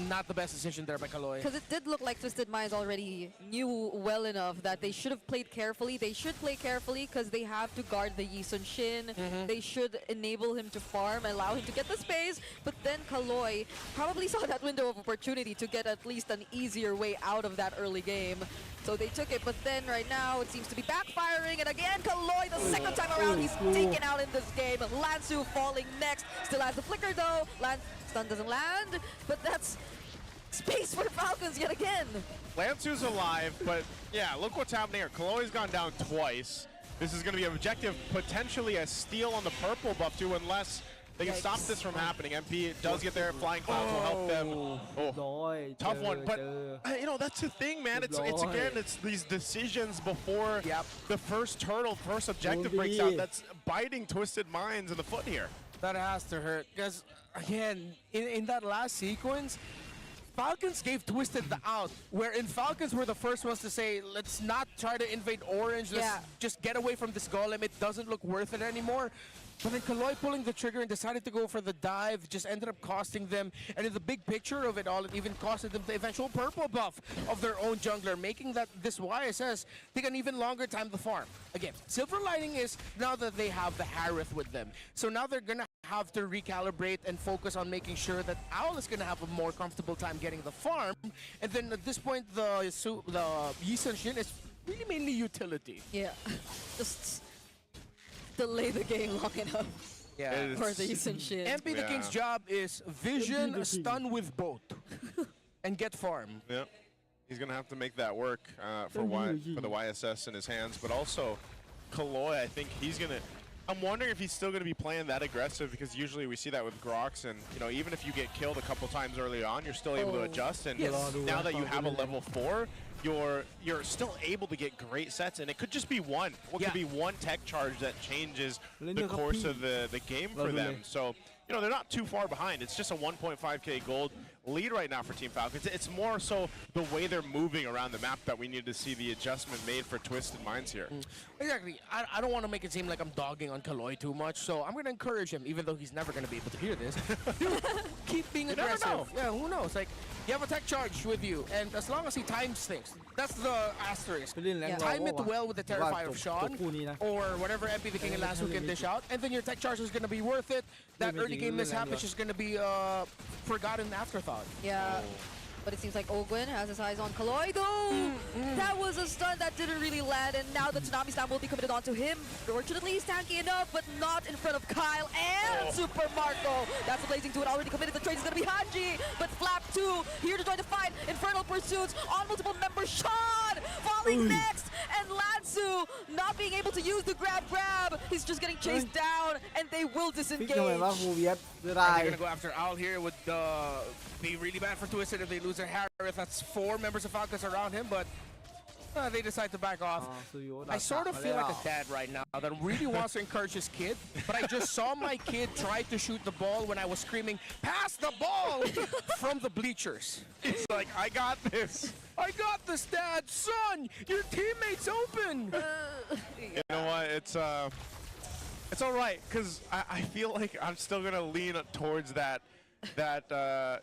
[SPEAKER 5] Not the best decision there by Kaloy.
[SPEAKER 18] Because it did look like Twisted Minds already knew well enough that they should have played carefully. They should play carefully because they have to guard the Yi Sun Shin. They should enable him to farm, allow him to get the space. But then Kaloy probably saw that window of opportunity to get at least an easier way out of that early game. So they took it, but then right now it seems to be backfiring. And again, Kaloy, the second time around, he's taken out in this game. Lansu falling next. Still has the flicker though. Stun doesn't land, but that's space for Falcons yet again.
[SPEAKER 12] Lansu's alive, but yeah, look what's happening here. Kaloy's gone down twice. This is going to be an objective, potentially a steal on the purple buff too, unless they can stop this from happening. MP does get there. Flying Clouds will help them. Tough one, but you know, that's the thing, man. It's again, it's these decisions before the first turtle, first objective breaks out. That's biting Twisted Minds in the foot here.
[SPEAKER 5] That has to hurt, because again, in that last sequence, Falcons gave Twisted the out, wherein Falcons were the first ones to say, let's not try to invade orange, let's just get away from this golem, it doesn't look worth it anymore. But then Kaloy pulling the trigger and decided to go for the dive just ended up costing them, and in the big picture of it all, it even costed them the eventual purple buff of their own jungler, making that this YSS take an even longer time to farm. Again, silver lining is now that they have the Harith with them, so now they're gonna have to recalibrate and focus on making sure that Owl is gonna have a more comfortable time getting the farm, and then at this point the Yi Sun Shin is really mainly utility.
[SPEAKER 18] Yeah, just delay the game long enough for the Yi Sun Shin.
[SPEAKER 5] MP the King's job is vision, stun with both, and get farm.
[SPEAKER 12] Yeah, he's gonna have to make that work for the YSS in his hands, but also Kaloy, I think he's gonna. I'm wondering if he's still going to be playing that aggressive, because usually we see that with Grox, and you know, even if you get killed a couple times early on, you're still able to adjust. And now that you have a level 4, you're still able to get great sets, and it could just be one. What could be one tech charge that changes the course of the game for them. So you know, they're not too far behind. It's just a 1.5k gold lead right now for Team Falcons. It's more so the way they're moving around the map that we need to see the adjustment made for Twisted Minds here.
[SPEAKER 5] Exactly. I don't want to make it seem like I'm dogging on Kaloy too much, so I'm going to encourage him, even though he's never going to be able to hear this. Keep being aggressive. Yeah, who knows? Like, you have a tech charge with you, and as long as he times things, that's the asterisk. Time it well with the Terrifier of Sean, or whatever MP the King and Lansu can dish out, and then your tech charge is going to be worth it. That early game mishap is just going to be forgotten afterthought.
[SPEAKER 18] Yeah. But it seems like Ogwin has his eyes on Kaloy, though. That was a stun that didn't really land, and now the Tsunami Slam will be committed onto him. Fortunately, he's tanky enough, but not in front of Kyle and Super Marco. That's the Blazing 2, already committed. The trade is going to be Hanji, but Flap 2 here to join the fight. Infernal Pursuits on multiple members. Sean falling next, and Lansu not being able to use the grab. He's just getting chased down, and they will disengage.
[SPEAKER 5] They're going to go after Owl here. Would be really bad for Twisted if they lose their Harith. That's 4 members of Falcons around him, but they decide to back off. I sort of feel like a dad right now that really wants to encourage his kid, but I just saw my kid try to shoot the ball when I was screaming, "Pass the ball!" from the bleachers.
[SPEAKER 12] It's like, I got this.
[SPEAKER 5] I got this, Dad. Son, your teammate's open.
[SPEAKER 12] You know what? It's all right, because I feel like I'm still going to lean towards that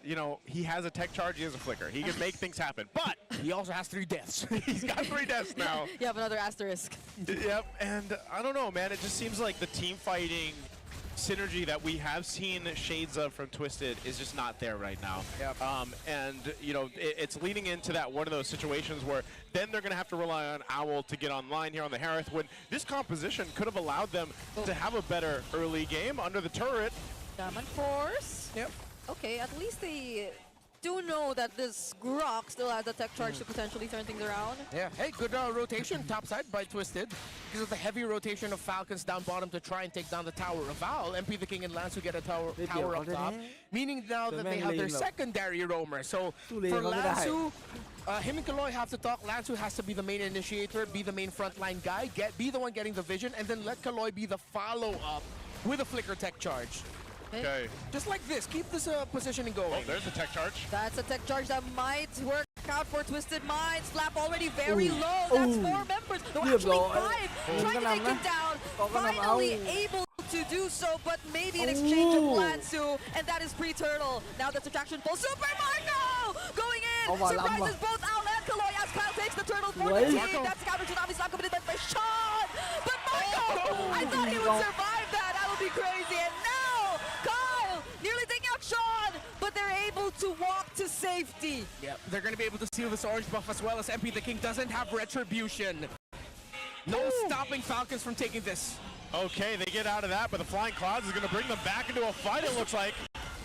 [SPEAKER 12] you know, he has a tech charge, he has a flicker. He can make things happen, but
[SPEAKER 5] he also has 3 deaths.
[SPEAKER 12] He's got 3 deaths now.
[SPEAKER 18] You have another asterisk.
[SPEAKER 12] Yep, and I don't know, man. It just seems like the team fighting synergy that we have seen shades of from Twisted is just not there right now.
[SPEAKER 5] Yep.
[SPEAKER 12] And you know, it's leading into that one of those situations where then they're going to have to rely on Owl to get online here on the Harith, when this composition could have allowed them to have a better early game under the turret.
[SPEAKER 18] Diamond Force.
[SPEAKER 5] Yep.
[SPEAKER 18] Okay, at least they do know that this Grok still has the tech charge to potentially turn things around.
[SPEAKER 5] Yeah, hey, good rotation topside by Twisted. Because of the heavy rotation of Falcons down bottom to try and take down the tower of Val. MP the King and Lance who get a tower up top. Meaning now that they have their secondary roamer. So for Lansu, him and Kaloy have to talk. Lansu has to be the main initiator, be the main frontline guy, be the one getting the vision, and then let Kaloy be the follow-up with a flicker tech charge.
[SPEAKER 12] Okay.
[SPEAKER 5] Just like this, keep this positioning going.
[SPEAKER 12] Oh, there's a tech charge.
[SPEAKER 18] That's a tech charge that might work out for Twisted Minds. Slap already very low. That's 4 members. No, actually 5. Trying to take him down. Finally able to do so, but maybe an exchange of Lansu, and that is pre-turtle. Now the subtraction full. Super Marco going in. Surprises both Al and Kaloy as Kyle takes the turtle for the team. That's counter tsunami slam committed by Sean. But Marco, I thought he would survive that. That would be crazy. And now Kyle nearly taking out Sean, but they're able to walk to safety.
[SPEAKER 5] Yeah, they're going to be able to seal this orange buff as well as MP the King doesn't have retribution. No stopping Falcons from taking this.
[SPEAKER 12] Okay, they get out of that, but the Flying Clouds is going to bring them back into a fight, it looks like.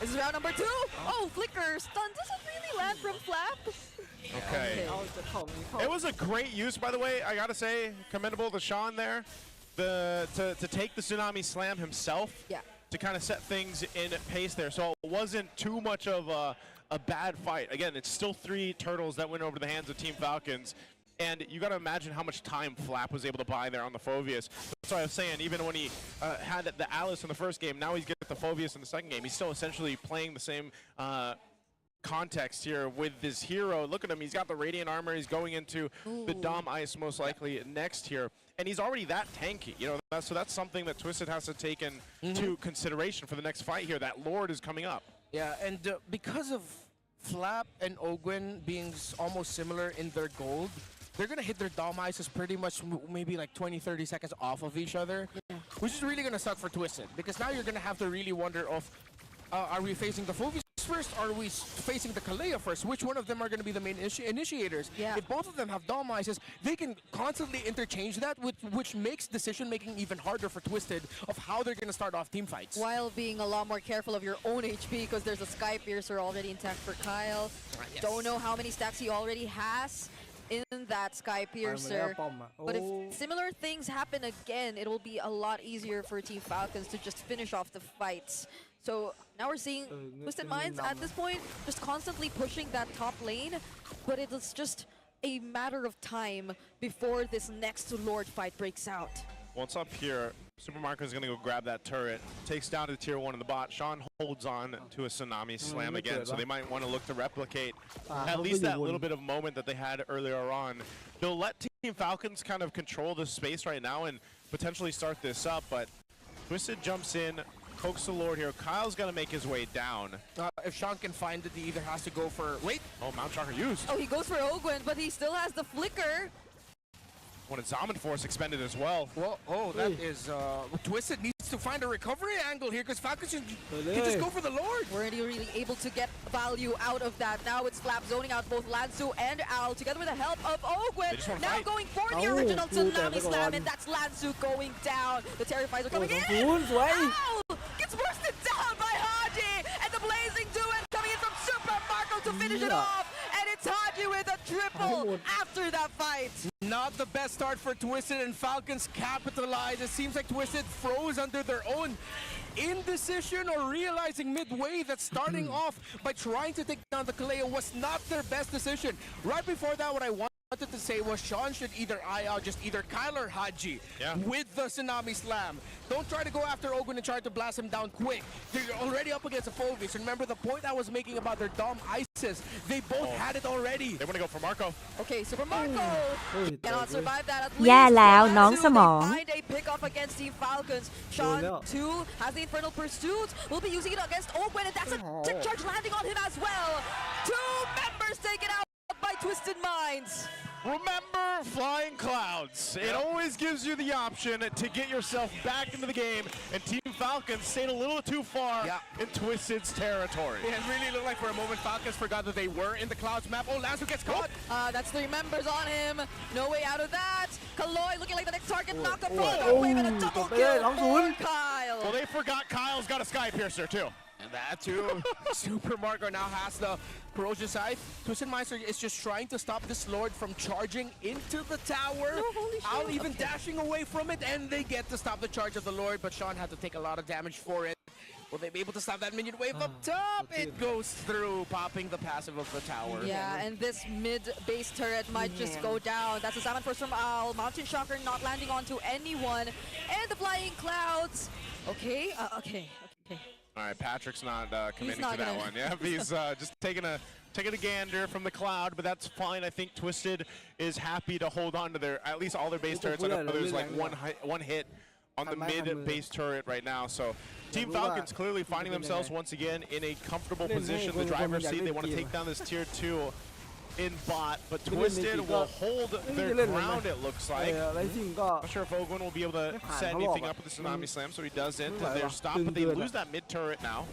[SPEAKER 18] This is round number 2. Oh, Flicker stun doesn't really land from Flap.
[SPEAKER 12] Okay. It was a great use, by the way. I gotta say, commendable to Sean there, to take the Tsunami Slam himself.
[SPEAKER 18] Yeah.
[SPEAKER 12] To kind of set things in pace there, so it wasn't too much of a bad fight. Again, it's still 3 turtles that went over to the hands of Team Falcons. And you got to imagine how much time Flap was able to buy there on the Phoveus. That's what I was saying, even when he had the Alice in the first game, now he's getting the Phoveus in the second game. He's still essentially playing the same context here with this hero. Look at him, he's got the Radiant Armor, he's going into the Dom Ice most likely next here. And he's already that tanky, you know, so that's something that Twisted has to take into consideration for the next fight here. That Lord is coming up.
[SPEAKER 5] Yeah, and because of Flap and Ogwin being almost similar in their gold, they're going to hit their Dom Ices pretty much maybe like 20-30 seconds off of each other, which is really going to suck for Twisted, because now you're going to have to really wonder of, are we facing the Phoveus first, or are we facing the Kalea first? Which one of them are going to be the main initiators?
[SPEAKER 18] Yeah.
[SPEAKER 5] If both of them have Dom Ices, they can constantly interchange that, which makes decision-making even harder for Twisted of how they're going to start off team fights.
[SPEAKER 18] While being a lot more careful of your own HP, because there's a Sky Piercer already intact for Kyle.
[SPEAKER 5] Yes.
[SPEAKER 18] Don't know how many stacks he already has in that Sky Piercer. But if similar things happen again, it will be a lot easier for Team Falcons to just finish off the fights. So now we're seeing Twisted Minds at this point just constantly pushing that top lane, but it is just a matter of time before this next Lord fight breaks out.
[SPEAKER 12] Once up here, Super Marco is going to go grab that turret, takes down to tier 1 in the bot. Sean holds on to a Tsunami Slam again, so they might want to look to replicate at least that little bit of moment that they had earlier on. They'll let Team Falcons kind of control this space right now and potentially start this up, but Twisted jumps in, pokes the Lord here. Kyle's got to make his way down.
[SPEAKER 5] If Sean can find it, he either has to go for... Wait!
[SPEAKER 12] Oh, Mount Shocker used.
[SPEAKER 18] Oh, he goes for Ogwin, but he still has the Flicker.
[SPEAKER 12] When a Zaman Force expended as well.
[SPEAKER 5] Well, that is... Twisted needs to find a recovery angle here, because Falcons can just go for the Lord.
[SPEAKER 18] We're really able to get value out of that. Now it's Flap zoning out both Lansu and Al, together with the help of Ogwin. Now going for the original Tsunami Slam, and that's Lansu going down. The Terrifiers are coming in. Al gets bursted down by Haji, and the Blazing Duet coming in from Super Marco to finish it off. And it's Haji with a triple after that fight.
[SPEAKER 5] Not the best start for Twisted, and Falcons capitalize. It seems like Twisted froze under their own indecision, or realizing midway that starting off by trying to take down the Kalea was not their best decision. Right before that, what I wanted to say was Sean should either eye out just either Kyle or Haji with the Tsunami Slam. Don't try to go after Ogwin and try to blast him down quick. They're already up against a Phoveus. Remember the point I was making about their Dom Ices. They both had it already.
[SPEAKER 12] They want to go for Marco.
[SPEAKER 18] Okay, Super Marco cannot survive that. At
[SPEAKER 17] แย่แล้ว
[SPEAKER 18] least
[SPEAKER 17] น้องสมอง
[SPEAKER 18] they find a pick off against Team Falcons. Sean 2 has the Infernal Pursuit. Will be using it against Ogwin, and that's a tick charge landing on him as well. 2 members taken out by Twisted Minds.
[SPEAKER 12] Remember Flying Clouds. It always gives you the option to get yourself back into the game, and Team Falcons stayed a little too far in Twisted's territory.
[SPEAKER 5] It really looked like for a moment Falcons forgot that they were in the Clouds map. Oh, Lansu gets caught.
[SPEAKER 18] That's 3 members on him. No way out of that. Kaloy looking like the next target. Knocked up from the wave, and a double kill for Kyle.
[SPEAKER 12] Well, they forgot Kyle's got a Sky Piercer too.
[SPEAKER 5] And that too. Super Marco now has the Corrosion Scythe. Twisted Meister is just trying to stop this Lord from charging into the tower. Al even dashing away from it, and they get to stop the charge of the Lord, but Sean had to take a lot of damage for it. Will they be able to stop that minion wave up top? It goes through, popping the passive of the tower.
[SPEAKER 18] Yeah, and this mid-base turret might just go down. That's a salmon first from Al. Mountain Shocker not landing onto anyone. And the Flying Clouds. Okay, okay.
[SPEAKER 12] All right, Patrick's not committing to that one. Yeah, he's just taking a gander from the cloud, but that's fine. I think Twisted is happy to hold on to their at least all their base turrets. I know there's like one hit on the mid base turret right now. So Team Falcons clearly finding themselves once again in a comfortable position. The driver's seat, they want to take down this tier 2 in bot, but Twisted will hold their ground, it looks like. Not sure if Ogwin will be able to set anything up with the Tsunami Slam, so he doesn't. They're stopped, but they lose that mid turret now.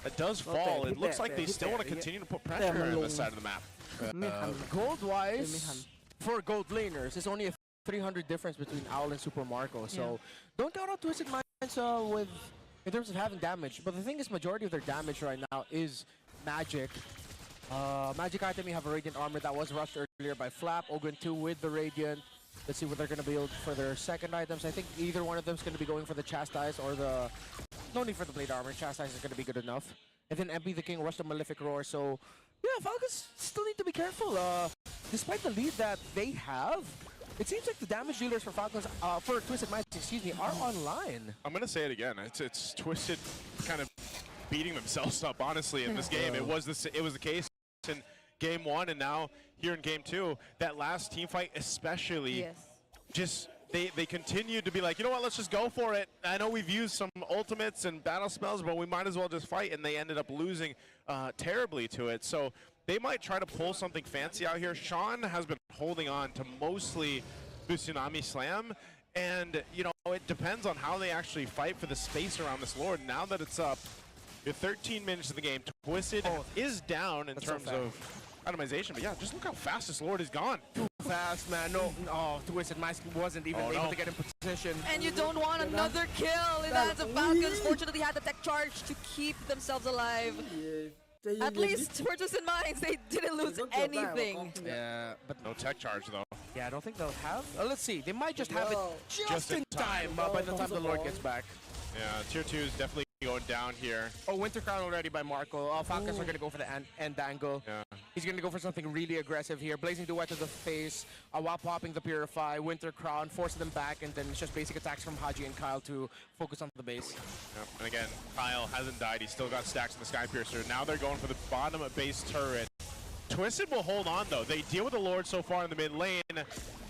[SPEAKER 12] It does fall. It looks like they still want to continue to put pressure on this side of the map.
[SPEAKER 5] Gold-wise, for gold laners, it's only a 300 difference between Owl and Super Marco, so don't count out Twisted Minds in terms of having damage. But the thing is, majority of their damage right now is magic. Magic item, you have a Radiant Armor that was rushed earlier by Flap. Ogren 2 with the Radiant. Let's see what they're going to build for their second items. I think either one of them is going to be going for the Chastise or the... No need for the Blade Armor. Chastise is going to be good enough. And then MP the King rushed the Malefic Roar. So, yeah, Falcons still need to be careful. Despite the lead that they have, it seems like the damage dealers for Falcons, for Twisted Minds, are online.
[SPEAKER 12] I'm going to say it again. It's Twisted kind of beating themselves up, honestly, in this game. It was the case in game 1, and now here in game 2, that last team fight especially, just they continued to be like, you know what, let's just go for it. I know we've used some ultimates and battle spells, but we might as well just fight, and they ended up losing terribly to it. So they might try to pull something fancy out here. Sean has been holding on to mostly the Tsunami Slam, and you know, it depends on how they actually fight for the space around this Lord. Now that it's up, 13 minutes of the game, Twisted is down in terms of itemization, but yeah, just look how fast this Lord is gone.
[SPEAKER 5] Too fast, man. No, Twisted Minds wasn't even able to get in position.
[SPEAKER 18] And you don't want another kill in the hands of Falcons. Fortunately, had the tech charge to keep themselves alive. At least for Twisted Minds, they didn't lose anything.
[SPEAKER 5] Yeah, but
[SPEAKER 12] no tech charge though.
[SPEAKER 5] Yeah, I don't think they'll have. Let's see. They might just have it just in time by the time the Lord gets back.
[SPEAKER 12] Yeah, tier 2 is definitely going down here.
[SPEAKER 5] Oh, Winter Crown already by Marco. Falcons are going to go for the end angle.
[SPEAKER 12] Yeah.
[SPEAKER 5] He's going to go for something really aggressive here. Blazing Duet to the face, while popping the Purify, Winter Crown, forcing them back, and then it's just basic attacks from Haji and Kyle to focus on the base.
[SPEAKER 12] Yep. And again, Kyle hasn't died. He's still got stacks in the Sky Piercer. Now they're going for the bottom base turret. Twisted will hold on, though. They deal with the Lord so far in the mid lane,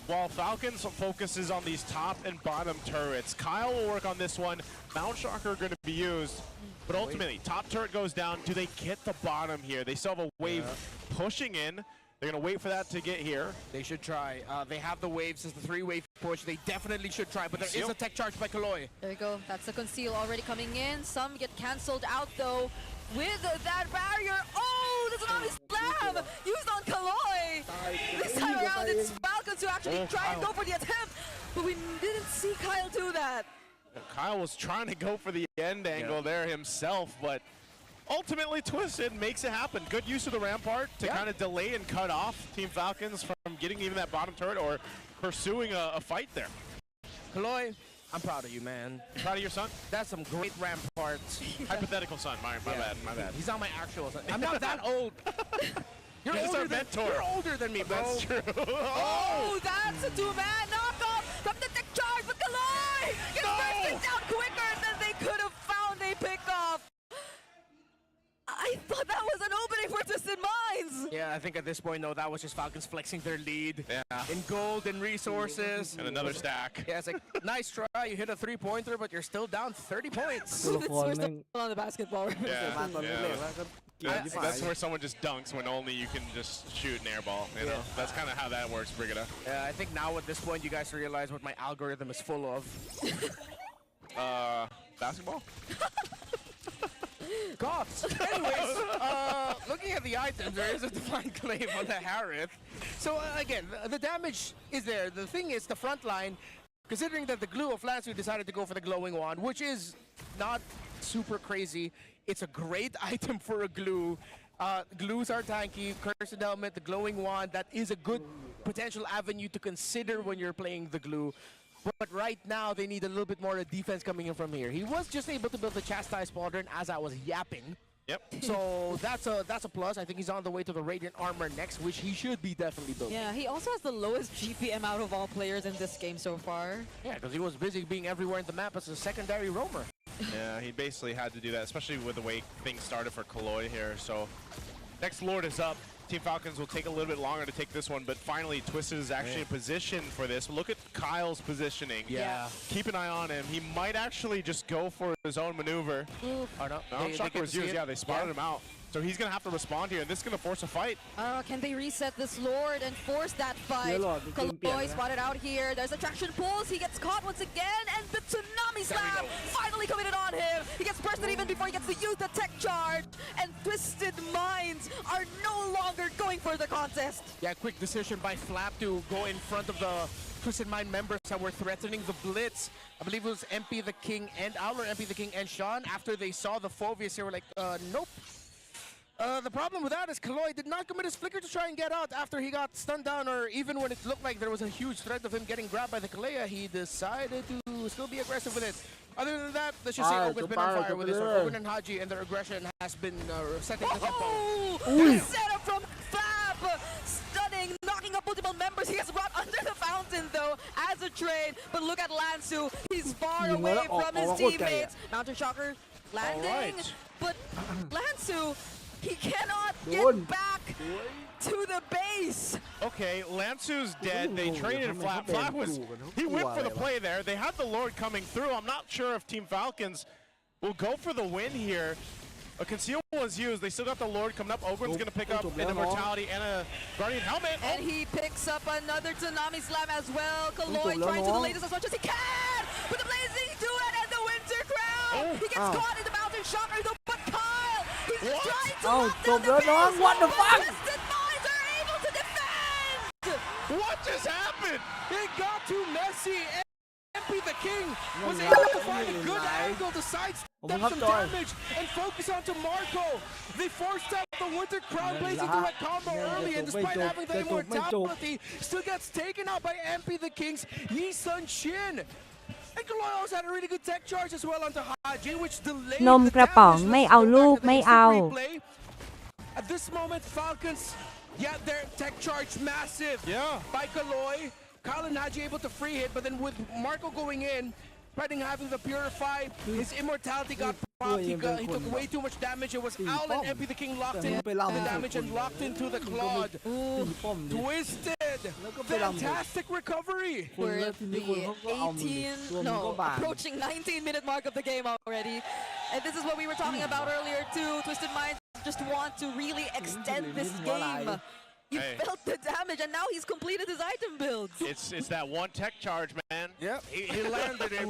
[SPEAKER 12] while Falcons focuses on these top and bottom turrets. Kyle will work on this one. Mount Shocker are going to be used, but ultimately, top turret goes down. Do they get the bottom here? They still have a wave pushing in. They're going to wait for that to get here.
[SPEAKER 5] They should try. They have the waves. It's the 3-wave push. They definitely should try, but there is a tech charge by Kaloy.
[SPEAKER 18] There you go. That's the conceal already coming in. Some get cancelled out, though, with that barrier. Oh, the Tsunami Slam used on Kaloy. This time around, it's Falcons who actually try and go for the attempt, but we didn't see Kyle do that.
[SPEAKER 12] Kyle was trying to go for the end angle there himself, but ultimately Twisted makes it happen. Good use of the Rampart to kind of delay and cut off Team Falcons from getting even that bottom turret or pursuing a fight there.
[SPEAKER 5] Kaloy, I'm proud of you, man.
[SPEAKER 12] Proud of your son?
[SPEAKER 5] That's some great Ramparts.
[SPEAKER 12] Hypothetical son, my bad.
[SPEAKER 5] He's not my actual son. I'm not that old. You're older than me, bro.
[SPEAKER 12] That's true.
[SPEAKER 18] Oh, that's a 2-man knockoff from the tech charge, but Kaloy gets bursted down quicker than they could have found a pickoff. I thought that was an opening for Twisted Minds.
[SPEAKER 5] Yeah, I think at this point, no, that was just Falcons flexing their lead in gold and resources.
[SPEAKER 12] And another stack.
[SPEAKER 5] Yeah, it's like, nice try. You hit a 3-pointer, but you're still down 30 points.
[SPEAKER 18] We're still on the basketball.
[SPEAKER 12] That's where someone just dunks when only you can just shoot an air ball. You know? That's kind of how that works, Brigida.
[SPEAKER 5] Yeah, I think now at this point, you guys realize what my algorithm is full of.
[SPEAKER 12] Basketball?
[SPEAKER 5] Goths. Anyways, looking at the items, there is a Divine Claim on the Harith. So again, the damage is there. The thing is, the front line, considering that the glue of Lansu decided to go for the glowing wand, which is not super crazy. It's a great item for a glue. Glues are tanky, Cursed Element, the glowing wand, that is a good potential avenue to consider when you're playing the glue. But right now, they need a little bit more defense coming in from here. He was just able to build the Chastise Pauldron as I was yapping.
[SPEAKER 12] Yep.
[SPEAKER 5] So that's a plus. I think he's on the way to the Radiant Armor next, which he should be definitely building.
[SPEAKER 18] Yeah, he also has the lowest GPM out of all players in this game so far.
[SPEAKER 5] Yeah, because he was busy being everywhere in the map as a secondary roamer.
[SPEAKER 12] Yeah, he basically had to do that, especially with the way things started for Kaloi here. So next Lord is up. Team Falcons will take a little bit longer to take this one, but finally TWIS is actually in position for this. Look at Kyle's positioning.
[SPEAKER 5] Yeah.
[SPEAKER 12] Keep an eye on him. He might actually just go for his own maneuver.
[SPEAKER 5] Oh, no.
[SPEAKER 12] Yeah, they spotted him out. So he's going to have to respond here, and this is going to force a fight.
[SPEAKER 18] Can they reset this Lord and force that fight? Kaloi spotted out here. There's attraction pulls. He gets caught once again, and the Tsunami Slam finally committed on him. He gets bursted even before he gets to use the tech charge, and Twisted Minds are no longer going for the contest.
[SPEAKER 5] Yeah, quick decision by Flap to go in front of the Twisted Mind members that were threatening the Blitz. I believe it was MP the King and Owl, or MP the King and Sean. After they saw the Phobius, they were like, nope. The problem with that is Kaloi did not commit his flicker to try and get out after he got stunned down, or even when it looked like there was a huge threat of him getting grabbed by the Kalea, he decided to still be aggressive with it. Other than that, let's just say Ogun's been on fire with this one. Ogun and Haji and their aggression has been setting the tempo.
[SPEAKER 18] The setup from Fab! Stunning, knocking up multiple members. He has brought under the fountain though as a trade, but look at Lansu. He's far away from his teammates. Mountain Shocker landing, but Lansu, he cannot get back to the base.
[SPEAKER 12] Okay, Lansu's dead. They traded Flap. Flap he went for the play there. They had the Lord coming through. I'm not sure if Team Falcons will go for the win here. A conceal was used. They still got the Lord coming up. Ogun's going to pick up an Immortality and a Guardian Helmet.
[SPEAKER 18] And he picks up another Tsunami Slam as well. Kaloi trying to delay this as much as he can. But the Blazing Duet and the Winter Crown. He gets caught in the Mountain Shocker though, but Kyle, he's just trying to lock down the base.
[SPEAKER 2] What the fuck?
[SPEAKER 18] Twisted Minds are able to defend.
[SPEAKER 12] What just happened?
[SPEAKER 5] It got too messy. MP the King was able to find a good angle to sidestep some damage and focus onto Marco. They forced out the Winter Crown Blazing Duet combo early, and despite having the immortality, still gets taken out by MP the King's Yi Sun Shin. And Kaloi also had a really good tech charge as well onto Haji, which delayed
[SPEAKER 17] นมกระป๋องไม่เอาลูกไม่เอา
[SPEAKER 5] At this moment, Falcons, yeah, their tech charge massive by Kaloi. Kyle and Haji able to free hit, but then with Marco going in, having the Purify, his immortality got popped. He took way too much damage. It was Owl and MP the King locked in the damage and locked into the Claude. Twisted! Fantastic recovery!
[SPEAKER 18] We're at the approaching 19-minute mark of the game already. And this is what we were talking about earlier too. Twisted Minds just want to really extend this game. You felt the damage, and now he's completed his item build.
[SPEAKER 12] It's that one tech charge, man.
[SPEAKER 5] Yep, he landed it.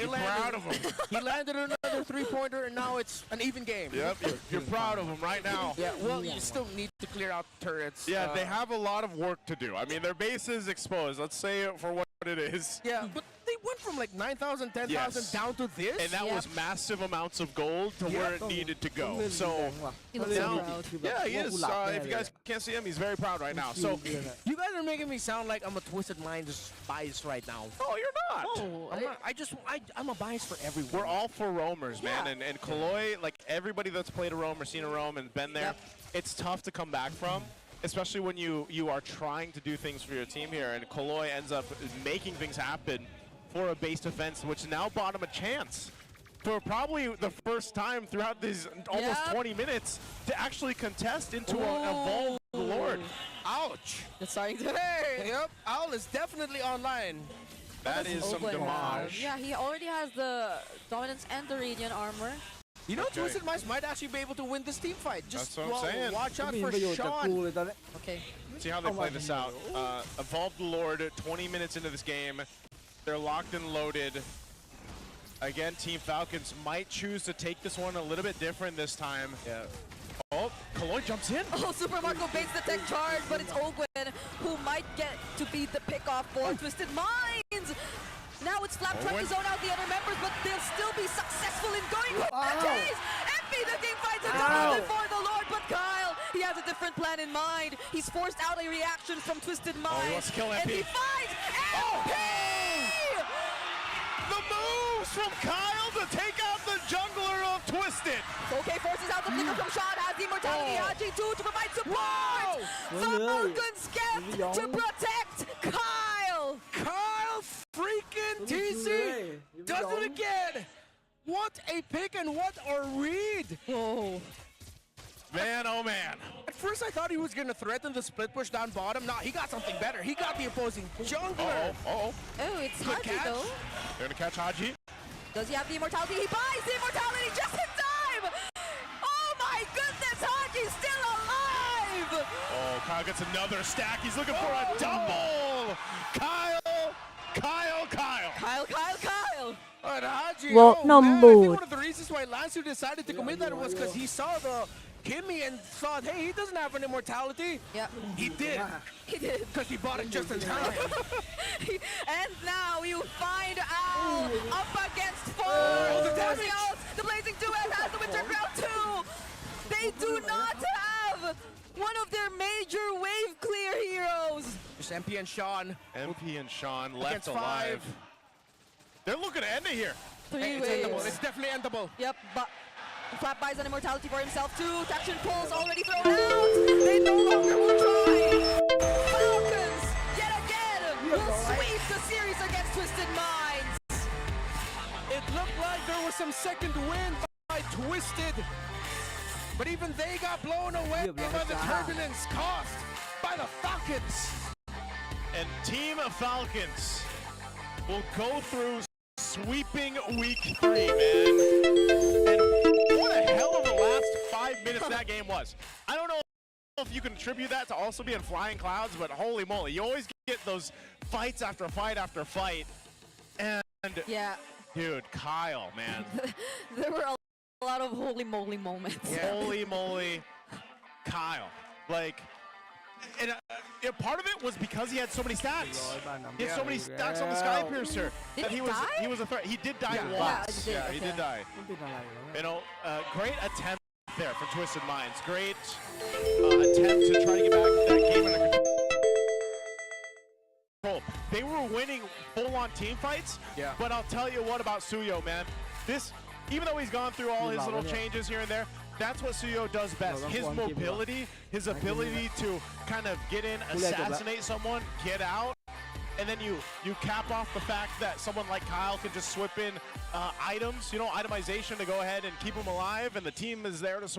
[SPEAKER 12] Proud of him.
[SPEAKER 5] He landed another three-pointer, and now it's an even game.
[SPEAKER 12] Yep, you're proud of him right now.
[SPEAKER 5] Yeah, well, you still need to clear out turrets.
[SPEAKER 12] Yeah, they have a lot of work to do. I mean, their base is exposed. Let's say it for what it is.
[SPEAKER 5] Yeah, but they went from like 9,000, 10,000 down to this.
[SPEAKER 12] And that was massive amounts of gold to where it needed to go. So now, yeah, he is. If you guys can't see him, he's very proud right now. So
[SPEAKER 5] you guys are making me sound like I'm a Twisted Minds bias right now.
[SPEAKER 12] Oh, you're not.
[SPEAKER 5] No, I'm a bias for everyone.
[SPEAKER 12] We're all for roamers, man. And Kaloi, like everybody that's played a roam or seen a roam and been there, it's tough to come back from. Especially when you are trying to do things for your team here, and Kaloi ends up making things happen for a base defense, which now bought him a chance for probably the first time throughout these almost 20 minutes to actually contest into an evolved Lord.
[SPEAKER 5] Ouch!
[SPEAKER 18] It's starting to hurt.
[SPEAKER 5] Yep, Owl is definitely online.
[SPEAKER 12] That is some damage.
[SPEAKER 18] Yeah, he already has the Dominance and the Radiant armor.
[SPEAKER 5] You know, Twisted Minds might actually be able to win this team fight. Just
[SPEAKER 12] That's what I'm saying.
[SPEAKER 5] Watch out for Sean.
[SPEAKER 18] Okay.
[SPEAKER 12] See how they play this out. Evolved Lord, 20 minutes into this game. They're locked and loaded. Again, Team Falcons might choose to take this one a little bit different this time.
[SPEAKER 5] Yeah.
[SPEAKER 12] Oh, Kaloi jumps in.
[SPEAKER 18] Oh, Super Marco baits the tech charge, but it's Ogun who might get to be the pickoff for Twisted Minds. Now it's Flap trying to zone out the other members, but they'll still be successful in going for Jeez! MP the King finds a double for the Lord, but Kyle, he has a different plan in mind. He's forced out a reaction from Twisted Mind.
[SPEAKER 12] He wants to kill MP.
[SPEAKER 18] And he finds MP!
[SPEAKER 12] The moves from Kyle to take out the jungler of Twisted.
[SPEAKER 18] Okay, forces out the flicker from Sean, has the immortality, Haji 2 to provide support! Falcons kept to protect Kyle!
[SPEAKER 15] Kyle freaking TC does it again! What a pick and what a read!
[SPEAKER 18] Oh.
[SPEAKER 12] Man, oh man.
[SPEAKER 15] At first I thought he was going to threaten the split push down bottom. Nah, he got something better. He got the opposing jungler.
[SPEAKER 18] Oh, it's
[SPEAKER 15] Good
[SPEAKER 18] Haji
[SPEAKER 15] catch.
[SPEAKER 18] though.
[SPEAKER 12] They're gonna catch Haji.
[SPEAKER 18] Does he have the immortality? He buys the immortality just in time! Oh my goodness, Haji's still alive!
[SPEAKER 12] Oh, Kyle gets another stack. He's looking for a double. Kyle.
[SPEAKER 15] But Haji,
[SPEAKER 17] Woke
[SPEAKER 15] man, I
[SPEAKER 17] num
[SPEAKER 15] think
[SPEAKER 17] boot.
[SPEAKER 15] one of the reasons why Lancer decided to commit that was because he saw the Kimmy and thought, hey, he doesn't have an immortality.
[SPEAKER 18] Yep.
[SPEAKER 15] He did.
[SPEAKER 18] He did.
[SPEAKER 15] Because he bought it just in time.
[SPEAKER 18] And now you find Al up against 4.
[SPEAKER 15] the damage.
[SPEAKER 18] The Blazing Duet has the Winter Crown 2. They do not have one of their major wave clear heroes.
[SPEAKER 15] Just MP and Sean.
[SPEAKER 12] MP and Sean left
[SPEAKER 15] Against
[SPEAKER 12] alive.
[SPEAKER 15] 5.
[SPEAKER 12] They're looking to end it here.
[SPEAKER 18] 3
[SPEAKER 15] It's
[SPEAKER 18] waves.
[SPEAKER 15] endable. It's definitely endable.
[SPEAKER 18] Yep, but Flap buys an immortality for himself too. Traction pulls already thrown out. They no longer will try. Falcons, yet again, will sweep the series against Twisted Minds.
[SPEAKER 15] It looked like there was some second wind by Twisted. But even they got blown away by the turbulence caused by the Falcons.
[SPEAKER 12] And Team Falcons will go through sweeping week 3, man. And what a hell of a last 5 minutes that game was. I don't know if you can attribute that to also being flying clouds, but holy moly, you always get those fights after fight after fight. And
[SPEAKER 18] yeah,
[SPEAKER 12] dude, Kyle, man.
[SPEAKER 18] There were a lot of holy moly moments.
[SPEAKER 12] Yeah. Holy moly, Kyle. Like, and part of it was because he had so many stacks. He had so many stacks on the Skypiercer that he was a threat. He did die once. Yeah, he did die. You know, great attempt there for Twisted Minds. Great attempt to try to get back that game under control. They were winning full-on team fights.
[SPEAKER 15] Yeah.
[SPEAKER 12] But I'll tell you what about Suyo, man. This, even though he's gone through all his little changes here and there, that's what Suyo does best. His mobility, his ability to kind of get in, assassinate someone, get out, and then you cap off the fact that someone like Kyle can just swip in items, you know, itemization to go ahead and keep him alive, and the team is there to support.